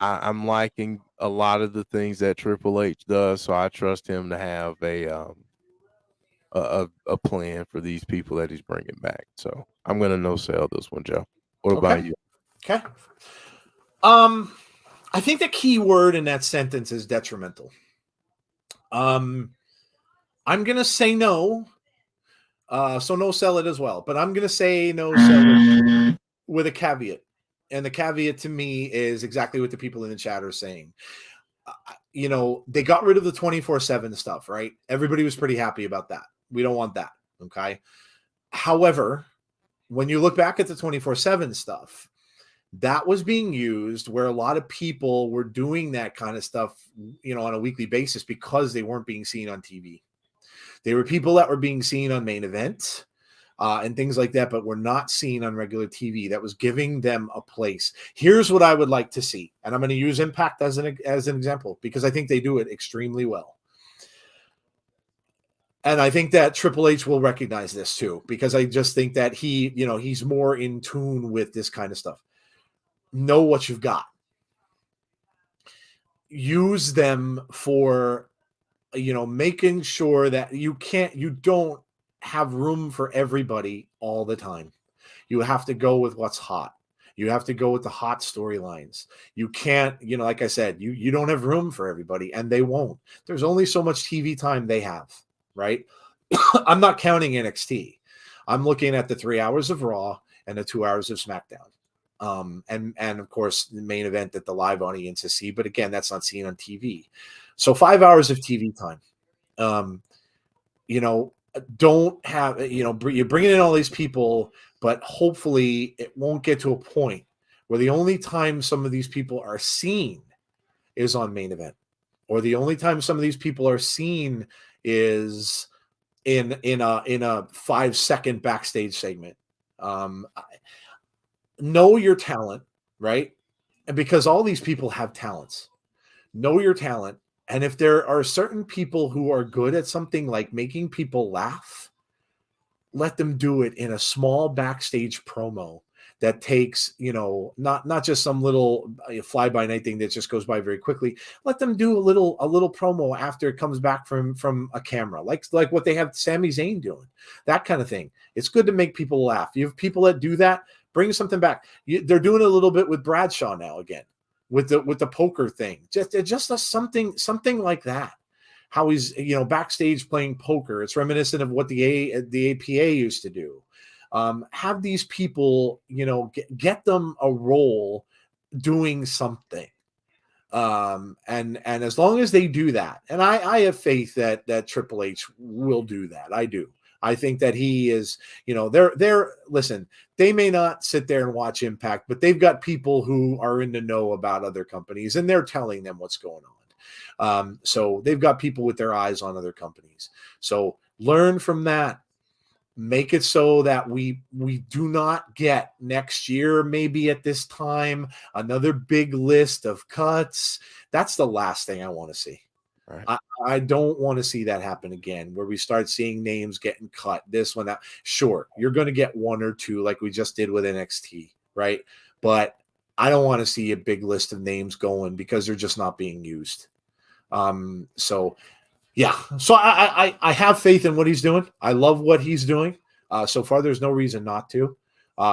[SPEAKER 1] I'm liking a lot of the things that Triple H does, so I trust him to have a plan for these people that he's bringing back. So I'm gonna no sell this one, Joe. What
[SPEAKER 2] Okay.
[SPEAKER 1] about you?
[SPEAKER 2] Okay. I think the key word in that sentence is detrimental. I'm gonna say no. So no sell it as well, but I'm gonna say no sell it with a caveat. And the caveat to me is exactly what the people in the chat are saying. They got rid of the 24/7 stuff, right? Everybody was pretty happy about that. We don't want that. Okay. However, when you look back at the 24/7 stuff, that was being used where a lot of people were doing that kind of stuff, on a weekly basis because they weren't being seen on TV. They were people that were being seen on main event and things like that, but were not seen on regular TV. That was giving them a place. Here's what I would like to see, and I'm going to use Impact as an example because I think they do it extremely well. And I think that Triple H will recognize this too, because I just think that he's more in tune with this kind of stuff. Know what you've got. Use them for, making sure that you don't have room for everybody all the time. You have to go with what's hot. You have to go with the hot storylines. You can't, like I said, you don't have room for everybody, and they won't. There's only so much TV time they have, right? I'm not counting NXT. I'm looking at the 3 hours of Raw and the 2 hours of SmackDown. And of course the main event that the live audiences see, but again, that's not seen on TV. So 5 hours of TV time. Don't have, you're bringing in all these people, but hopefully it won't get to a point where the only time some of these people are seen is on main event, or the only time some of these people are seen is in a 5-second backstage segment. Know your talent, right? And because all these people have talents, know your talent. And if there are certain people who are good at something like making people laugh, let them do it in a small backstage promo that takes, not just some little fly by night thing that just goes by very quickly. Let them do a little promo after it comes back from a camera, like what they have Sami Zayn doing, that kind of thing. It's good to make people laugh. You have people that do that. Bring something back. They're doing a little bit with Bradshaw now again, with the poker thing. Just something like that. How he's backstage playing poker. It's reminiscent of what the APA used to do. Have these people get them a role doing something. And as long as they do that, and I have faith that Triple H will do that. I do. I think that he is, listen, they may not sit there and watch Impact, but they've got people who are in the know about other companies and they're telling them what's going on. So they've got people with their eyes on other companies. So learn from that. Make it so that we do not get next year, maybe at this time, another big list of cuts. That's the last thing I want to see.
[SPEAKER 1] Right.
[SPEAKER 2] I don't want to see that happen again, where we start seeing names getting cut, this one, that. Sure, you're going to get one or two like we just did with NXT, right? But I don't want to see a big list of names going because they're just not being used. So I have faith in what he's doing. I love what he's doing. So far, there's no reason not to.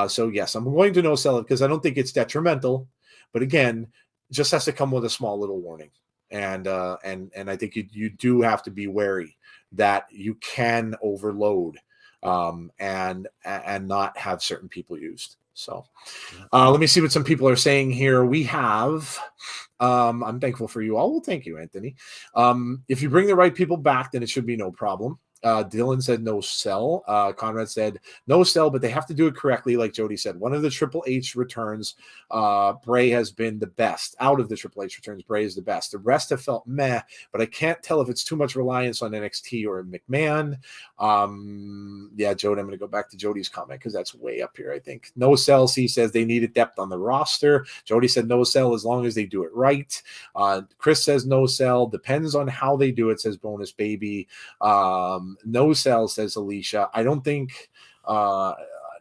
[SPEAKER 2] So yes, I'm going to no sell it because I don't think it's detrimental. But again, just has to come with a small little warning. And I think you do have to be wary that you can overload and not have certain people used. So let me see what some people are saying here. We have, I'm thankful for you all. Well, thank you, Anthony. If you bring the right people back, then it should be no problem. Dylan said no sell. Conrad said no sell, but they have to do it correctly. Like Jody said, one of the Triple H returns, Bray has been the best. Out of the Triple H returns, Bray is the best. The rest have felt meh, but I can't tell if it's too much reliance on NXT or McMahon. Jody, I'm going to go back to Jody's comment because that's way up here, I think. No sell, C says they needed depth on the roster. Jody said no sell as long as they do it right. Chris says no sell. Depends on how they do it, says Bonus Baby. No sell, says Alicia. I don't think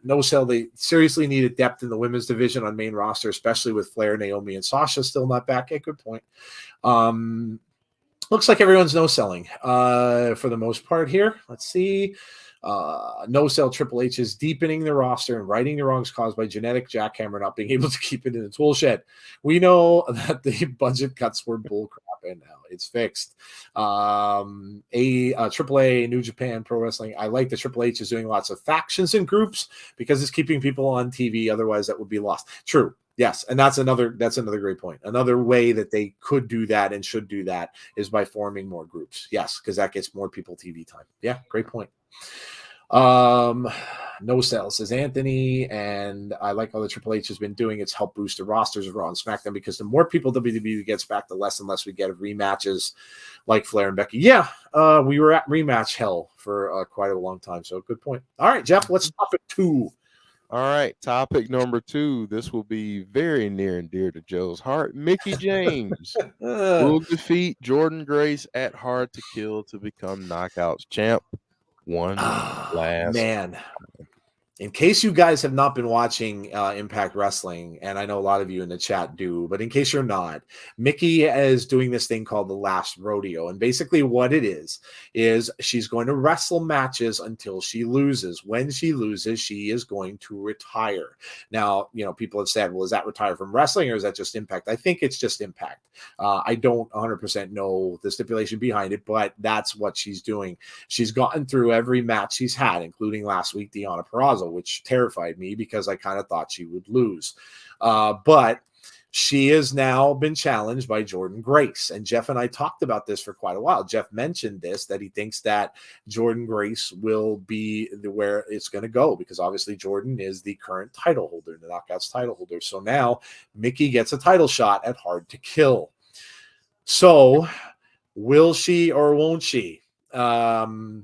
[SPEAKER 2] no sell. They seriously needed depth in the women's division on main roster, especially with Flair, Naomi, and Sasha still not back. Good point. Looks like everyone's no selling for the most part here. Let's see. No sell. Triple H is deepening the roster and righting the wrongs caused by genetic jackhammer not being able to keep it in the tool shed. We know that the budget cuts were bullcrap, and now it's fixed. AAA, New Japan Pro Wrestling. I like that Triple H is doing lots of factions and groups because it's keeping people on TV. Otherwise, that would be lost. True. Yes, and that's another great point. Another way that they could do that and should do that is by forming more groups. Yes, because that gets more people TV time. Yeah, great point. No sell, says Anthony, and I like how the Triple H has been doing. It's helped boost the rosters of Raw and SmackDown because the more people WWE gets back, the less and less we get of rematches like Flair and Becky. Yeah, we were at rematch hell for quite a long time, so good point. All right, Jeff, let's topic 2.
[SPEAKER 1] All right, topic number 2. This will be very near and dear to Joe's heart. Mickie James will defeat Jordynne Grace at Hard to Kill to become Knockouts champ. One last
[SPEAKER 2] man. In case you guys have not been watching Impact Wrestling, and I know a lot of you in the chat do, but in case you're not, Mickie is doing this thing called the Last Rodeo. And basically what it is she's going to wrestle matches until she loses. When she loses, she is going to retire. Now, people have said, well, is that retire from wrestling or is that just Impact? I think it's just Impact. I don't 100% know the stipulation behind it, but that's what she's doing. She's gotten through every match she's had, including last week, Deonna Purrazzo, which terrified me because I kind of thought she would lose. But she has now been challenged by Jordynne Grace. And Jeff and I talked about this for quite a while. Jeff mentioned this, that he thinks that Jordynne Grace will be where it's going to go because obviously Jordynne is the current title holder, the Knockouts title holder. So now Mickie gets a title shot at Hard to Kill. So will she or won't she? Man,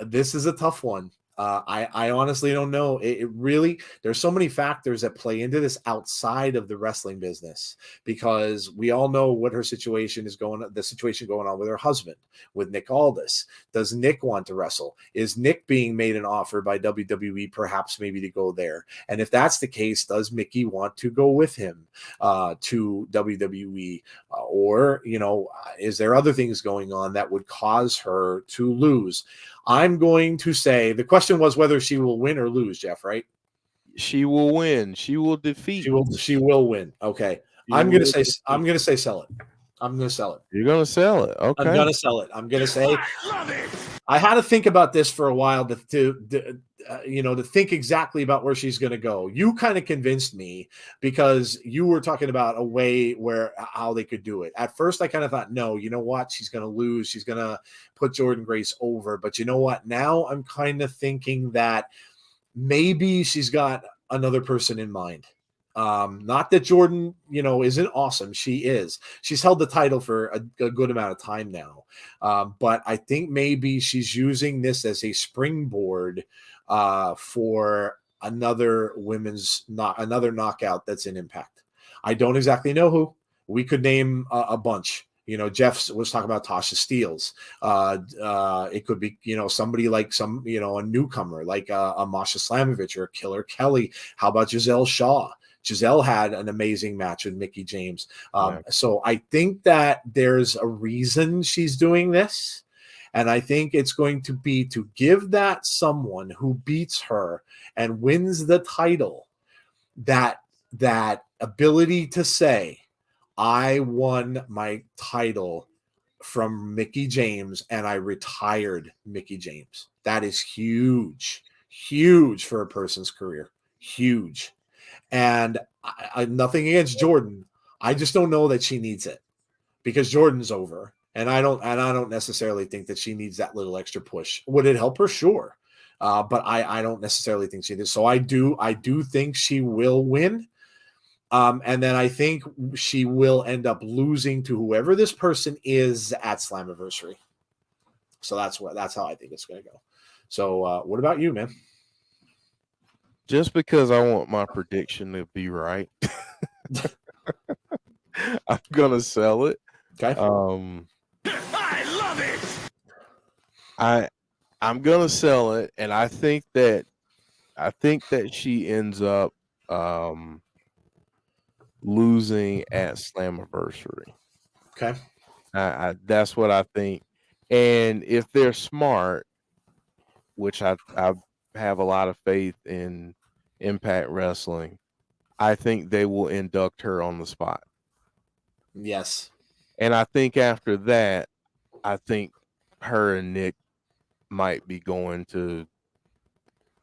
[SPEAKER 2] this is a tough one. I honestly don't know. It really, there's so many factors that play into this outside of the wrestling business because we all know what her situation is the situation going on with her husband, with Nick Aldis. Does Nick want to wrestle? Is Nick being made an offer by WWE perhaps maybe to go there? And if that's the case, does Mickie want to go with him to WWE? Or, is there other things going on that would cause her to lose? I'm going to say the question was whether she will win or lose, Jeff, right?
[SPEAKER 1] She will win. She will defeat.
[SPEAKER 2] She will win. Okay. I'm going to say sell it. I'm going to sell it.
[SPEAKER 1] You're going to sell it. Okay.
[SPEAKER 2] I'm going to sell it. I'm going to say I had to think about this for a while to think exactly about where she's going to go. You kind of convinced me because you were talking about a way how they could do it. At first, I kind of thought, no, you know what? She's going to lose. She's going to put Jordynne Grace over. But you know what? Now I'm kind of thinking that maybe she's got another person in mind. Not that Jordynne, isn't awesome. She is. She's held the title for a good amount of time now. But I think maybe she's using this as a springboard for another knockout that's in Impact. I don't exactly know who. We could name a bunch. Jeff was talking about Tasha Steelz. It could be, somebody like a newcomer like a Masha Slamovich or a Killer Kelly. How about Giselle Shaw? Giselle had an amazing match with Mickie James. So I think that there's a reason she's doing this. And I think it's going to be to give that someone who beats her and wins the title that ability to say, I won my title from Mickie James and I retired Mickie James. That is huge for a person's career. Huge. And I nothing against Jordynne. I just don't know that she needs it because Jordynne's over. And I don't necessarily think that she needs that little extra push. Would it help her? Sure. But I don't necessarily think she does. So I do think she will win. And then I think she will end up losing to whoever this person is at Slammiversary. So that's how I think it's going to go. So what about you, man?
[SPEAKER 1] Just because I want my prediction to be right, I'm going to sell it.
[SPEAKER 2] Okay.
[SPEAKER 3] I love it.
[SPEAKER 1] I'm gonna sell it, and I think that she ends up um losing at Slammiversary.
[SPEAKER 2] Okay.
[SPEAKER 1] I that's what I think. And if they're smart, which I have a lot of faith in Impact Wrestling, I think they will induct her on the spot.
[SPEAKER 2] Yes.
[SPEAKER 1] And I think after that, I think her and Nick might be going to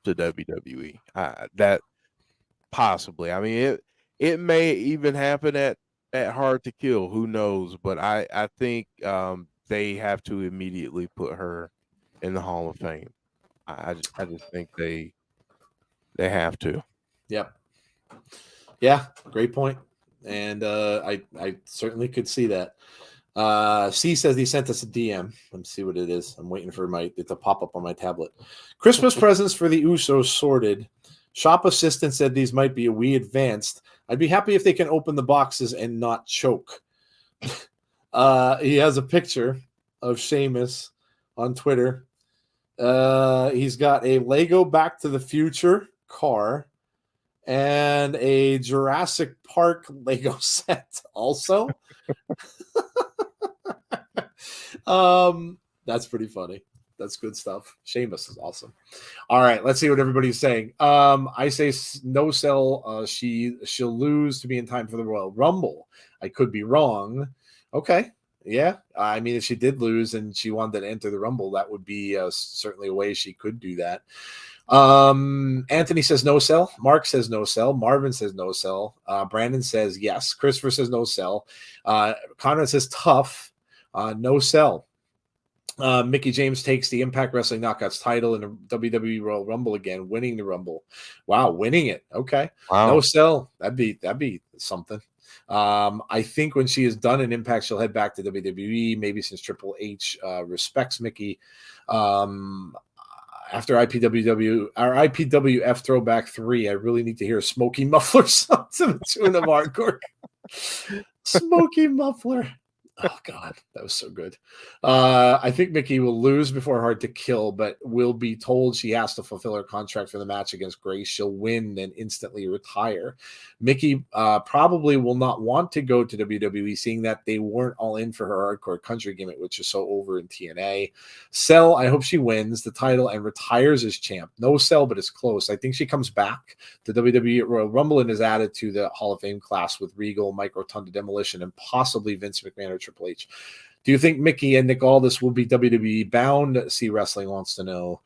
[SPEAKER 1] WWE. That possibly. I mean, it may even happen at Hard to Kill. Who knows? But I think they have to immediately put her in the Hall of Fame. I just think they have to.
[SPEAKER 2] Yep. Yeah. Great point. And I certainly could see that. C says he sent us a DM. Let's see what it is. I'm waiting for it to pop up on my tablet. Christmas presents for the Usos sorted. Shop assistant said these might be a wee advanced. I'd be happy if they can open the boxes and not choke. He has a picture of Sheamus on Twitter. He's got a Lego Back to the Future car and a Jurassic Park Lego set also. That's pretty funny. That's good stuff. Sheamus is awesome. All right, let's see what everybody's saying. I say no sell. She'll lose to be in time for the Royal Rumble. I could be wrong. Okay, yeah. I mean, if she did lose and she wanted to enter the Rumble, that would be certainly a way she could do that. Anthony says no sell. Mark says no sell. Marvin says no sell. Brandon says yes. Christopher says no sell. Conrad says tough. No sell. Mickey James takes the Impact Wrestling Knockouts title in the WWE Royal Rumble again, winning the Rumble. Wow, winning it. Okay.
[SPEAKER 1] Wow.
[SPEAKER 2] No sell. That'd be something. I think when she is done in Impact, she'll head back to WWE, maybe since Triple H respects Mickey. After IPWF Throwback 3, I really need to hear a Smoky Muffler song to the tune of Hardcore. Smoky Muffler. Oh God, that was so good. I think Mickey will lose before Hard to Kill, but will be told she has to fulfill her contract for the match against Grace. She'll win and instantly retire. Mickey probably will not want to go to WWE, seeing that they weren't all in for her Hardcore Country gimmick, which is so over in TNA. Sell, I hope she wins the title and retires as champ. No sell, but it's close. I think she comes back to WWE at Royal Rumble and is added to the Hall of Fame class with Regal, Mike Rotunda, Demolition, and possibly Vince McMahon or Triple H. Do you think Mickey and Nick Aldis will be WWE bound? See Wrestling wants to know.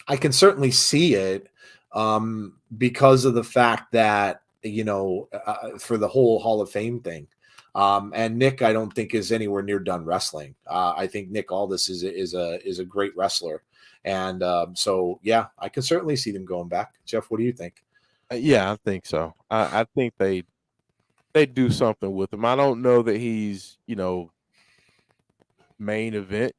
[SPEAKER 2] I can certainly see it because of the fact that, for the whole Hall of Fame thing. And Nick, I don't think is anywhere near done wrestling. I think Nick Aldis is a great wrestler. And so, yeah, I can certainly see them going back. Jeff, what do you think?
[SPEAKER 1] Yeah, I think so. I think they do something with him. I don't know that he's, main event,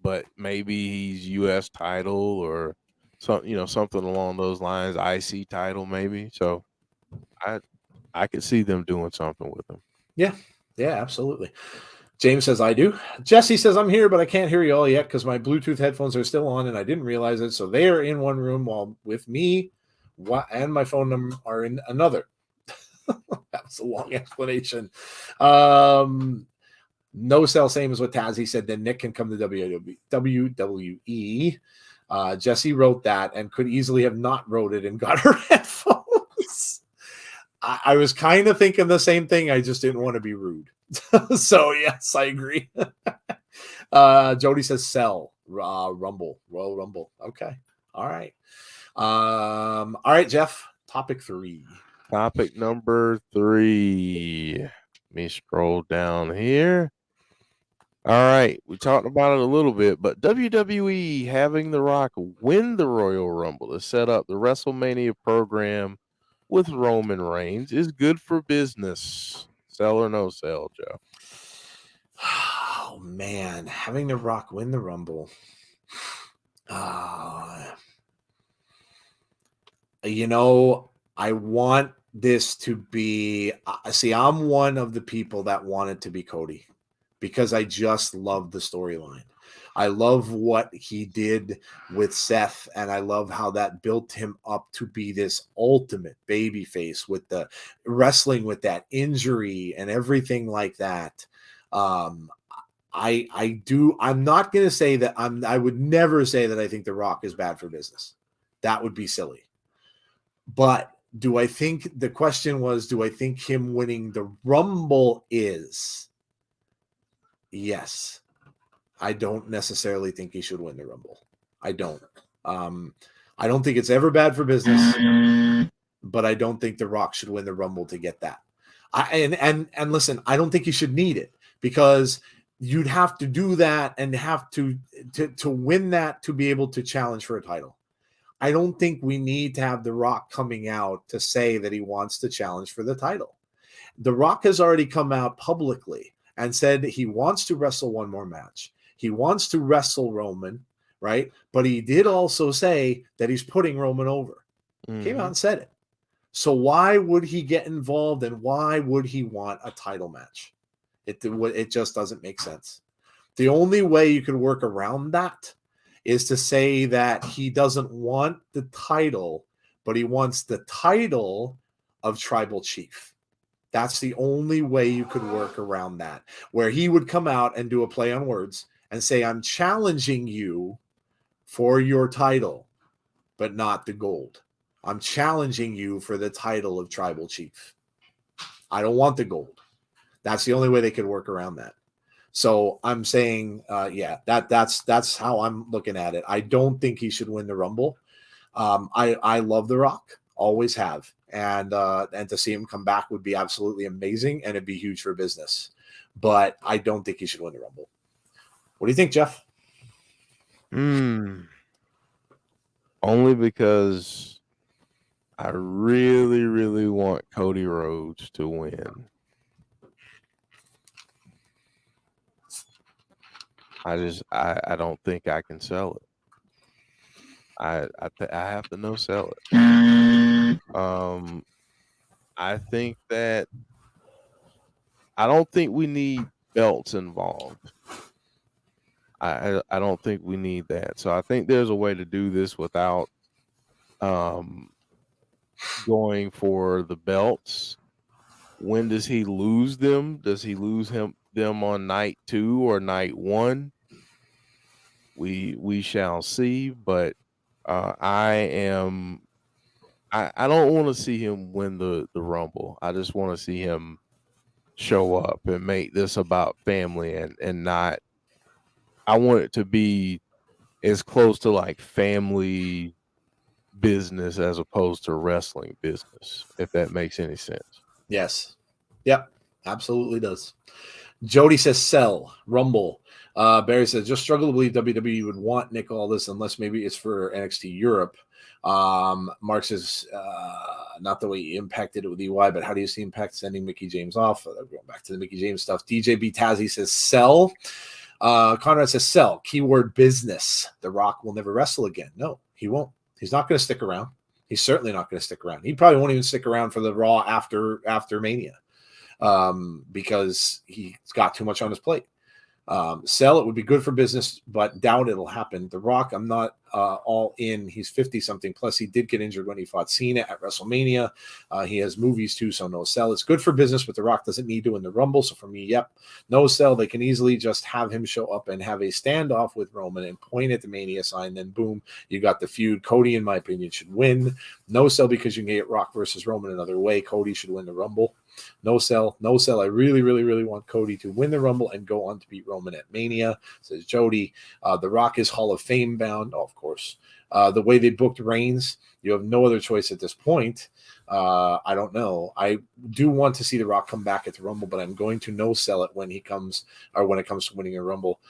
[SPEAKER 1] but maybe he's US title or something along those lines, IC title maybe. So I could see them doing something with him.
[SPEAKER 2] Yeah, absolutely. James says, I do. Jesse says, I'm here, but I can't hear you all yet because my Bluetooth headphones are still on and I didn't realize it. So they are in one room while with me and my phone number are in another. That was a long explanation. No sell, same as what Tazzy said. Then Nick can come to WWE. Jesse wrote that and could easily have not wrote it and got her headphones. I was kind of thinking the same thing. I just didn't want to be rude. So, yes, I agree. Jody says sell. Rumble. Royal Rumble. Okay. All right. All right, Jeff. Topic 3.
[SPEAKER 1] Topic number 3. Let me scroll down here. All right, we talked about it a little bit, but WWE having The Rock win the Royal Rumble to set up the WrestleMania program with Roman Reigns is good for business. Sell or no sell, Joe?
[SPEAKER 2] Oh, man. Having The Rock win the Rumble. I want this to be. See, I'm one of the people that want it to be Cody. because I just love the storyline. I love what he did with Seth, and I love how that built him up to be this ultimate babyface with the wrestling with that injury and everything like that. I'm not going to say that I would never say that I think The Rock is bad for business. That would be silly. But do I think the question was, do I think him winning the Rumble is? Yes. I don't necessarily think he should win the Rumble. I don't. I don't think it's ever bad for business, but I don't think The Rock should win the Rumble to get that. And listen, I don't think he should need it, because you'd have to do that and have to win that to be able to challenge for a title. I don't think we need to have The Rock coming out to say that he wants to challenge for the title. The Rock has already come out publicly and said he wants to wrestle one more match. He wants to wrestle Roman, right? But he did also say that he's putting Roman over. Came out and said it. So why would he get involved, and why would he want a title match? It just doesn't make sense. The only way you could work around that is to say that he doesn't want the title, but he wants the title of Tribal Chief. That's the only way you could work around that, where he would come out and do a play on words and say, I'm challenging you for your title, but not the gold. I'm challenging you for the title of Tribal Chief. I don't want the gold. That's the only way they could work around that. So I'm saying, that's how I'm looking at it. I don't think he should win the Rumble. I love The Rock, always have, and to see him come back would be absolutely amazing, and it'd be huge for business. But I don't think he should win the Rumble. What do you think, Jeff?
[SPEAKER 1] Only because I really, really want Cody Rhodes to win. I don't think I can sell it. I have to no sell it. I think that I don't think we need belts involved. I don't think we need that. So I think there's a way to do this without going for the belts. When does he lose them? Does he lose them on night 2 or night 1? We shall see. But I don't want to see him win the Rumble. I just want to see him show up and make this about family and not. I want it to be as close to like family business as opposed to wrestling business, if that makes any sense.
[SPEAKER 2] Yes. Yep. Absolutely does. Jody says sell Rumble. Barry says just struggle to believe WWE would want Nick Aldis unless maybe it's for NXT Europe. Mark says not the way he impacted it with EY, but how do you see Impact sending Mickey James off? Going back to the Mickey James stuff. DJ B Tazzy says sell. Conrad says sell. Keyword business. The Rock will never wrestle again. No, he won't. He's not going to stick around. He's certainly not going to stick around. He probably won't even stick around for the Raw after Mania, because he's got too much on his plate. Sell it would be good for business, but doubt it'll happen. The Rock, I'm not all in. He's 50-something. Plus, he did get injured when he fought Cena at WrestleMania. He has movies, too, so no sell. It's good for business, but The Rock doesn't need to win the Rumble. So for me, yep, no sell. They can easily just have him show up and have a standoff with Roman and point at the Mania sign. Then, boom, you got the feud. Cody, in my opinion, should win. No sell because you can get Rock versus Roman another way. Cody should win the Rumble. No sell. I really, really, really want Cody to win the Rumble and go on to beat Roman at Mania, says Jody. The Rock is Hall of Fame bound, of course. The way they booked Reigns, you have no other choice at this point. I don't know. I do want to see The Rock come back at the Rumble, but I'm going to no sell it when it comes to winning a Rumble.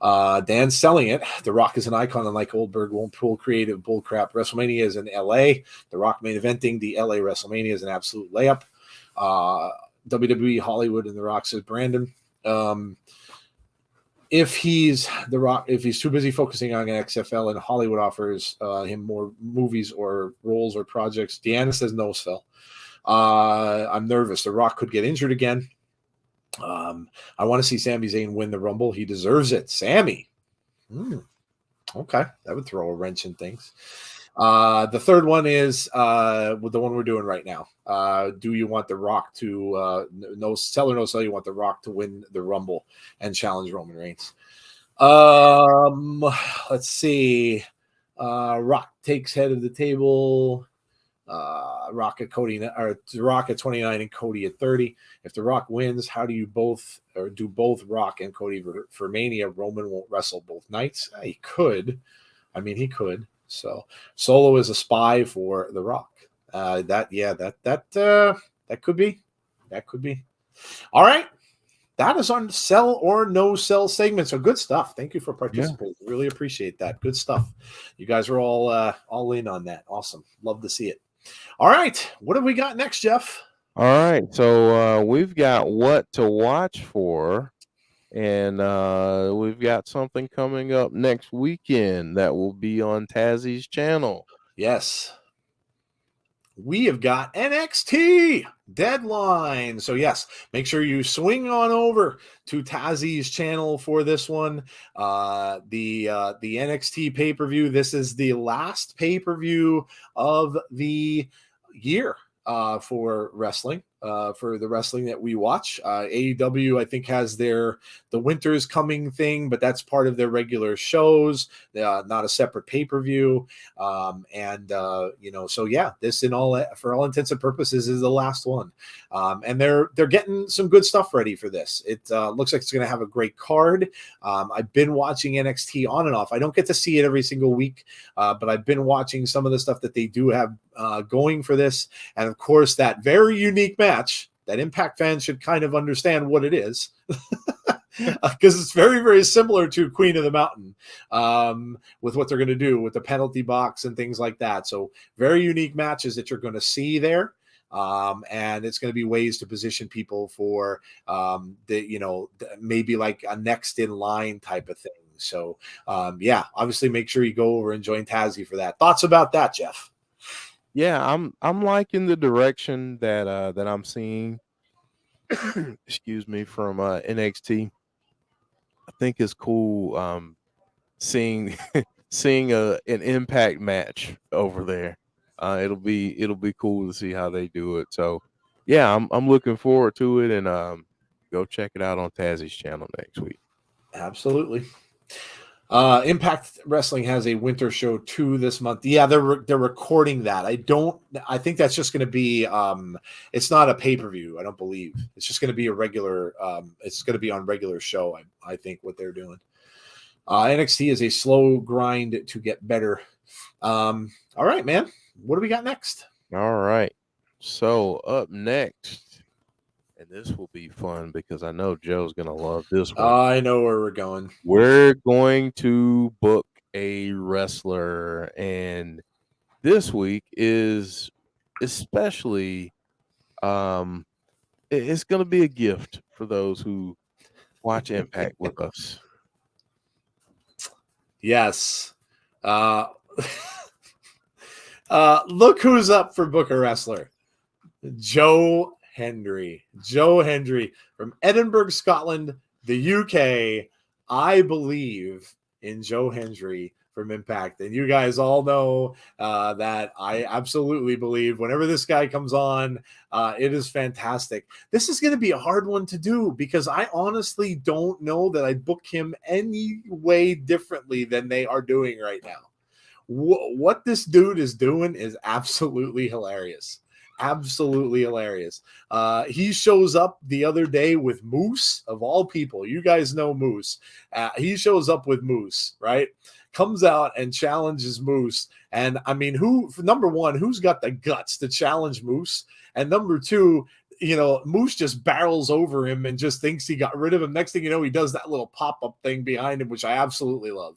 [SPEAKER 2] Dan's selling it. The Rock is an icon, and like Goldberg won't pull creative bullcrap. WrestleMania is in LA. The Rock main eventing the LA WrestleMania is an absolute layup. WWE, Hollywood, and The Rock, says Brandon. If he's The Rock, if he's too busy focusing on XFL and Hollywood offers him more movies or roles or projects, Deanna says no sell. I'm nervous. The Rock could get injured again. I want to see Sami Zayn win the Rumble. He deserves it. Sammy. Okay, that would throw a wrench in things. The third one is with the one we're doing right now. Do you want The Rock to no sell or no sell? You want The Rock to win the Rumble and challenge Roman Reigns? Let's see. Rock takes head of the table. Rock at Cody or The Rock at 29 and Cody at 30. If The Rock wins, how do you both or do both Rock and Cody for Mania? Roman won't wrestle both nights. He could. I mean, he could. So Solo is a spy for The Rock. That could be. That could be. All right. That is on sell or no sell segment. So good stuff. Thank you for participating. Yeah. Really appreciate that. Good stuff. You guys are all in on that. Awesome. Love to see it. All right. What have we got next, Jeff?
[SPEAKER 1] All right. So we've got what to watch for. And we've got something coming up next weekend that will be on Tazzy's channel.
[SPEAKER 2] Yes. We have got NXT Deadline. So, yes, make sure you swing on over to Tazzy's channel for this one. The NXT pay-per-view. This is the last pay-per-view of the year for wrestling. For the wrestling that we watch. AEW, I think, has the winter's coming thing, but that's part of their regular shows, not a separate pay-per-view. So yeah, this for all intents and purposes is the last one. And they're getting some good stuff ready for this. It looks like it's going to have a great card. I've been watching NXT on and off. I don't get to see it every single week, but I've been watching some of the stuff that they do have going for this. And of course, that very unique match that Impact fans should kind of understand what it is, because it's very, very similar to Queen of the Mountain with what they're going to do with the penalty box and things like that. So very unique matches that you're going to see there. And it's going to be ways to position people for maybe like a next in line type of thing. So obviously make sure you go over and join Tazzy for that. Thoughts about that, Jeff?
[SPEAKER 1] Yeah, I'm liking the direction that I'm seeing. Excuse me, from NXT. I think it's cool seeing an Impact match over there. It'll be cool to see how they do it. So yeah, I'm looking forward to it, and go check it out on Tazzy's channel next week.
[SPEAKER 2] Absolutely. Impact Wrestling has a winter show 2 this month. Yeah, they're recording that. I think that's just going to be it's not a pay-per-view, I don't believe. It's just going to be a regular it's going to be on regular show, I think what they're doing. NXT is a slow grind to get better. All right, man. What do we got next?
[SPEAKER 1] All right. So up next, and this will be fun because I know Joe's going to love this one.
[SPEAKER 2] I know where we're going.
[SPEAKER 1] We're going to book a wrestler, and this week is especially it's going to be a gift for those who watch Impact with us.
[SPEAKER 2] Yes. Look who's up for book a wrestler. Joe Hendry from Edinburgh, Scotland, the UK. I believe in Joe Hendry from Impact, and you guys all know that I absolutely believe whenever this guy comes on, it is fantastic. This is going to be a hard one to do because I honestly don't know that I'd book him any way differently than they are doing right now. What this dude is doing is absolutely hilarious. Absolutely hilarious. He shows up the other day with Moose, of all people. You guys know Moose. He shows up with Moose, right? Comes out and challenges Moose. And I mean, number one, who's got the guts to challenge Moose? And number two, Moose just barrels over him and just thinks he got rid of him. Next thing you know, he does that little pop-up thing behind him, which I absolutely love.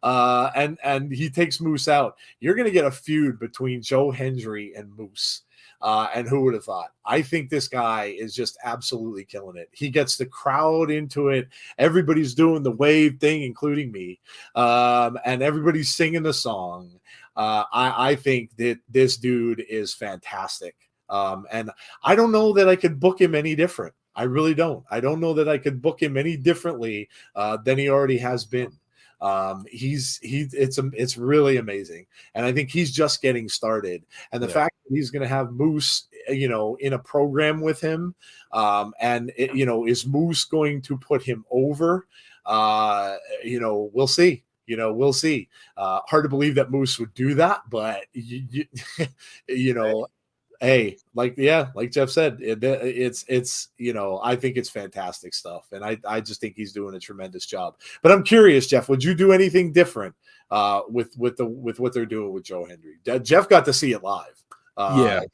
[SPEAKER 2] And he takes Moose out. You're going to get a feud between Joe Hendry and Moose. And who would have thought? I think this guy is just absolutely killing it. He gets the crowd into it. Everybody's doing the wave thing, including me. And everybody's singing the song. I think that this dude is fantastic. And I don't know that I could book him any different. I really don't. I don't know that I could book him any differently than he already has been. It's really amazing, and I think he's just getting started. And the fact that he's going to have Moose, in a program with him, is Moose going to put him over? We'll see. We'll see. Hard to believe that Moose would do that, but hey, like Jeff said, it's I think it's fantastic stuff, and I just think he's doing a tremendous job. But I'm curious, Jeff, would you do anything different with what they're doing with Joe Hendry? Jeff got to see it live. That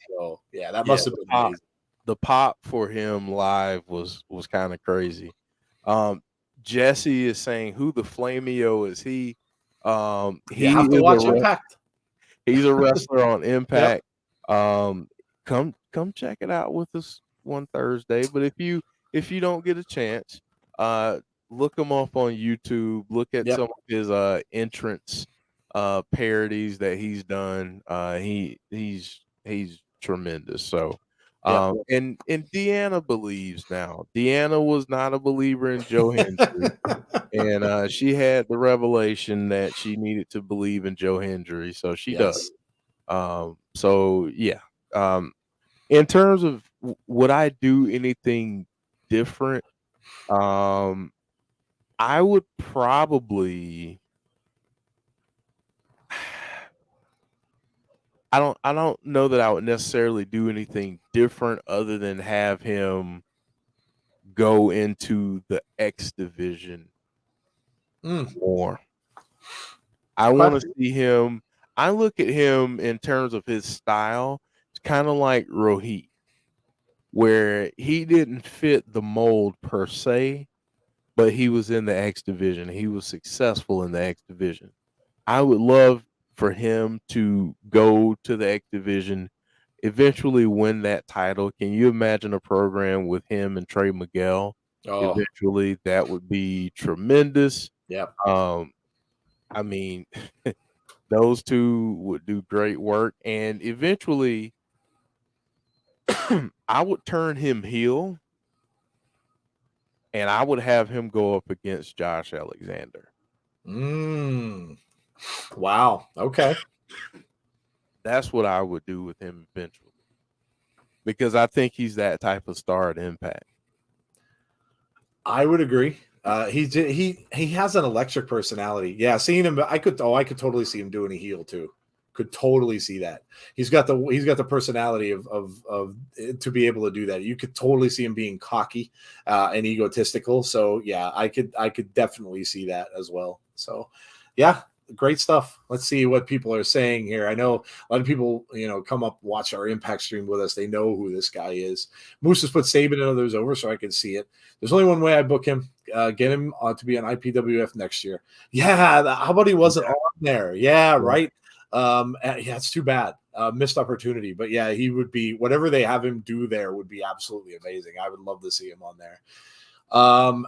[SPEAKER 2] must have been amazing.
[SPEAKER 1] The pop for him live was kind of crazy. Jesse is saying, who the Flameo is he?
[SPEAKER 2] You have to watch Impact.
[SPEAKER 1] He's a wrestler on Impact. Yep. Come check it out with us one Thursday. But if you don't get a chance, look him up on YouTube. Look at some of his entrance parodies that he's done. He's tremendous. So and Deanna believes now. Deanna was not a believer in Joe Hendry. And she had the revelation that she needed to believe in Joe Hendry. So she does. In terms of would I do anything different, I would probably I don't know that I would necessarily do anything different other than have him go into the X division more. I want to see him. I look at him in terms of his style. It's kind of like Rohit, where he didn't fit the mold per se, but he was in the X division. He was successful in the X division. I would love for him to go to the X division, eventually win that title. Can you imagine a program with him and Trey Miguel? Eventually, that would be tremendous.
[SPEAKER 2] Yeah.
[SPEAKER 1] I mean, those two would do great work, and eventually I would turn him heel, and I would have him go up against Josh Alexander.
[SPEAKER 2] Wow. Okay.
[SPEAKER 1] That's what I would do with him eventually, because I think he's that type of star at Impact.
[SPEAKER 2] I would agree. He has an electric personality. Yeah, seeing him, I could totally see him doing a heel too. Could totally see that. He's got the personality of to be able to do that. You could totally see him being cocky and egotistical. So yeah, I could definitely see that as well. So yeah, great stuff. Let's see what people are saying here. I know a lot of people, come up, watch our Impact stream with us. They know who this guy is. Moose has put Saban and others over so I can see it. There's only one way I book him. Get him to be on IPWF next year. Yeah, how about he wasn't on there? Yeah, right. It's too bad. Missed opportunity. But yeah, he would be, whatever they have him do there would be absolutely amazing. I would love to see him on there.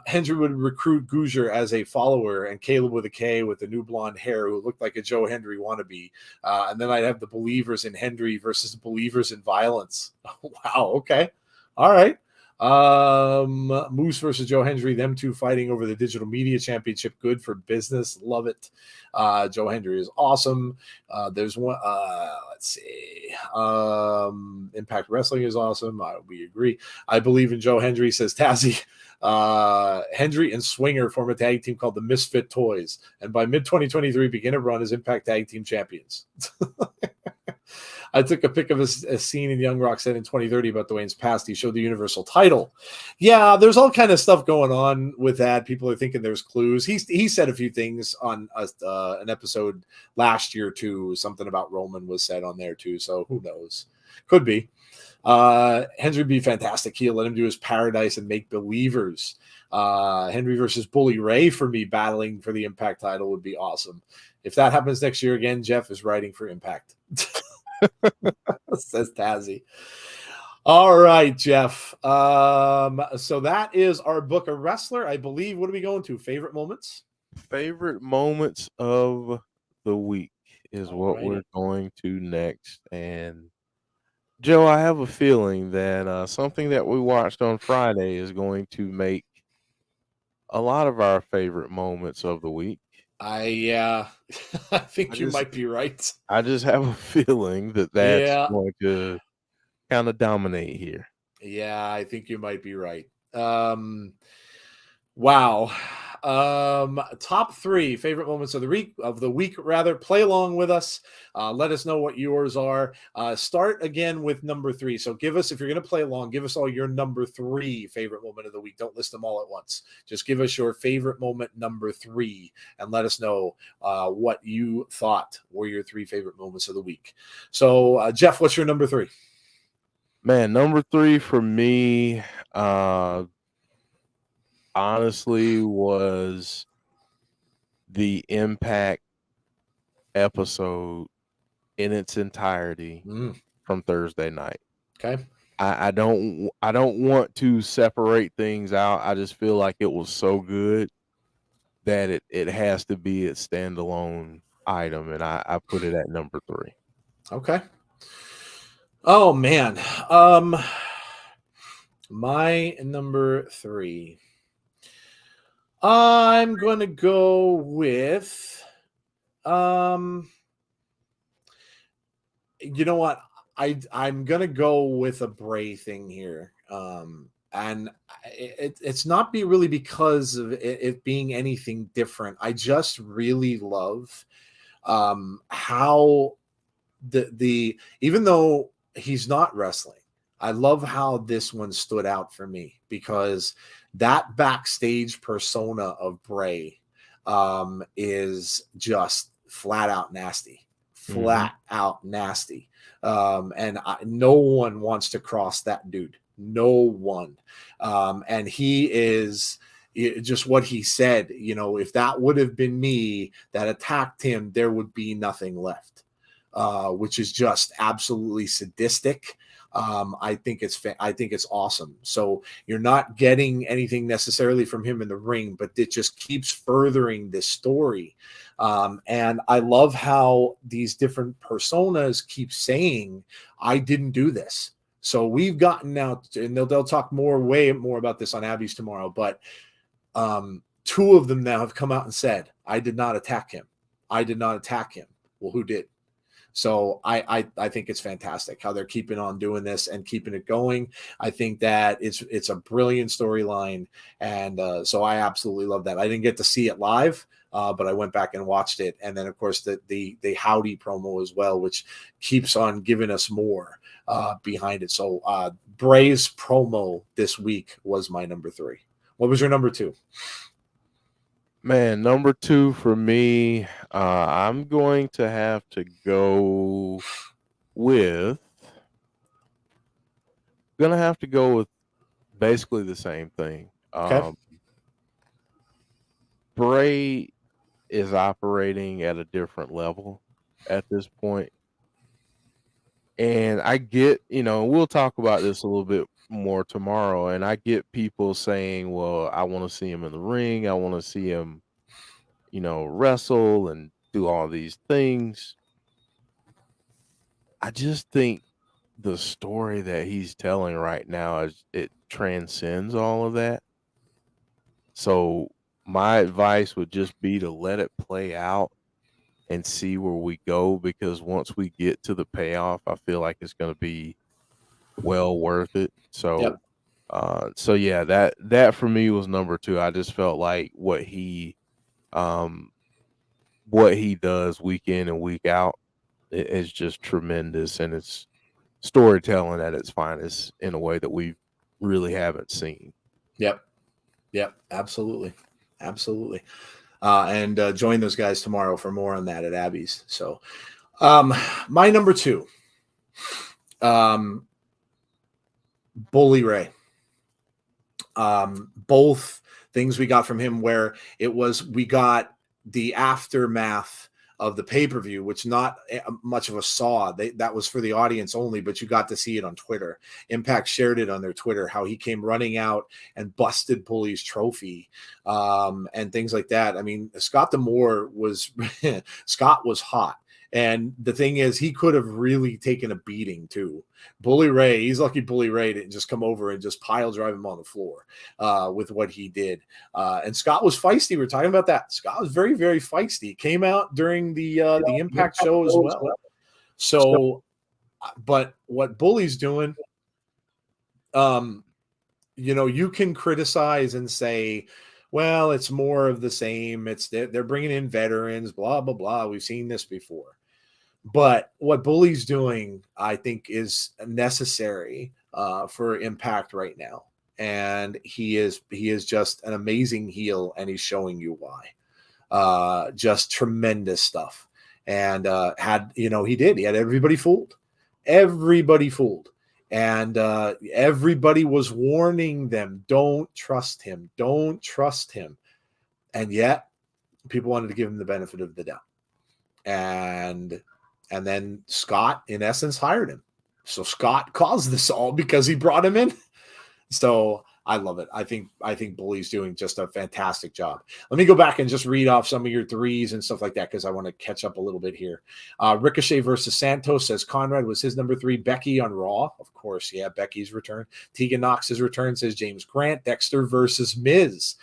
[SPEAKER 2] Hendry would recruit Gouger as a follower, and Caleb with a K with the new blonde hair who looked like a Joe Hendry wannabe. And then I'd have the believers in Hendry versus the believers in violence. Wow. Okay. All right. Moose versus Joe Hendry, them two fighting over the digital media championship. Good for business. Love it. Joe Hendry is awesome. There's one, let's see. Impact Wrestling is awesome. We agree. I believe in Joe Hendry, says Tazzy. Hendry and Swinger form a tag team called the Misfit Toys, and by mid-2023 begin a run as Impact Tag Team Champions. I took a pic of a scene in Young Rock said in 2030 about Dwayne's past. He showed the Universal title. Yeah, there's all kind of stuff going on with that. People are thinking there's clues. He said a few things on an episode last year too. Something about Roman was said on there too. So who knows? Could be. Hendry would be fantastic. He'll let him do his Paradise and Make Believers. Hendry versus Bully Ray for me battling for the Impact title would be awesome. If that happens next year again, Jeff is writing for Impact. Says Tazzy. All right, Jeff. So that is our book of wrestler, I believe. What are we going to? Favorite moments?
[SPEAKER 1] Favorite moments of the week is what we're going to next. And Joe, I have a feeling that something that we watched on Friday is going to make a lot of our favorite moments of the week.
[SPEAKER 2] I I
[SPEAKER 1] I
[SPEAKER 2] think you
[SPEAKER 1] just
[SPEAKER 2] might be right.
[SPEAKER 1] I just have a feeling that that's
[SPEAKER 2] Yeah,
[SPEAKER 1] going to kind of dominate here.
[SPEAKER 2] yeah, I think you might be right. Wow. Top three favorite moments of the week rather. Play along with us. Let us know what yours are. Start again with number three. So give us, if you're going to play along, give us all your number three favorite moment of the week. Don't list them all at once. Just give us your favorite moment number three and let us know what you thought were your three favorite moments of the week. So, Jeff, what's your number three?
[SPEAKER 1] Man, number 3 for me, uh, honestly, was the Impact episode in its entirety
[SPEAKER 2] Mm,
[SPEAKER 1] from Thursday night.
[SPEAKER 2] okay.
[SPEAKER 1] I don't want to separate things out. I just feel like it was so good that it has to be a standalone item, and I put it at number 3.
[SPEAKER 2] Okay. Oh man. Um my number three. I'm gonna go with um you know what? I'm gonna go with a Bray thing here. And it's not be really because of it being anything different. I just really love how the even though he's not wrestling, I love how this one stood out for me because that backstage persona of Bray is just flat out nasty,
[SPEAKER 1] Mhm.
[SPEAKER 2] flat out nasty. No one wants to cross that dude. No one. And he is just what he said. If that would have been me that attacked him, there would be nothing left. Which is just absolutely sadistic. I think it's awesome. So you're not getting anything necessarily from him in the ring, but it just keeps furthering this story. And I love how these different personas keep saying, "I didn't do this." So we've gotten now, and they'll talk way more about this on Abby's tomorrow. But two of them now have come out and said, "I did not attack him. I did not attack him." Well, who did? So I think it's fantastic how they're keeping on doing this and keeping it going. I think that it's a brilliant storyline, and so I absolutely love that. I didn't get to see it live, but I went back and watched it, and then of course the Howdy promo as well, which keeps on giving us more behind it. So Bray's promo this week was my number three. What was your number two?
[SPEAKER 1] Man, number 2 for me, I'm going to have to go with gonna have to go with basically the same thing.
[SPEAKER 2] Okay.
[SPEAKER 1] Bray is operating at a different level at this point. And I get, we'll talk about this a little bit more tomorrow. And I get people saying, well, I want to see him in the ring. I want to see him, wrestle and do all these things. I just think the story that he's telling right now it transcends all of that. So my advice would just be to let it play out and see where we go, because once we get to the payoff, I feel like it's going to be well worth it.
[SPEAKER 2] Yep.
[SPEAKER 1] So yeah, that for me was number 2. I just felt like um what he does week in and week out is just tremendous, and it's storytelling at its finest in a way that we really haven't seen.
[SPEAKER 2] Yep. Yep. Absolutely. Absolutely. And join those guys tomorrow for more on that at Abby's. So, my number two, Bully Ray. Both things we got from him, where we got the aftermath of the pay-per-view, which not much of us saw. That was for the audience only, but you got to see it on Twitter. Impact shared it on their Twitter, how he came running out and busted Bully's trophy, and things like that. I mean, Scott D'Amore was Scott was hot. And the thing is, he could have really taken a beating too. Bully Ray, he's lucky Bully Ray didn't just come over and just pile drive him on the floor with what he did. And Scott was feisty. We were talking about that. Scott was very, very feisty. Came out during the Impact show as well. So, but what Bully's doing, you can criticize and say, well, it's more of the same. They're bringing in veterans, blah, blah, blah. We've seen this before. But what Bully's doing, I think, is necessary for Impact right now. And he is just an amazing heel, and he's showing you why. Just tremendous stuff. And he had everybody fooled. Everybody fooled. And everybody was warning them, don't trust him. Don't trust him. And yet people wanted to give him the benefit of the doubt. And then Scott, in essence, hired him. So Scott caused this all because he brought him in. So I love it. I think Bully's doing just a fantastic job. Let me go back and just read off some of your threes and stuff like that, because I want to catch up a little bit here. Ricochet versus Santos says Conrad was his number 3. Becky on Raw. Of course, yeah, Becky's return. Tegan Knox's return, says James Grant. Dexter versus Miz.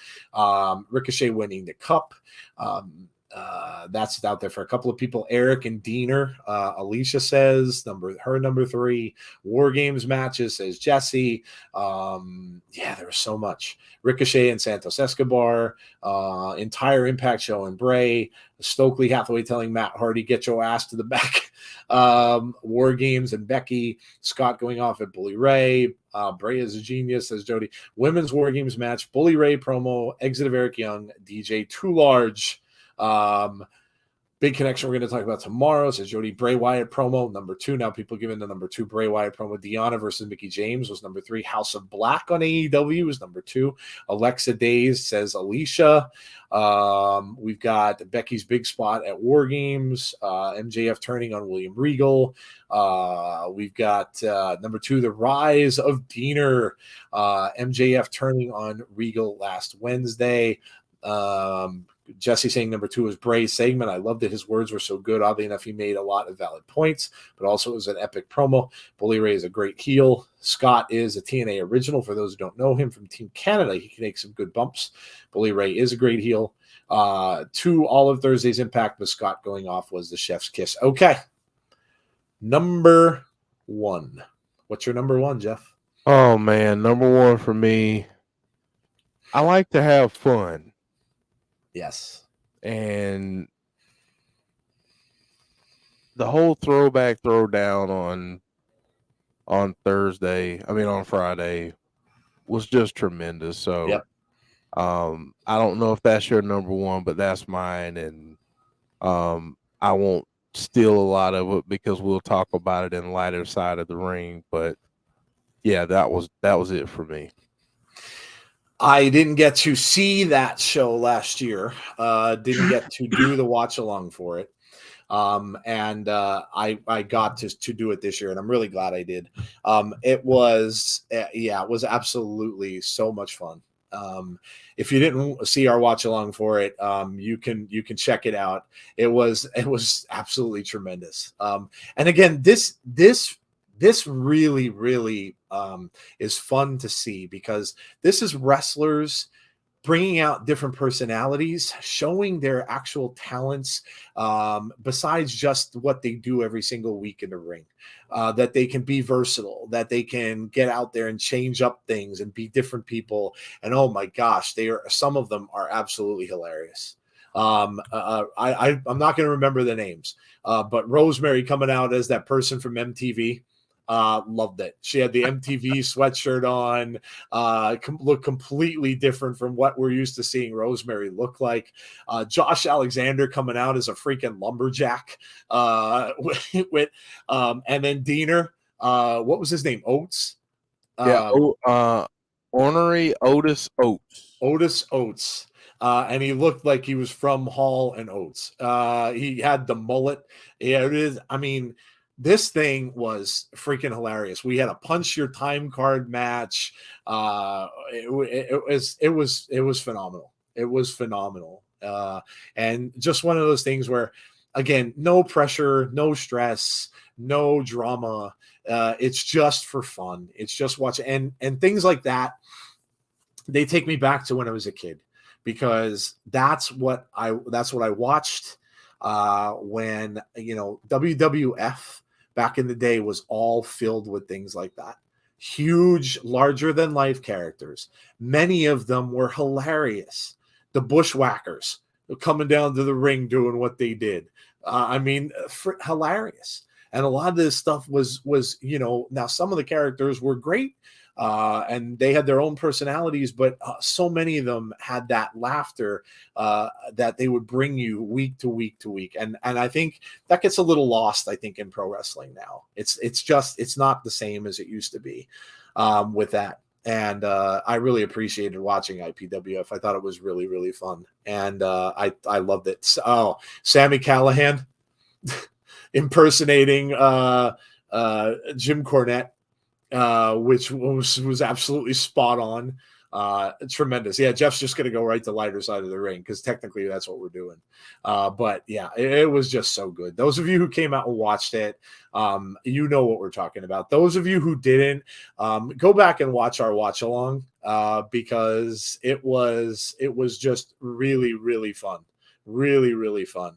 [SPEAKER 2] Ricochet winning the cup. That's out there for a couple of people. Eric and Diener. Alicia says her number 3. War Games matches, says Jesse. There was so much. Ricochet and Santos Escobar. Entire Impact show and Bray. Stokely Hathaway telling Matt Hardy, get your ass to the back. War Games and Becky. Scott going off at Bully Ray. Bray is a genius, says Jody. Women's War Games match. Bully Ray promo. Exit of Eric Young. DJ Too Large. Big connection we're going to talk about tomorrow, says Jody. Bray Wyatt promo, number 2. Now people giving the number 2 Bray Wyatt promo. Deanna versus Mickie James was number 3. House of Black on AEW was number 2. Alexa Days, says Alicia. We've got Becky's big spot at War Games. MJF turning on William Regal. We've got number 2, the rise of Diener. MJF turning on Regal last Wednesday. Jesse saying number 2 is Bray's segment. I loved that his words were so good. Oddly enough, he made a lot of valid points, but also it was an epic promo. Bully Ray is a great heel. Scott is a TNA original. For those who don't know him from Team Canada, he can make some good bumps. Bully Ray is a great heel. 2 all of Thursday's Impact with Scott going off was the chef's kiss. Okay. Number 1. What's your number 1, Jeff?
[SPEAKER 1] Oh, man. Number 1 for me, I like to have fun.
[SPEAKER 2] Yes.
[SPEAKER 1] And the whole throwback throwdown on Friday was just tremendous. So
[SPEAKER 2] yep.
[SPEAKER 1] I don't know if that's your number 1, but that's mine. And I won't steal a lot of it because we'll talk about it in the lighter side of the ring. But yeah, that was it for me.
[SPEAKER 2] I didn't get to see that show last year. Didn't get to do the watch along for it. And I got to do it this year, and I'm really glad I did. It was absolutely so much fun. If you didn't see our watch along for it, you can check it out. It was absolutely tremendous. And again, this really, really is fun to see, because this is wrestlers bringing out different personalities, showing their actual talents, besides just what they do every single week in the ring, that they can be versatile, that they can get out there and change up things and be different people. And oh my gosh, some of them are absolutely hilarious. I'm not going to remember the names, but Rosemary coming out as that person from MTV. Loved it. She had the MTV sweatshirt on, looked completely different from what we're used to seeing Rosemary look like. Josh Alexander coming out as a freaking lumberjack, and then Diener, what was his name? Oates.
[SPEAKER 1] Ornery Otis Oates.
[SPEAKER 2] Otis Oates. And he looked like he was from Hall and Oates. He had the mullet. Yeah, it is. I mean, this thing was freaking hilarious. We had a punch your time card match. It was phenomenal. It was phenomenal. And just one of those things where again, no pressure, no stress, no drama. It's just for fun. It's just watching and things like that. They take me back to when I was a kid because that's what I watched when WWF back in the day was all filled with things like that. Huge, larger than life characters. Many of them were hilarious. The Bushwhackers coming down to the ring doing what they did. Hilarious. And a lot of this stuff was now some of the characters were great. And they had their own personalities, but so many of them had that laughter that they would bring you week to week to week, and I think that gets a little lost. I think in pro wrestling now, it's not the same as it used to be with that. And I really appreciated watching IPWF. I thought it was really, really fun, and I loved it. Oh, Sammy Callahan impersonating Jim Cornette. Which was absolutely spot on. Tremendous. Yeah, Jeff's just going to go right to lighter side of the ring because technically that's what we're doing. But yeah, it was just so good. Those of you who came out and watched it, you know what we're talking about. Those of you who didn't, go back and watch our watch along because it was just really, really fun. Really, really fun.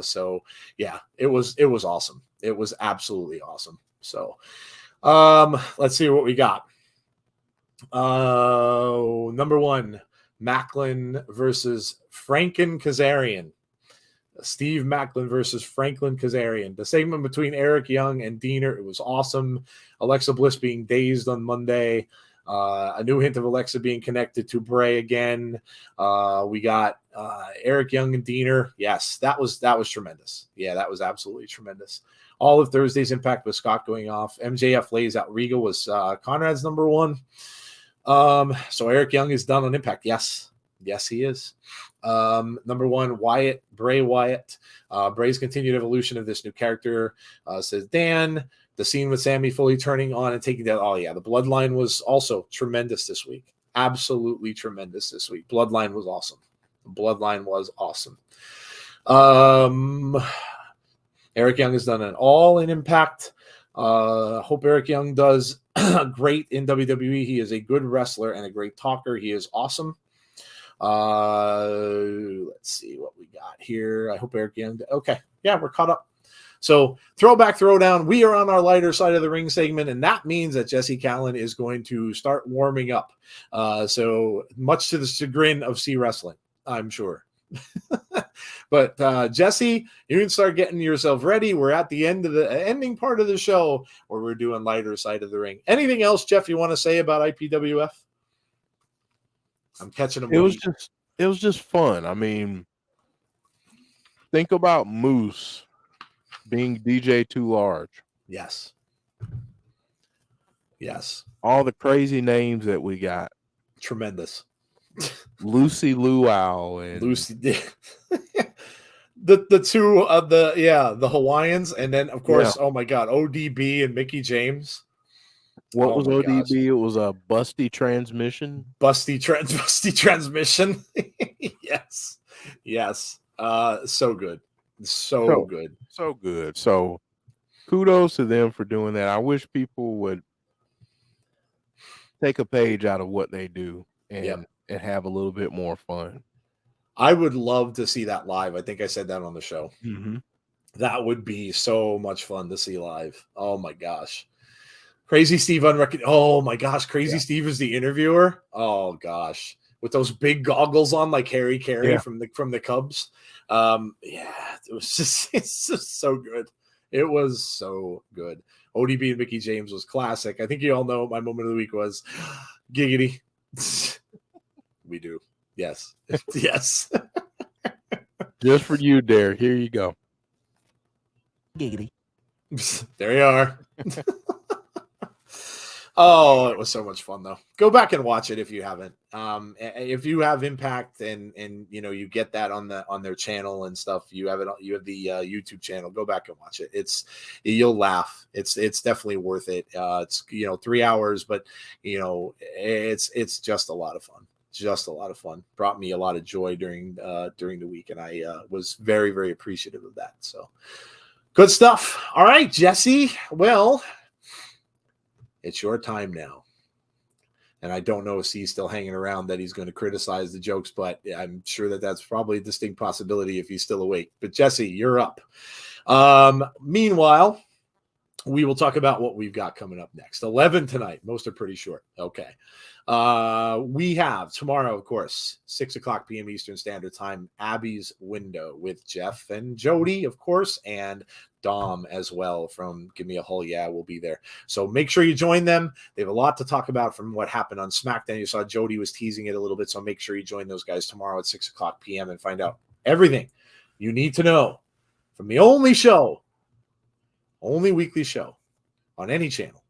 [SPEAKER 2] So yeah, it was awesome. It was absolutely awesome. So let's see what we got. Number one, Macklin versus Franklin Kazarian. Steve Macklin versus Franklin Kazarian. The segment between Eric Young and Diener, it was awesome. Alexa Bliss being dazed on Monday. A new hint of Alexa being connected to Bray again. We got Eric Young and Diener. Yes, that was tremendous. Yeah, that was absolutely tremendous. All of Thursday's Impact with Scott going off. MJF lays out Regal was Conrad's number one. So Eric Young is done on Impact. Yes, he is. Number one, Bray Wyatt. Bray's continued evolution of this new character, says Dan. The scene with Sammy fully turning on and taking down. Oh, yeah. The Bloodline was also tremendous this week. Absolutely tremendous this week. Bloodline was awesome. Eric Young has done an all in Impact. Hope Eric Young does great in WWE. He is a good wrestler and a great talker. He is awesome. Let's see what we got here. I hope Eric Young. Okay. Yeah, we're caught up. So throwback, throwdown. We are on our lighter side of the ring segment, and that means that Jesse Callan is going to start warming up. So much to the chagrin of C Wrestling, I'm sure. But Jesse, you can start getting yourself ready. We're at the ending part of the show where we're doing lighter side of the ring. Anything else, Jeff, you want to say about IPWF? I'm catching them.
[SPEAKER 1] It was just fun. I mean, think about Moose being DJ Too Large.
[SPEAKER 2] Yes.
[SPEAKER 1] All the crazy names that we got.
[SPEAKER 2] Tremendous.
[SPEAKER 1] Lucy Luau and
[SPEAKER 2] Lucy. the two of the Hawaiians, and then of course, oh my God, ODB and Mickey James.
[SPEAKER 1] What was ODB? Gosh. It was a busty transmission.
[SPEAKER 2] Busty transmission. Yes. So good. So good.
[SPEAKER 1] So kudos to them for doing that. I wish people would take a page out of what they do and have a little bit more fun.
[SPEAKER 2] I would love to see that live. I think I said that on the show.
[SPEAKER 1] Mm-hmm.
[SPEAKER 2] That would be so much fun to see live. Oh my gosh. Crazy Steve Oh my gosh. Crazy Steve is the interviewer. Oh gosh. With those big goggles on like Harry Carey from the Cubs. It's just so good. It was so good. ODB and Mickey James was classic. I think you all know what my moment of the week was. Giggity. We do. Yes.
[SPEAKER 1] Just for you, Derek. Here you go.
[SPEAKER 2] Giggity. There you are. Oh, it was so much fun though. Go back and watch it if you haven't. If you have Impact and you get that on their channel and stuff, you have the YouTube channel. Go back and watch it. You'll laugh. It's definitely worth it. It's 3 hours, but it's just a lot of fun. Just a lot of fun. Brought me a lot of joy during the week, and I was very, very appreciative of that. So good stuff. All right, Jesse. Well, it's your time now. And I don't know if he's still hanging around that he's going to criticize the jokes, but I'm sure that that's probably a distinct possibility if he's still awake. But Jesse, you're up. Meanwhile, we will talk about what we've got coming up next. 11 tonight. Most are pretty short. Okay. We have tomorrow, of course, 6:00 p.m. Eastern Standard Time, Abby's Window with Jeff and Jody, of course, and Dom as well from Give Me a Hull. Yeah, we'll be there. So make sure you join them. They have a lot to talk about from what happened on SmackDown. You saw Jody was teasing it a little bit. So make sure you join those guys tomorrow at 6:00 p.m. and find out everything you need to know from the only weekly show on any channel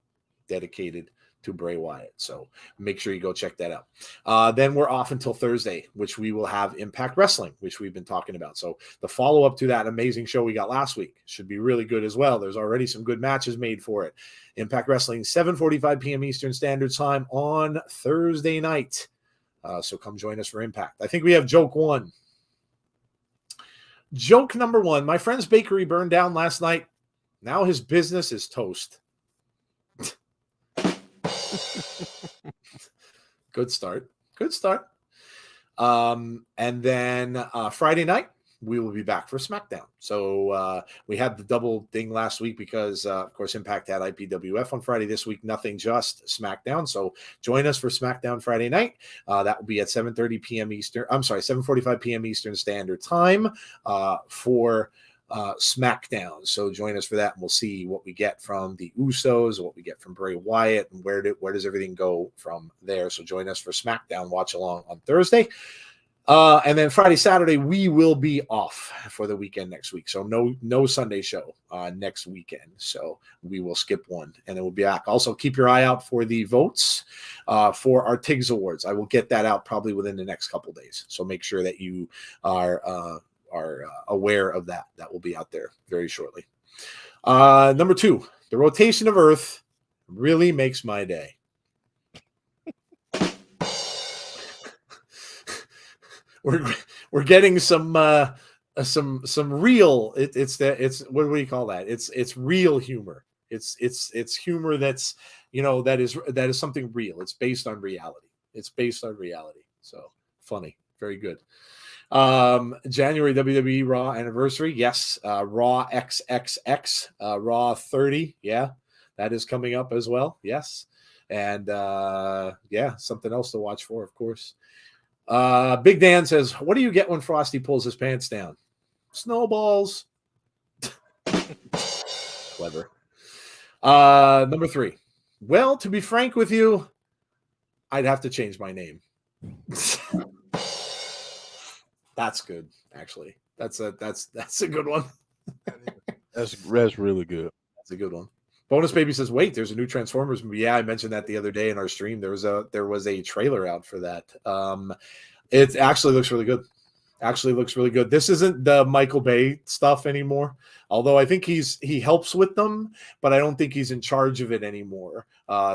[SPEAKER 2] dedicated to Bray Wyatt. So make sure you go check that out. Then we're off until Thursday, which we will have Impact Wrestling, which we've been talking about. So the follow-up to that amazing show we got last week should be really good as well. There's already some good matches made for it. Impact Wrestling, 7:45 p.m. Eastern Standard Time on Thursday night. So come join us for Impact. I think we have joke one. Joke number one. My friend's bakery burned down last night. Now his business is toast. Good start. And then Friday night, we will be back for SmackDown. So we had the double thing last week because, of course, Impact had IPWF on Friday. This week, nothing, just SmackDown. So join us for SmackDown Friday night. That will be at 7:30 p.m. Eastern. I'm sorry, 7:45 p.m. Eastern Standard Time for SmackDown. So join us for that, and we'll see what we get from the Usos, what we get from Bray Wyatt, and where does everything go from there. So join us for SmackDown watch along on Thursday. And then Friday, Saturday, we will be off for the weekend next week. So no Sunday show next weekend. So we will skip one, and then we'll be back. Also, keep your eye out for the votes for our TIGS Awards. I will get that out probably within the next couple days. So make sure that you are aware of that. That will be out there very shortly. Number 2, the rotation of Earth really makes my day. We're getting some real. It's what do you call that? It's real humor. It's humor that's that is something real. It's based on reality. So funny, very good. January WWE Raw anniversary. Yes. Raw XXX, Raw 30. Yeah. That is coming up as well. Yes. And something else to watch for, of course. Big Dan says, what do you get when Frosty pulls his pants down? Snowballs. Clever. Number 3. Well, to be frank with you, I'd have to change my name. That's good, actually. That's a good one.
[SPEAKER 1] That's really good.
[SPEAKER 2] That's a good one. Bonus Baby says, wait, there's a new Transformers movie. Yeah, I mentioned that the other day in our stream. There was a trailer out for that. It actually looks really good. This isn't the Michael Bay stuff anymore. Although I think he helps with them, but I don't think he's in charge of it anymore.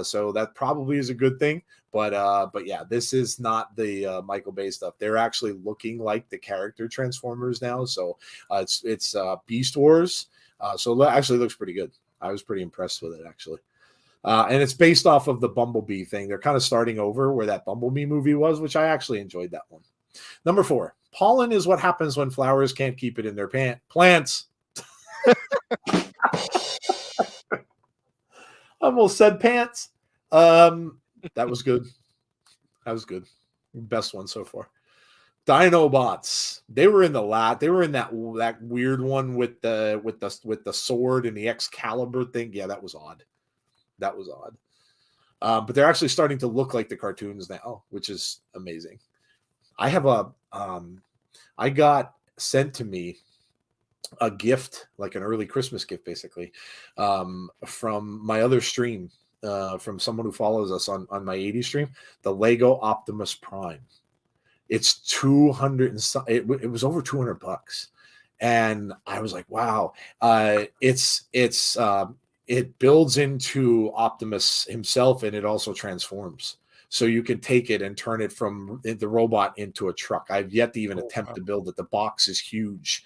[SPEAKER 2] So that probably is a good thing. But yeah, this is not the Michael Bay stuff. They're actually looking like the character Transformers now. So it's Beast Wars. So it actually looks pretty good. I was pretty impressed with it, actually. And it's based off of the Bumblebee thing. They're kind of starting over where that Bumblebee movie was, which I actually enjoyed that one. Number 4, pollen is what happens when flowers can't keep it in their plants. I almost said pants. That was good. Best one so far. Dinobots. They were in that weird one with the sword and the Excalibur thing. Yeah, that was odd. But they're actually starting to look like the cartoons now, which is amazing. I have I got sent to me a gift, like an early Christmas gift, basically, from my other stream, from someone who follows us on my 80s stream, the Lego Optimus Prime. It's 200 and it was over $200, and I was like, wow. It builds into Optimus himself, and it also transforms. so you can take it and turn it from the robot into a truck. I've yet to even
[SPEAKER 1] Oh,
[SPEAKER 2] attempt
[SPEAKER 1] wow.
[SPEAKER 2] to build it. The box is huge.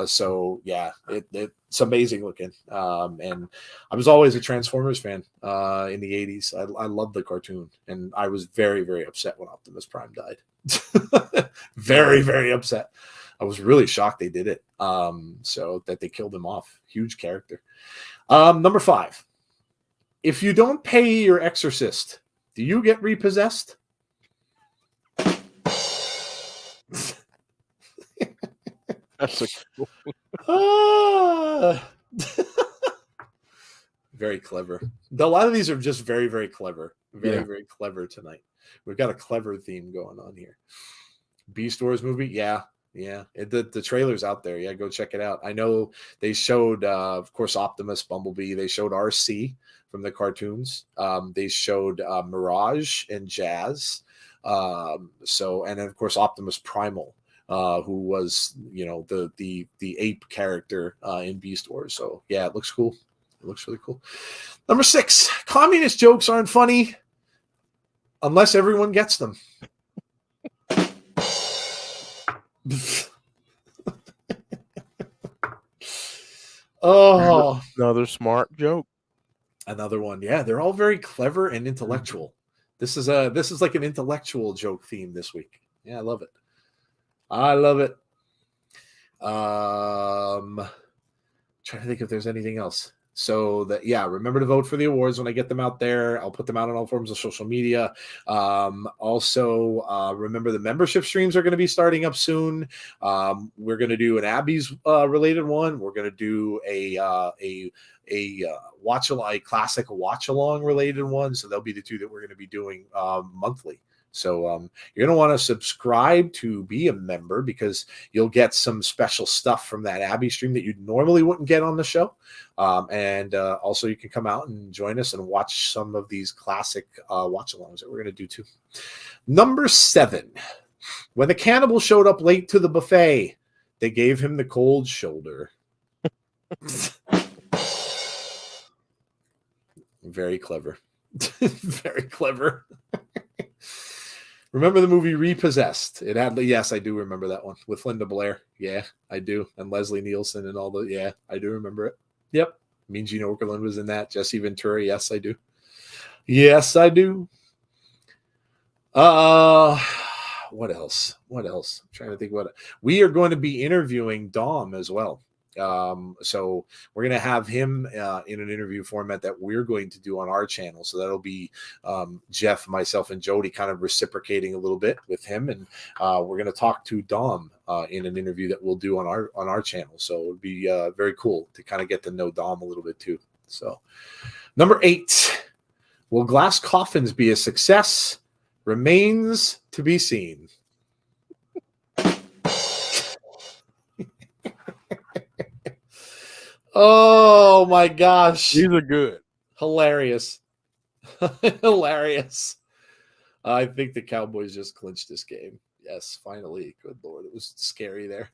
[SPEAKER 2] So yeah, it's amazing looking. And I was always a Transformers fan in the 80s. I loved the cartoon, and I was very, very upset when Optimus Prime died. Very, very upset. I was really shocked they did it. So that they killed him off. Huge character. Number 5. If you don't pay your exorcist, do you get repossessed?
[SPEAKER 1] That's a
[SPEAKER 2] Ah. Very clever. A lot of these are just very, very clever. Very,
[SPEAKER 1] Yeah.
[SPEAKER 2] very clever tonight. We've got a clever theme going on here. Beast Wars movie, yeah. The trailer's out there. Yeah, go check it out. I know they showed, of course, Optimus, Bumblebee. They showed RC from the cartoons. They showed Mirage and Jazz. And then of course Optimus Primal, who was the ape character in Beast Wars. So yeah, it looks cool. It looks really cool. Number 6, communist jokes aren't funny unless everyone gets them. Oh,
[SPEAKER 1] Another smart joke.
[SPEAKER 2] another one. Yeah, they're all very clever and intellectual. This is like an intellectual joke theme this week. Yeah, I love it. I love it. Trying to think if there's anything else. So that, yeah, remember to vote for the awards when I get them out there. I'll put them out on all forms of social media. Also, remember the membership streams are going to be starting up soon. We're going to do an Abby's related one. We're going to do a classic watch along related one. So they'll be the two that we're going to be doing monthly. So you're going to want to subscribe to be a member, because you'll get some special stuff from that Abby stream that you normally wouldn't get on the show. And also you can come out and join us and watch some of these classic watch-alongs that we're going to do too. Number 7, when the cannibal showed up late to the buffet, they gave him the cold shoulder. Very clever. Very clever. Remember the movie Repossessed? It had, yes, I do remember that one with Linda Blair. Yeah, I do. And Leslie Nielsen and all the, yeah, I do remember it. Yep. Mean Gene Okerlund was in that. Jesse Ventura. Yes, I do. Yes, I do. What else? I'm trying to think what we are going to be interviewing Dom as well. So we're going to have him in an interview format that we're going to do on our channel. So that'll be Jeff, myself, and Jody kind of reciprocating a little bit with him, and we're going to talk to Dom in an interview that we'll do on our channel. So it'll be very cool to kind of get to know Dom a little bit too. So number 8, will glass coffins be a success? Remains to be seen. Oh my gosh.
[SPEAKER 1] These are good.
[SPEAKER 2] Hilarious. Hilarious. I think the Cowboys just clinched this game. Yes, finally. Good Lord. It was scary there.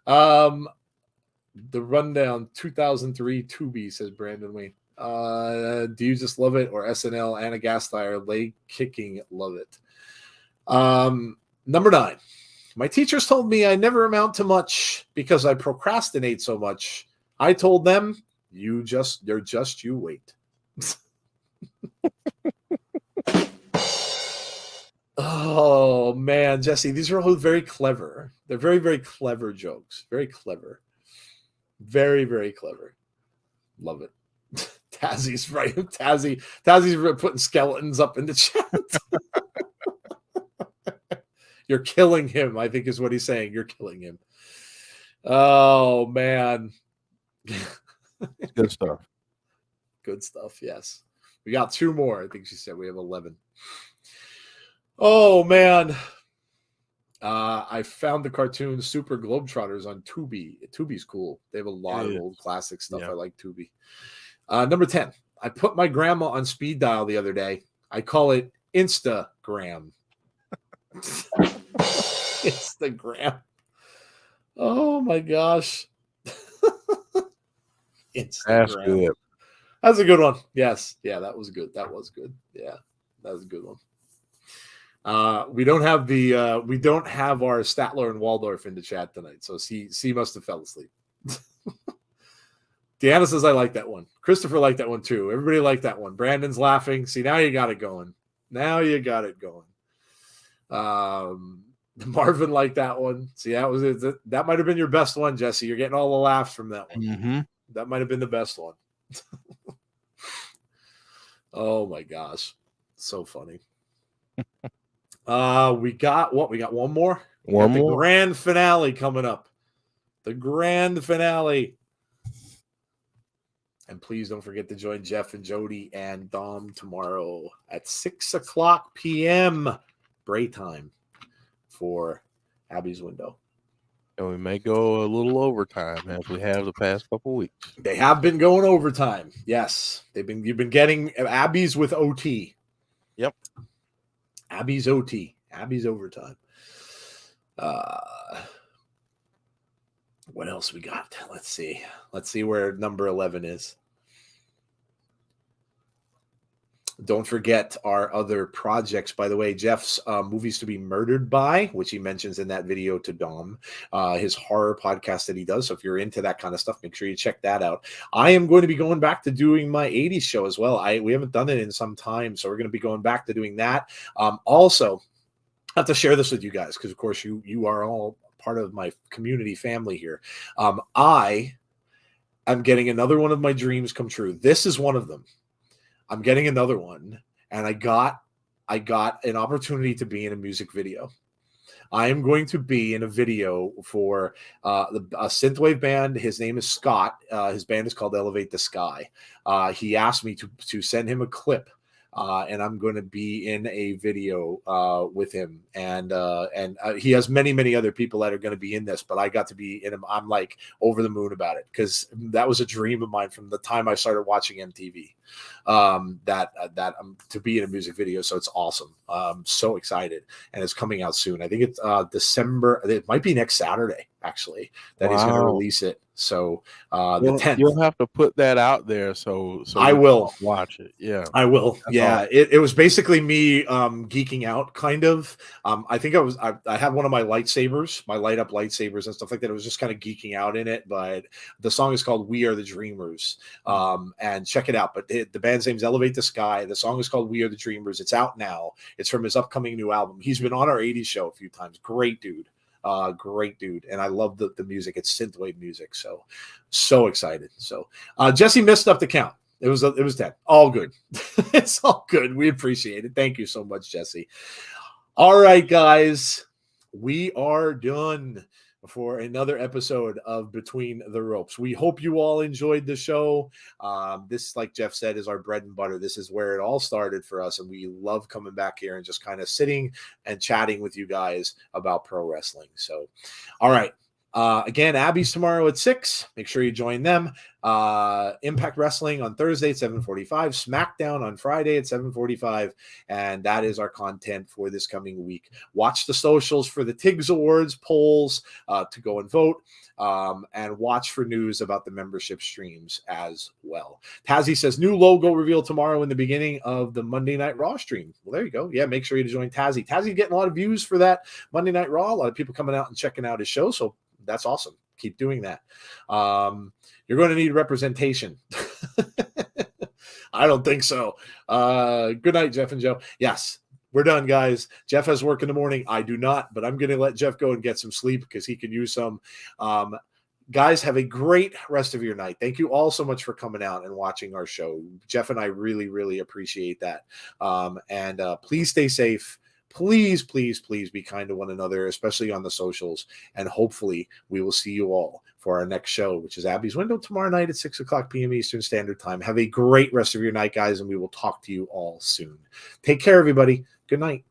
[SPEAKER 2] The rundown 2003 Tubi, says Brandon Wayne. Do you just love it, or SNL Anna Gasteyer leg kicking love it? Number 9. My teachers told me I never amount to much because I procrastinate so much. I told them, you wait. Oh man, Jesse, these are all very clever. They're very, very clever jokes. Very clever. Very, very clever. Love it. Tazzy's right. Tazzy's putting skeletons up in the chat. You're killing him, I think is what he's saying. You're killing him. Oh man.
[SPEAKER 1] Good stuff.
[SPEAKER 2] Good stuff, yes. We got 2 more. I think she said we have 11. Oh man. I found the cartoon Super Globetrotters on Tubi. Tubi's cool. They have a lot of old classic stuff. Yeah. I like Tubi. Number 10. I put my grandma on speed dial the other day. I call it Instagram. Instagram. Oh my gosh. Instagram.
[SPEAKER 1] That's good.
[SPEAKER 2] That's a good one. Yes. Yeah, that was good. Yeah, that was a good one. We don't have our Statler and Waldorf in the chat tonight, so C must have fell asleep. Deanna says I like that one. Christopher liked that one too. Everybody liked that one. Brandon's laughing. See, now you got it going. Marvin liked that one. See, that was it. That might have been your best one, Jesse. You're getting all the laughs from that one.
[SPEAKER 1] Mm-hmm.
[SPEAKER 2] That might have been the best one. Oh my gosh, so funny. We got what? We got one more.
[SPEAKER 1] One more.
[SPEAKER 2] The grand finale coming up. The grand finale. And please don't forget to join Jeff and Jody and Dom tomorrow at 6:00 p.m. Bray time for Abby's Window.
[SPEAKER 1] And we may go a little overtime as we have the past couple weeks.
[SPEAKER 2] They have been going overtime. Yes. You've been getting Abby's with OT.
[SPEAKER 1] Yep.
[SPEAKER 2] Abby's OT. Abby's overtime. What else we got? Let's see where number 11 is. Don't forget our other projects. By the way, Jeff's Movies to be Murdered By, which he mentions in that video to Dom, his horror podcast that he does. So if you're into that kind of stuff, make sure you check that out. I am going to be going back to doing my 80s show as well. We haven't done it in some time, so we're going to be going back to doing that. Also, I have to share this with you guys because, of course, you are all part of my community family here. I am getting another one of my dreams come true. This is one of them. I'm getting another one, and I got an opportunity to be in a music video. I am going to be in a video for a synthwave band. His name is Scott. His band is called Elevate the Sky. He asked me to send him a clip. And I'm going to be in a video with him, and he has many other people that are going to be in this, but I got to be in him. I'm like over the moon about it because that was a dream of mine from the time I started watching MTV. That to be in a music video, so it's awesome. I'm so excited, and it's coming out soon. I think it's December. It might be next Saturday actually that he's going to release it. So the 10th. You'll
[SPEAKER 1] have to put that out there so
[SPEAKER 2] I will
[SPEAKER 1] watch it. Yeah,
[SPEAKER 2] I will. That's awesome. It was basically me geeking out kind of. I think I had one of my lightsabers, my light up lightsabers and stuff like that. It was just kind of geeking out in it, but the song is called We Are the Dreamers. And check it out. But the band's name's Elevate the Sky. The song is called We Are the Dreamers. It's out now. It's from his upcoming new album. He's been on our 80s show a few times. Great dude. Great dude, and I love the music. It's synthwave music, so excited. So Jesse messed up the count. It was 10. All good. It's all good. We appreciate it. Thank you so much, Jesse. All right, guys, we are done for another episode of Between the Ropes. We hope you all enjoyed the show. This, like Jeff said, is our bread and butter. This is where it all started for us, and we love coming back here and just kind of sitting and chatting with you guys about pro wrestling. So, all right. Again, Abby's tomorrow at 6. Make sure you join them. Impact Wrestling on Thursday at 7:45. SmackDown on Friday at 7:45. And that is our content for this coming week. Watch the socials for the TIGS Awards polls to go and vote. And watch for news about the membership streams as well. Tazzy says, new logo reveal tomorrow in the beginning of the Monday Night Raw stream. Well, there you go. Yeah, make sure you join Tazzy. Tazzy getting a lot of views for that Monday Night Raw. A lot of people coming out and checking out his show. So that's awesome. Keep doing that. You're going to need representation. I don't think so. Good night, Jeff and Joe. Yes, we're done, guys. Jeff has work in the morning. I do not, but I'm going to let Jeff go and get some sleep because he can use some. Guys, have a great rest of your night. Thank you all so much for coming out and watching our show. Jeff and I really appreciate that. And please stay safe. Please be kind to one another, especially on the socials. And hopefully we will see you all for our next show, which is Abby's Window tomorrow night at 6:00 p.m. Eastern Standard Time. Have a great rest of your night, guys, and we will talk to you all soon. Take care, everybody. Good night.